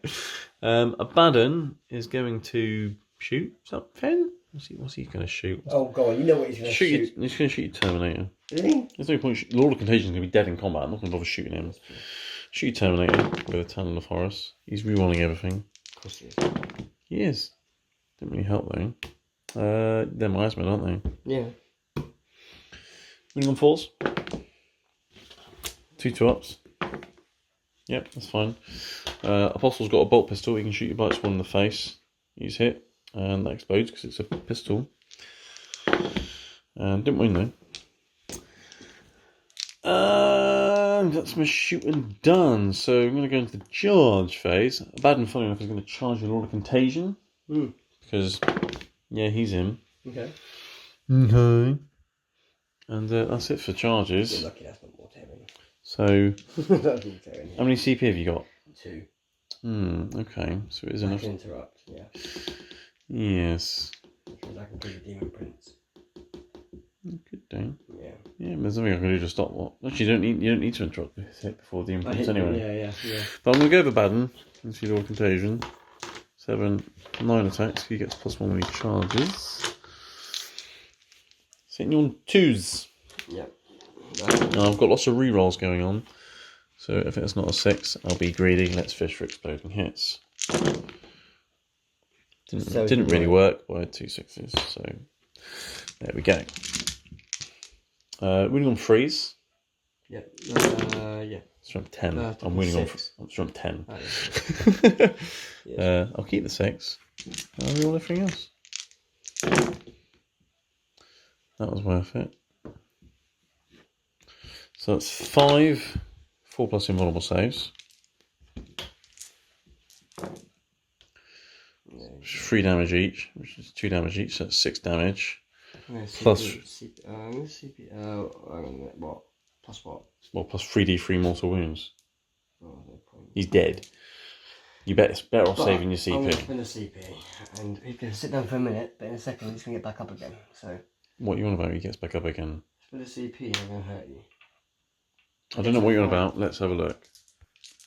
Abaddon is going to shoot. Is that Fen? What's he going to shoot? Oh, go on. You know what he's going to shoot. He's going to shoot your Terminator. Really? There's no point. Lord of Contagion is going to be dead in combat. I'm not going to bother shooting him. Shoot your Terminator with a Talon of Horus. He's rerolling everything. Of course he is. He is. Didn't really help though. They're miasmen, aren't they? Yeah. Winning on 4s. 2 2-ups. Yep, that's fine. Apostle's got a bolt pistol. He can shoot your Blight Spawn in the face. He's hit. And that explodes because it's a pistol. And didn't win though. And that's my shooting done. So I'm going to go into the charge phase. Abaddon, funny enough, is going to charge with Lord of Contagion. Because, yeah, he's in. Okay. Okay. And that's it for charges. You're lucky that's not more tearing. So, That's more tearing. how many CP have you got? 2. Okay. So it is enough. I can interrupt, yeah. Yes. Because I can do the Demon Prince. Good day. Yeah. Yeah, but there's nothing I can do to stop what. Actually, you don't need to interrupt this hit before the inputs anyway. Yeah. But I'm going to go with Abaddon into your Contagion. 7, 9 attacks. He gets +1 when he charges. Sitting on 2s. Yep. Now I've got lots of rerolls going on. So if it's not a 6, I'll be greedy. Let's fish for exploding hits. Didn't really work, but I had 2 6s. So there we go. Winning on freeze. Yep. Yeah. It's from 10. I'm winning on. It's from 10. Yes. I'll keep the 6. I'll roll everything else. That was worth it. So that's 5 4+ invulnerable saves. 3 damage each, which is 2 damage each, so that's 6 damage. Plus. What? Plus what? Well, plus 3d3 mortal wounds. Oh, no point. He's dead. You better off saving your CP. I'm going to spend a CP, and he can sit down for a minute, but in a second he's going to get back up again. So. What you on about? He gets back up again. Spend a CP, I'm going to hurt you. I don't know what you're on about. Let's have a look.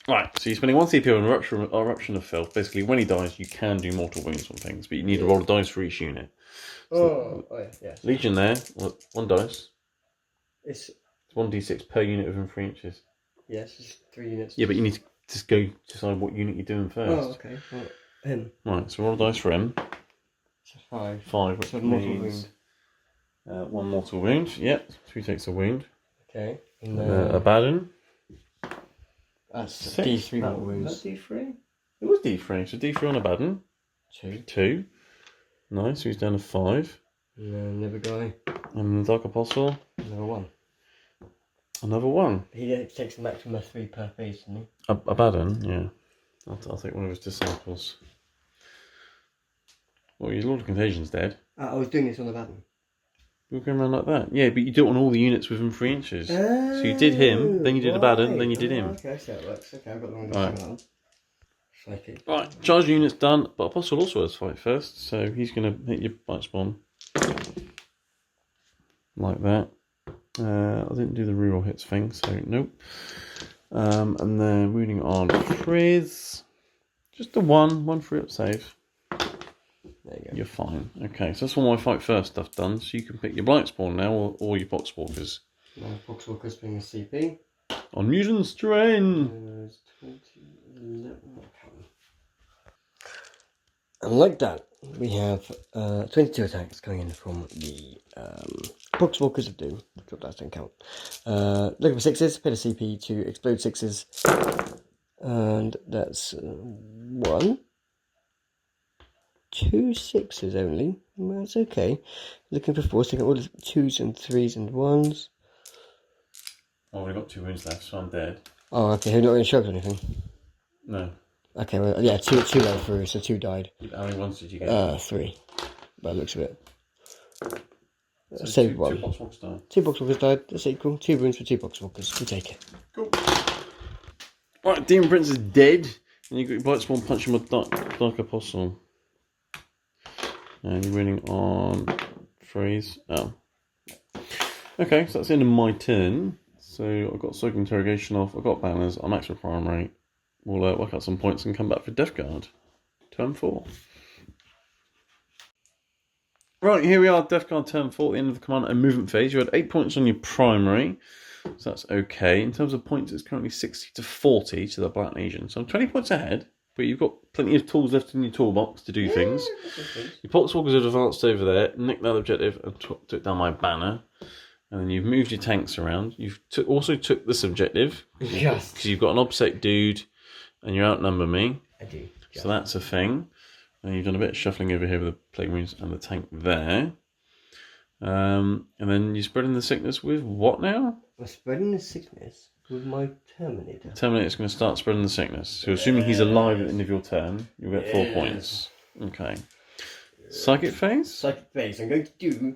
Right, so you're spending 1 CP on Eruption of Filth. Basically, when he dies, you can do mortal wounds on things, but you need to roll a dice for each unit. So yeah. Legion there, 1 dice. It's 1d6 per unit within 3 inches. Yes, it's 3 units. Yeah, but you need to just go decide what unit you're doing first. Oh, okay. Well, him. Right, so roll a dice for him. So 5. 5, which So mortal means wound. 1 mortal wound. Yep, 2 takes a wound. Okay. And Abaddon. That's 6. D3 mortal wounds. Was that D3? It was D3. So D3 on Abaddon. 2. Nice, so he's down to 5. Another guy. And the Dark Apostle. Another 1. Another 1. He takes a maximum of 3 per phase, doesn't he? Abaddon, yeah. I'll take one of his disciples. Well, your Lord of Contagion's dead. I was doing this on Abaddon. You're going around like that. Yeah, but you do it on all the units within 3 inches. So you did him, then you did Abaddon, then you did him. Okay, I see how it works. Okay, I've got the wrong Right. Psychic. Right, charge unit's done, but Apostle also has fight first, so he's going to hit your bite spawn. Like that. I didn't do the reroll hits thing, so nope. And then moving on, Frizz. Just the one free up save. There you go. You're fine. Okay, so that's all my fight first stuff done. So you can pick your Blight Spawn now, or your Poxwalkers. Now, Poxwalkers being a CP. On mutant strain. And like that, we have 22 attacks coming in from the Poxwalkers of Doom. That don't count. Looking for 6s, pay the CP to explode 6s. And that's 1, 2 6s only. Well, that's okay. Looking for 4s, taking all the 2s and 3s and 1s. Well, we've got 2 wounds left, so I'm dead. Oh, okay. You're not really shocked or anything? No. Okay, well, yeah, 2 went through, so 2 died. How many ones did you get? 3. By the looks of it. So Saved 1. 2 Poxwalkers died. 2 Poxwalkers died. That's equal. 2 wounds for 2 Poxwalkers. We take it. Cool. Right, Demon Prince is dead. And you got your Blight Spawn punching with Dark Apostle. And you're winning on freeze. Oh. Okay, so that's the end of my turn. So I've got Soak Interrogation off. I've got banners. I'm max with crime rate. We'll work out some points and come back for Death Guard. Turn 4. Right, here we are, Death Guard turn 4, the end of the command and movement phase. You had 8 points on your primary, so that's okay. In terms of points, it's currently 60 to 40 to the Black Legion. So I'm 20 points ahead, but you've got plenty of tools left in your toolbox to do things. Your Poxwalkers have advanced over there, nicked that objective, and took down my banner. And then you've moved your tanks around. You've also took this objective, because you've got an OBSEC dude, and you outnumber me. I do. So that's a thing. And you've done a bit of shuffling over here with the Plague Marines and the tank there. And then you're spreading the sickness with what now? We're spreading the sickness with my Terminator. Terminator's going to start spreading the sickness. So assuming he's alive at the end of your turn, you'll get 4 points. Okay. Psychic phase? Psychic phase. I'm going to do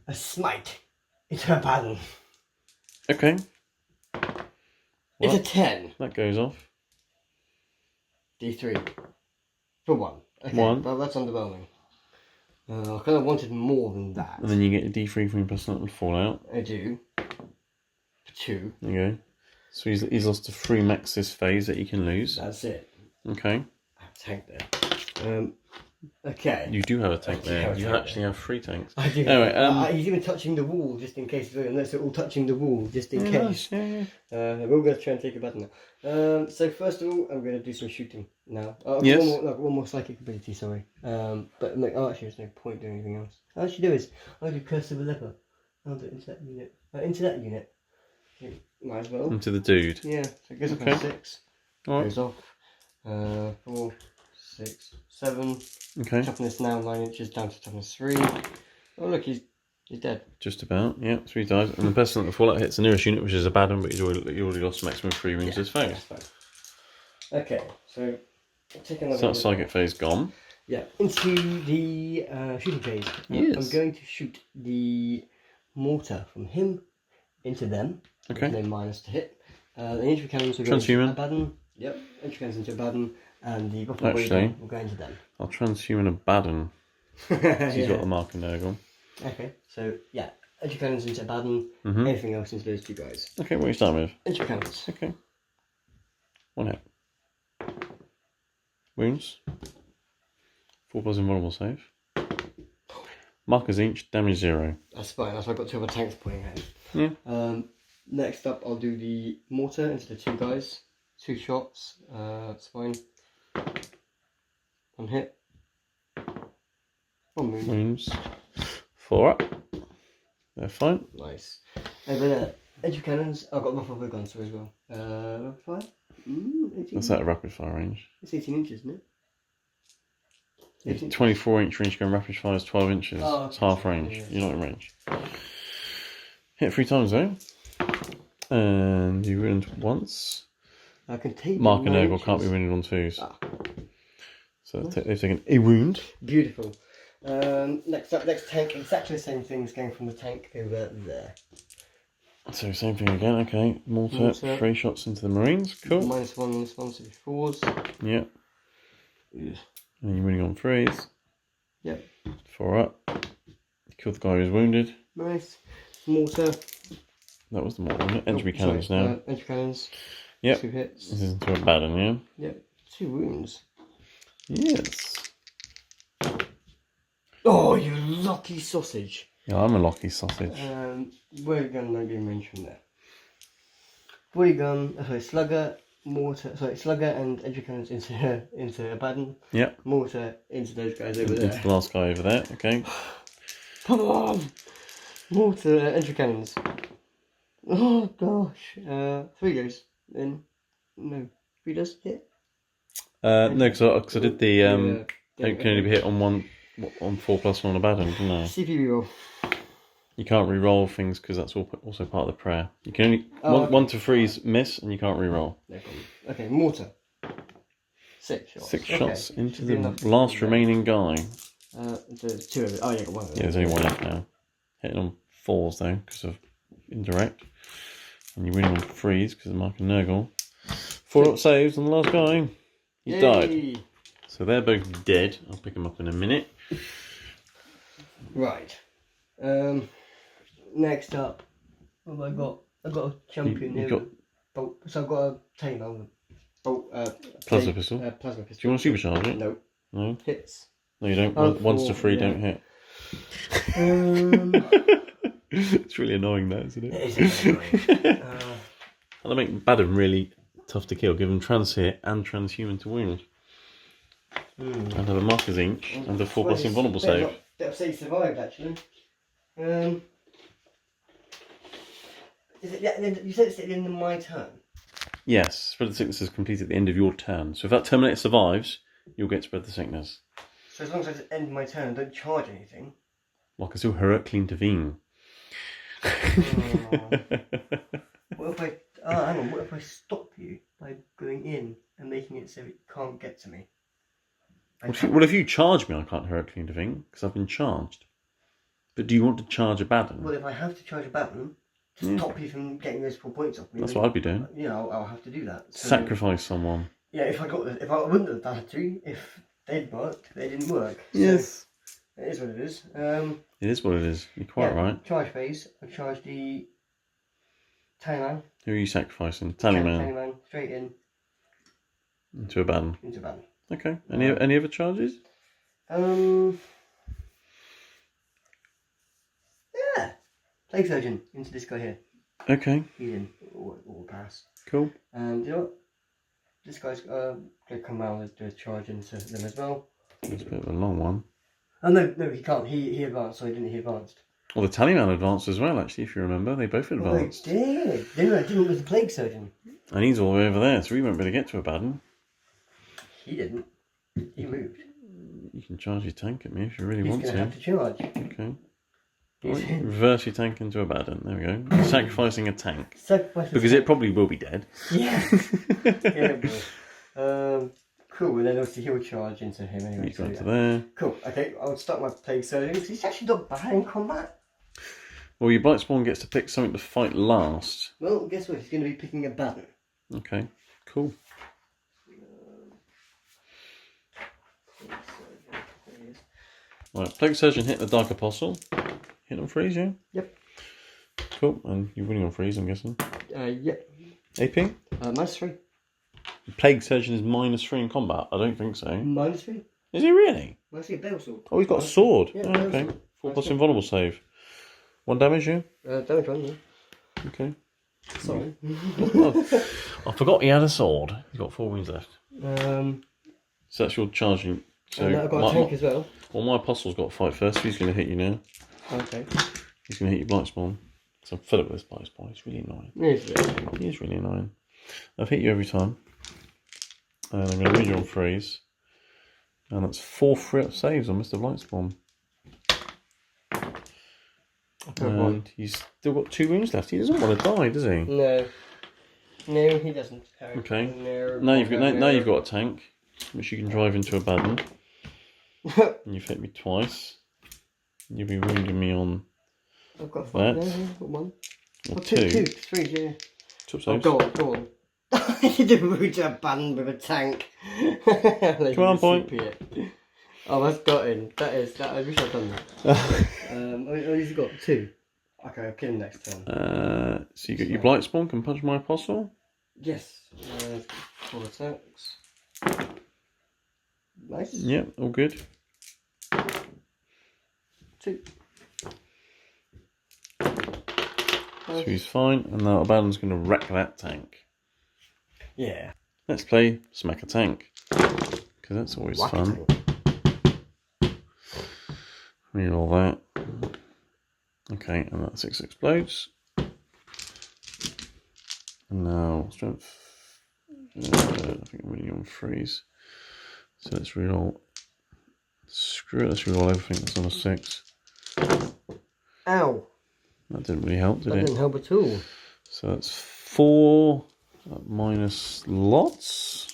a smite into a battle. Okay. It's a 10. That goes off. D3. For 1. Okay, 1. but that's underwhelming. I kind of wanted more than that. And then you get a D3 from your personal and Fallout. I do. For 2. There you go. So he's lost to 3 max this phase that he can lose. That's it. Okay. I have a tank there. Okay. You do have a tank there. You actually have 3 tanks. I do. Anyway, he's even touching the wall just in case. Unless they're all touching the wall just in case. Nice, yeah. We're going to try and take a battle now. So first of all, I'm going to do some shooting now. Yes. One more psychic ability, sorry. But actually, there's no point doing anything else. All I should do is I'll do Curse of a Leper. I'll do it into that unit. Into that unit. Might as well. Into the dude. Yeah. So it goes up on 6. All right. Goes off. 4, 6, 7. Okay. Toughness now 9 inches down to toughness 3. Oh look, he's dead. Just about, yeah, 3 dies. And the Pestilent Fallout hits the nearest unit, which is a bad one, but you already lost maximum 3 wounds this phase. Okay, so take another. So that's Psychic phase gone. Yeah, into the shooting phase. Yes. I'm going to shoot the mortar from him into them. Okay. There's no minus to hit. The infantry cannons will go into Transhuman. Abaddon. Yep, infantry cannons into Abaddon, and the buffalo Actually, will go into them. I'll transhuman Abaddon. He's got the mark in Nurgle. Okay, so yeah, infantry cannons into Abaddon, anything else into those 2 guys. Okay, what are you starting with? Infantry cannons. Okay. 1 hit. Wounds. 4 plus invulnerable save. Markers each, damage 0. That's fine, that's why I've got 2 other tanks pointing at Yeah. him. Next up, I'll do the mortar into the 2 guys. 2 shots, that's fine. 1 hit. 1 wound. Wounds. 4 up. They're fine. Nice. Over there, edge of cannons, I've got ruffle gunster as well. Rapid fire? 18. What's that rapid fire range? It's 18 inches, isn't it? It's 24-inch range going rapid fire is 12 inches. Oh, It's half range. yeah. You're not in range. Hit 3 times though. And you wound once. I can take Mark and Nurgle can't be wounded on 2s. Ah. So they've taken a wound. Beautiful. Next tank, exactly the same thing as going from the tank over there. So same thing again, okay. Mortar, 3 shots into the Marines, cool. -1 on this one, so 4s. Yeah. And you're winning on 3s. Yep. 4 up. Kill the guy who's wounded. Nice. Mortar. That was the mortar, wasn't it? Entry cannons now. Entry cannons. Yep. 2 hits. This is into a bad one, yeah? Yep. 2 wounds. Yes. Oh, you lucky sausage. Yeah, I'm a lucky sausage. We're going to be in range from there. Body gun, slugger, mortar, slugger and entry cannons into Abaddon. Yeah. Mortar into those guys over there. Into the last guy over there, okay. Come on! Mortar, entry cannons. Oh gosh. 3 goes. Then, no. 3 does hit? No, because I did the, it can only be hit on 4+1 on Abaddon, didn't I? CP roll. You can't re-roll things because that's also part of the prayer. You can only, 1 to 3's miss and you can't re-roll. No problem. Okay, mortar. 6 shots. 6 shots into the last remaining guy. There's 2 of it. Oh yeah, got 1 of it. Yeah, there's only 1 left now. Hitting on 4s though, because of indirect. And you're winning on 3s because of Mark and Nurgle. 4 up saves on the last guy. He's died. So they're both dead. I'll pick them up in a minute. Right. Next up, what have I got? I've got a champion here. So I've got a Tamer. Plasma pistol. Plasma pistol. Do you want to supercharge it? No. No? Hits. No, you don't. 1 to 3 don't hit. It's really annoying, that, isn't it? It is annoying. And they make Baddon really tough to kill. Give them trans-hit and transhuman to wound. And have a Marker's Ink and a 4+ invulnerable save. Better say survived, actually. Is it, you said it's at the end of my turn? Yes, Spread the Sickness is complete at the end of your turn. So if that Terminator survives, you'll get Spread the Sickness. So as long as I just end my turn and don't charge anything? Like I still Heraclean Devine. What if hang on, what if I stop you by going in and making it so it can't get to me? Well, if you charge me, I can't Heraclean Devine, because I've been charged. But do you want to charge Abaddon? Well, if I have to charge Abaddon to stop you from getting those 4 points off me, that's what I'd be doing. Yeah, I'll have to do that. So, sacrifice someone. Yeah, if I wouldn't have had to, if they'd worked, they didn't work. So yes. It is what it is. It is what it is. You're quite right. Charge phase. I charge the Tallyman. Who are you sacrificing? Tallyman. Tallyman, straight in. Into Abaddon. Into Abaddon. Okay. Any other charges? Yeah. Plague Surgeon into this guy here. Okay. He's in. All pass. Cool. And you know what? This guy's going to come around and do a charge into them as well. It's a bit of a long one. Oh no, he can't. He advanced, so he advanced. Well, the Tallyman advanced as well, actually, if you remember. They both advanced. Oh, they did. They didn't with the Plague Surgeon. And he's all the way over there, so he won't be able to get to Abaddon. He didn't. He moved. You can charge your tank at me if you really want to. He's going to have to charge. Okay. Right, reverse your tank into Abaddon. There we go. Sacrificing a tank. Because it probably will be dead. Yeah. Yeah, cool, and then obviously he'll charge into him anyway. You got to there. Cool, okay, I'll start my Plague Surgeon because he's actually not bad in combat. Well, your Blightspawn gets to pick something to fight last. Well, guess what? He's going to be picking Abaddon. Okay, cool. Right, Plague Surgeon hit the Dark Apostle. Hit on freeze, yeah? Yep. Cool, and you're winning on freeze, I'm guessing. Yep. AP? -3. Plague Surgeon is -3 in combat? I don't think so. -3. Is he really? Well, I see a battle sword. Oh, he's got a sword. Yeah, oh, okay. 4+ invulnerable save. 1 damage, yeah? Damage 1, yeah. Okay. Sorry. I forgot he had a sword. He's got 4 wounds left. So that's your charging. So I've got a tank as well. Well, my Apostle's got to fight first. He's going to hit you now. Okay. He's going to hit your Blightspawn. So I'm fed up with this Blightspawn. It's really annoying. He is really annoying. I've hit you every time. And I'm going to read you on freeze. And that's 4 free-up saves on Mr. Blightspawn. And he's still got 2 wounds left. He doesn't want to die, does he? No, he doesn't. Okay. Now you've got a tank, which you can drive into Abaddon. And you've hit me twice. You'll be wounding me on I've got that. No, I've got 1. Or Oh, 2. 3, yeah. 2 saves. Oh, go on. You didn't move to Abaddon with a tank. 1 point. Oh, that's got in. I wish I'd done that. He's got 2. Okay, I'll kill him next turn. So you got your Blightspawn, can punch my Apostle? Yes. 4 attacks. Nice. Yep, all good. 2. So he's fine, and now Abaddon's going to wreck that tank. Yeah. Let's play Smack a Tank, because that's always fun. Reroll that. Okay, and that 6 explodes. And now strength. I think I'm really on freeze. So let's reroll. Screw it, let's reroll everything that's on a 6. Ow! That didn't really help, did it? That didn't help at all. So that's 4 minus lots.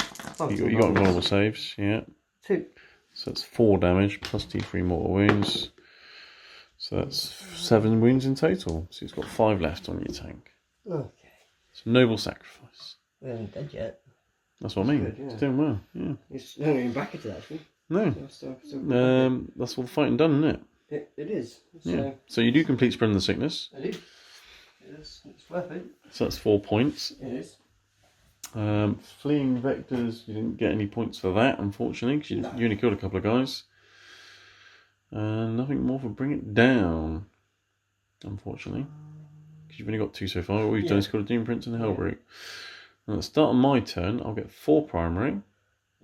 You got vulnerable saves, yeah. 2. So that's 4 damage plus D3 mortal wounds. So that's 7 wounds in total. So he's got 5 left on your tank. Okay. It's a noble sacrifice. We haven't dead yet. That's what I mean. Good, yeah. It's doing well, yeah. It's not even bracketed actually. No. That's all the fighting done, isn't it? It is. Yeah. So you do complete Spreading the Sickness. I do. It's worth it. So that's 4 points. It is. Fleeing Vectors, you didn't get any points for that, unfortunately, because you only killed a couple of guys. Nothing more for Bring It Down, unfortunately, because you've only got 2 so far. All you've done is killed a Doom Prince and a Hellbrute. And at the start of my turn, I'll get 4 primary.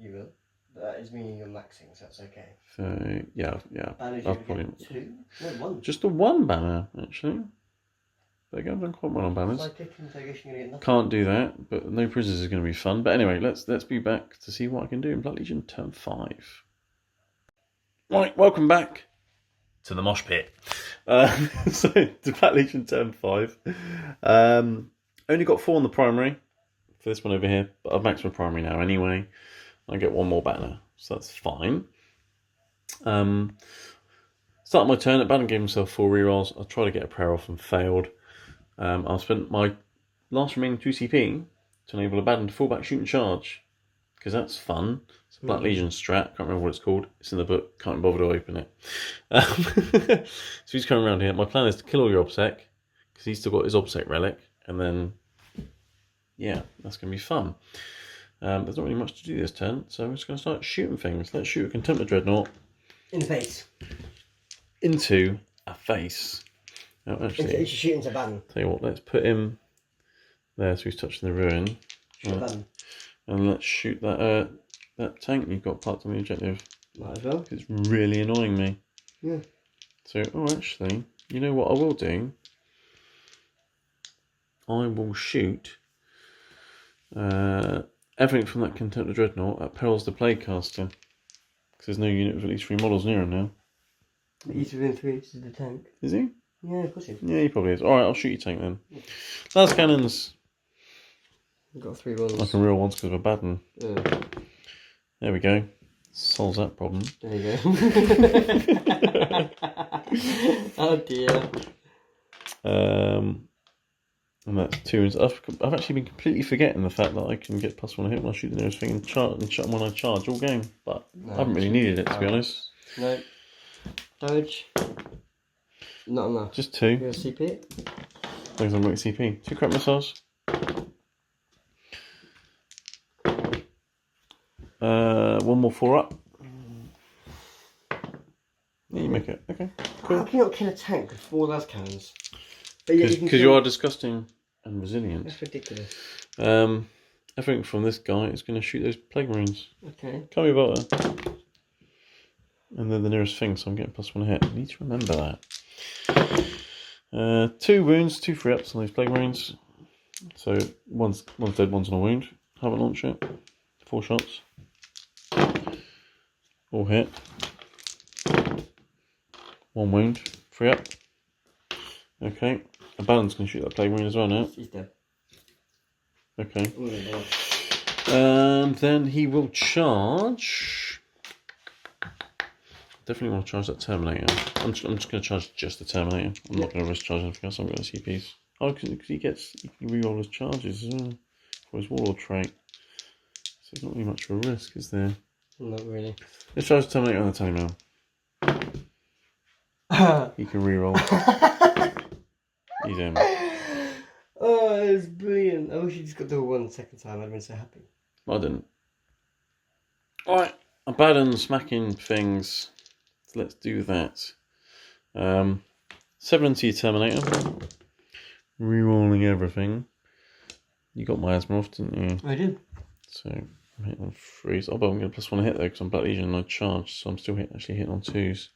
You will. That is meaning you're maxing, so that's okay. So, yeah. Banners That's you probably get 2? No, 1. Just a 1 banner, actually. There you go, I've done quite well on banners. Can't do that, but no prisoners is going to be fun. But anyway, let's be back to see what I can do in Black Legion turn 5. Right, welcome back to the mosh pit. So, to Black Legion turn 5. Only got 4 on the primary for this one over here, but I've maxed my primary now anyway. I get 1 more banner, so that's fine. Start my turn. Abaddon gave himself 4 rerolls. I tried to get a prayer off and failed. I spent my last remaining 2 CP to enable Abaddon to fall back, shoot and charge, because that's fun. It's a Black Legion strat. Can't remember what it's called. It's in the book. Can't bother to open it. So he's coming around here. My plan is to kill all your OBSEC, because he's still got his OBSEC relic, and then yeah, that's going to be fun. There's not really much to do this turn, so I'm just going to start shooting things. Let's shoot a Contemptor Dreadnought. In the face. Into a face. Oh, actually, it's shooting to Abaddon. Tell you what, let's put him there so he's touching the ruin. Right. And let's shoot that that tank you've got parked on the objective. Might as well. It's really annoying me. Yeah. So, actually, you know what I will do? I will shoot everything from that Contemptor Dreadnought at perils the Plaguecaster. Because there's no unit with at least 3 models near him now. He's within 3 inches of the tank. Is he? Yeah, of course he is. Yeah, he probably is. Alright, I'll shoot your tank then. Last cannons. I've got 3 ones. I can real ones because of Abaddon. Yeah. There we go. Solves that problem. There you go. Oh dear. And that's 2. I've actually been completely forgetting the fact that I can get +1 hit when I shoot the nearest thing and shut them when I charge all game. But I haven't really needed it, to be honest. No. Dodge. Not enough. Just 2. You're a CP? Thanks, I'm making CP. 2 crap missiles. 1 more 4 up. Yeah, you make it. Okay, cool. How can you not kill a tank with 4 las cannons? Because you are disgusting and resilient. That's ridiculous. Everything from this guy is going to shoot those Plague Marines. Okay. Can't be about that. And they're the nearest thing, so I'm getting +1 hit. I need to remember that. 2 wounds, 2 free ups on those Plague Marines. So one's dead, one's on a wound. Haven't launched it. 4 shots. All hit. 1 wound. 3 up. Okay. Abaddon's going to shoot that Plague Marine as well now. He's dead. Okay. And then he will charge. Definitely want to charge that Terminator. I'm just going to charge just the Terminator. I'm not going to risk charging anything else. I'm going to CPs. Oh, because he can reroll his charges as well for his Warlord trait. So there's not really much of a risk, is there? Not really. Let's charge the Terminator on the Tony now. He can reroll. He's in. Oh, it was brilliant. I wish you just got the 1 second time. I'd have been so happy. I didn't. Alright, Abaddon smacking things. Let's do that. 7 to your Terminator. Rerolling everything. You got my Asmorph, didn't you? I did. So I'm hitting on 3s. Oh, but I'm going to +1 hit though because I'm Black Legion and I charge, so I'm still actually hitting on 2s.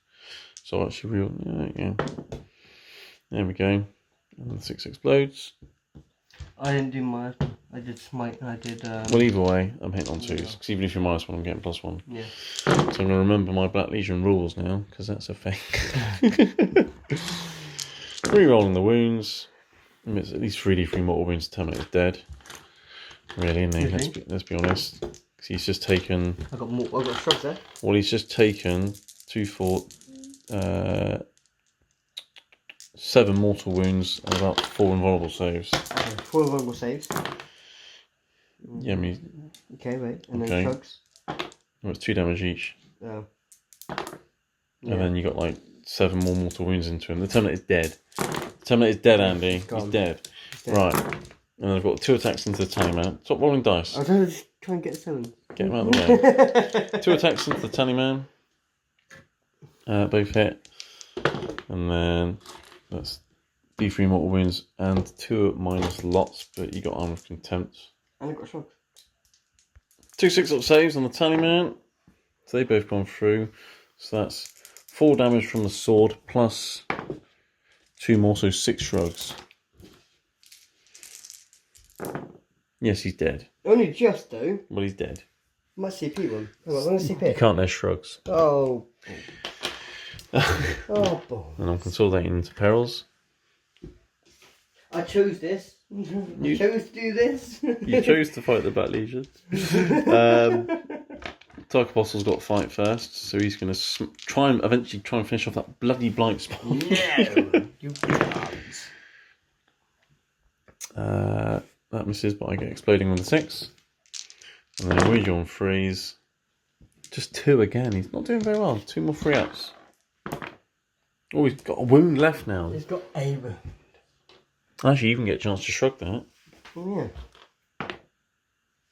So I'll actually yeah. There we go. And the 6 explodes. I didn't do my. I did smite and I did. Well, either way, I'm hitting on 2s because even if you're -1, I'm getting +1. Yeah. So I'm going to remember my Black Legion rules now because that's a thing. Rerolling the wounds. It's at least 3d3 mortal wounds. Terminator's dead. Really, isn't he? Let's be honest. Because he's just taken. I got shrugs there. Well, he's just taken 2, 4, 7 mortal wounds and about 4 invulnerable saves. Okay, 4 invulnerable saves. Yeah, I mean. Okay, right, and then shrugs. Well, it's 2 damage each. Oh. Yeah. And then you got like 7 more mortal wounds into him. The Terminator's dead. The Terminator's dead, Andy. He's dead. Right. And then I've got 2 attacks into the tally man. Stop rolling dice. I was going to try and get 7. Get him out of the way. 2 attacks into the tally man. Both hit. And then that's D3 mortal wounds and 2 minus lots, but you got Armor of Contempt. And I got shrugs. 2 6-up saves on the tally man. So they both gone through. So that's 4 damage from the sword plus 2 more, so 6 shrugs. Yes, he's dead. Only just though. Well, he's dead. My CP one. Oh, I'm CP. You can't, there's shrugs. Oh. Oh boy. And I'm consolidating into perils. I chose this. You chose to do this. You chose to fight the Black Legion. Dark Apostle's got to fight first, so he's going to eventually try and finish off that bloody blight spawn. No, you can't. That misses, but I get exploding on the 6. And then Ouija on 3s. Just 2 again. He's not doing very well. 2 more 3-ups. Oh, he's got a wound left now. He's got a wound. Actually, you can get a chance to shrug that. Yeah.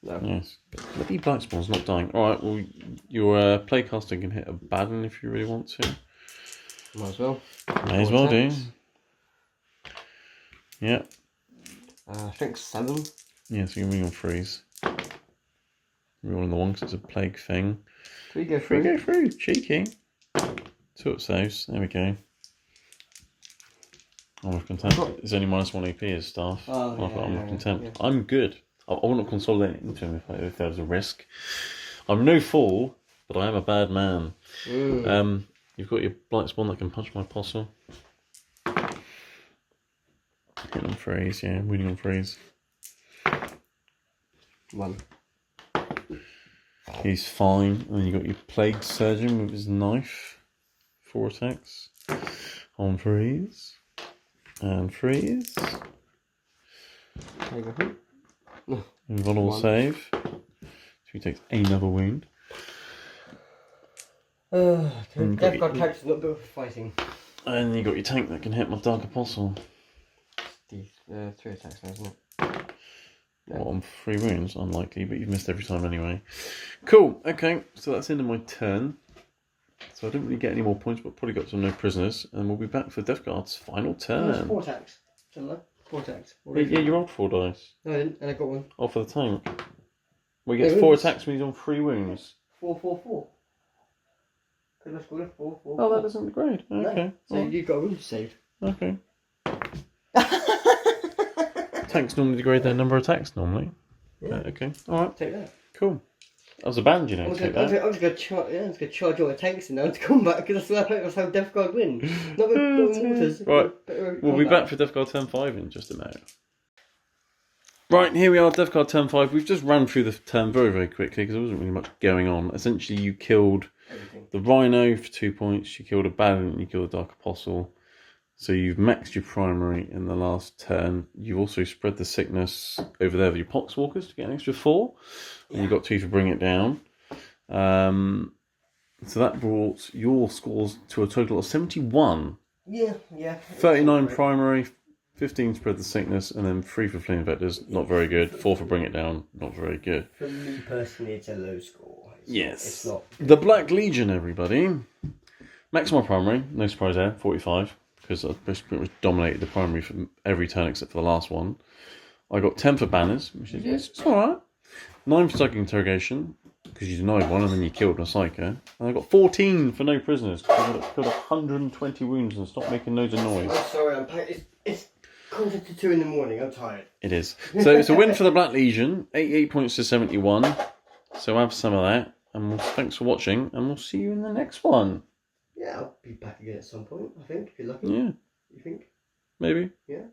No. Yes. Bloody blight spawn's not dying. Alright, well, your playcaster can hit a bad one if you really want to. Might as well. May as well do. Yeah. I think 7. Yeah, so you're moving on 3s. You're on the 1 because it's a plague thing. 3 go 3 through. go through. Cheeky. 2 up saves. There we go. Armor of Contempt. It's only -1 AP as staff. Oh, I've got Armor of Contempt. Yeah. I'm good. I will not consolidate into him if there was a risk. I'm no fool, but I am a bad man. You've got your blight spawn that can punch my apostle. Hitting on 3s, yeah, winning on 3s. 1. He's fine. And then you got your plague surgeon with his knife. 4 attacks. On 3s. And 3s. There you go. Invulnerable 1. save. So he takes another wound. Okay. Death Guard tanks is not good for fighting. And you got your tank that can hit my Dark Apostle. These 3 attacks now, isn't it? No. Well, on 3 wounds, unlikely, but you've missed every time anyway. Cool, okay, so that's the end of my turn. So I didn't really get any more points, but probably got some no prisoners, and we'll be back for Death Guard's final turn. 4 attacks. Something like 4 attacks. Yeah, you rolled 4 dice. No, I didn't, and I got 1. Oh, for the tank. Well, he gets 4 attacks when he's on 3 wounds. 4, 4, 4. Because I scored a 4, 4. Oh, that doesn't degrade. Okay. No. So you got a wound save. Okay. Tanks normally degrade their number of attacks, normally. Yeah. Okay, alright. Take that. Cool. That was a band, you know, take that. I was going to charge all the tanks in now to combat because that's how Death Guard win. Not with mortars. Right, we'll be back for Death Guard turn 5 in just a minute. Right, here we are, Death Guard turn 5. We've just ran through the turn very, very quickly because there wasn't really much going on. Essentially, you killed the Rhino for 2 points, you killed a Baron, and you killed the Dark Apostle. So you've maxed your primary in the last turn. You've also spread the sickness over there with your Poxwalkers to get an extra 4. And you got 2 to bring it down. So that brought your scores to a total of 71. Yeah. 39 primary, 15 spread the sickness, and then 3 for fleeing vectors. Not very good. 4 for bring it down. Not very good. For me personally, it's a low score. It's not. The Black Legion, everybody. Maximum primary, no surprise there, 45. because I pretty much dominated the primary for every turn except for the last one. I got 10 for banners, which is, yes, it's alright. 9 for psychic interrogation, because you denied one and then you killed a psycho. And I got 14 for no prisoners, because I killed 120 wounds and stopped making loads of noise. I'm sorry, it's quarter to 2 in the morning, I'm tired. It is. So it's a win for the Black Legion, 88 points to 71. So have some of that. And thanks for watching, and we'll see you in the next one. Yeah, I'll be back again at some point, I think, if you're lucky. Yeah. You think? Maybe. Yeah.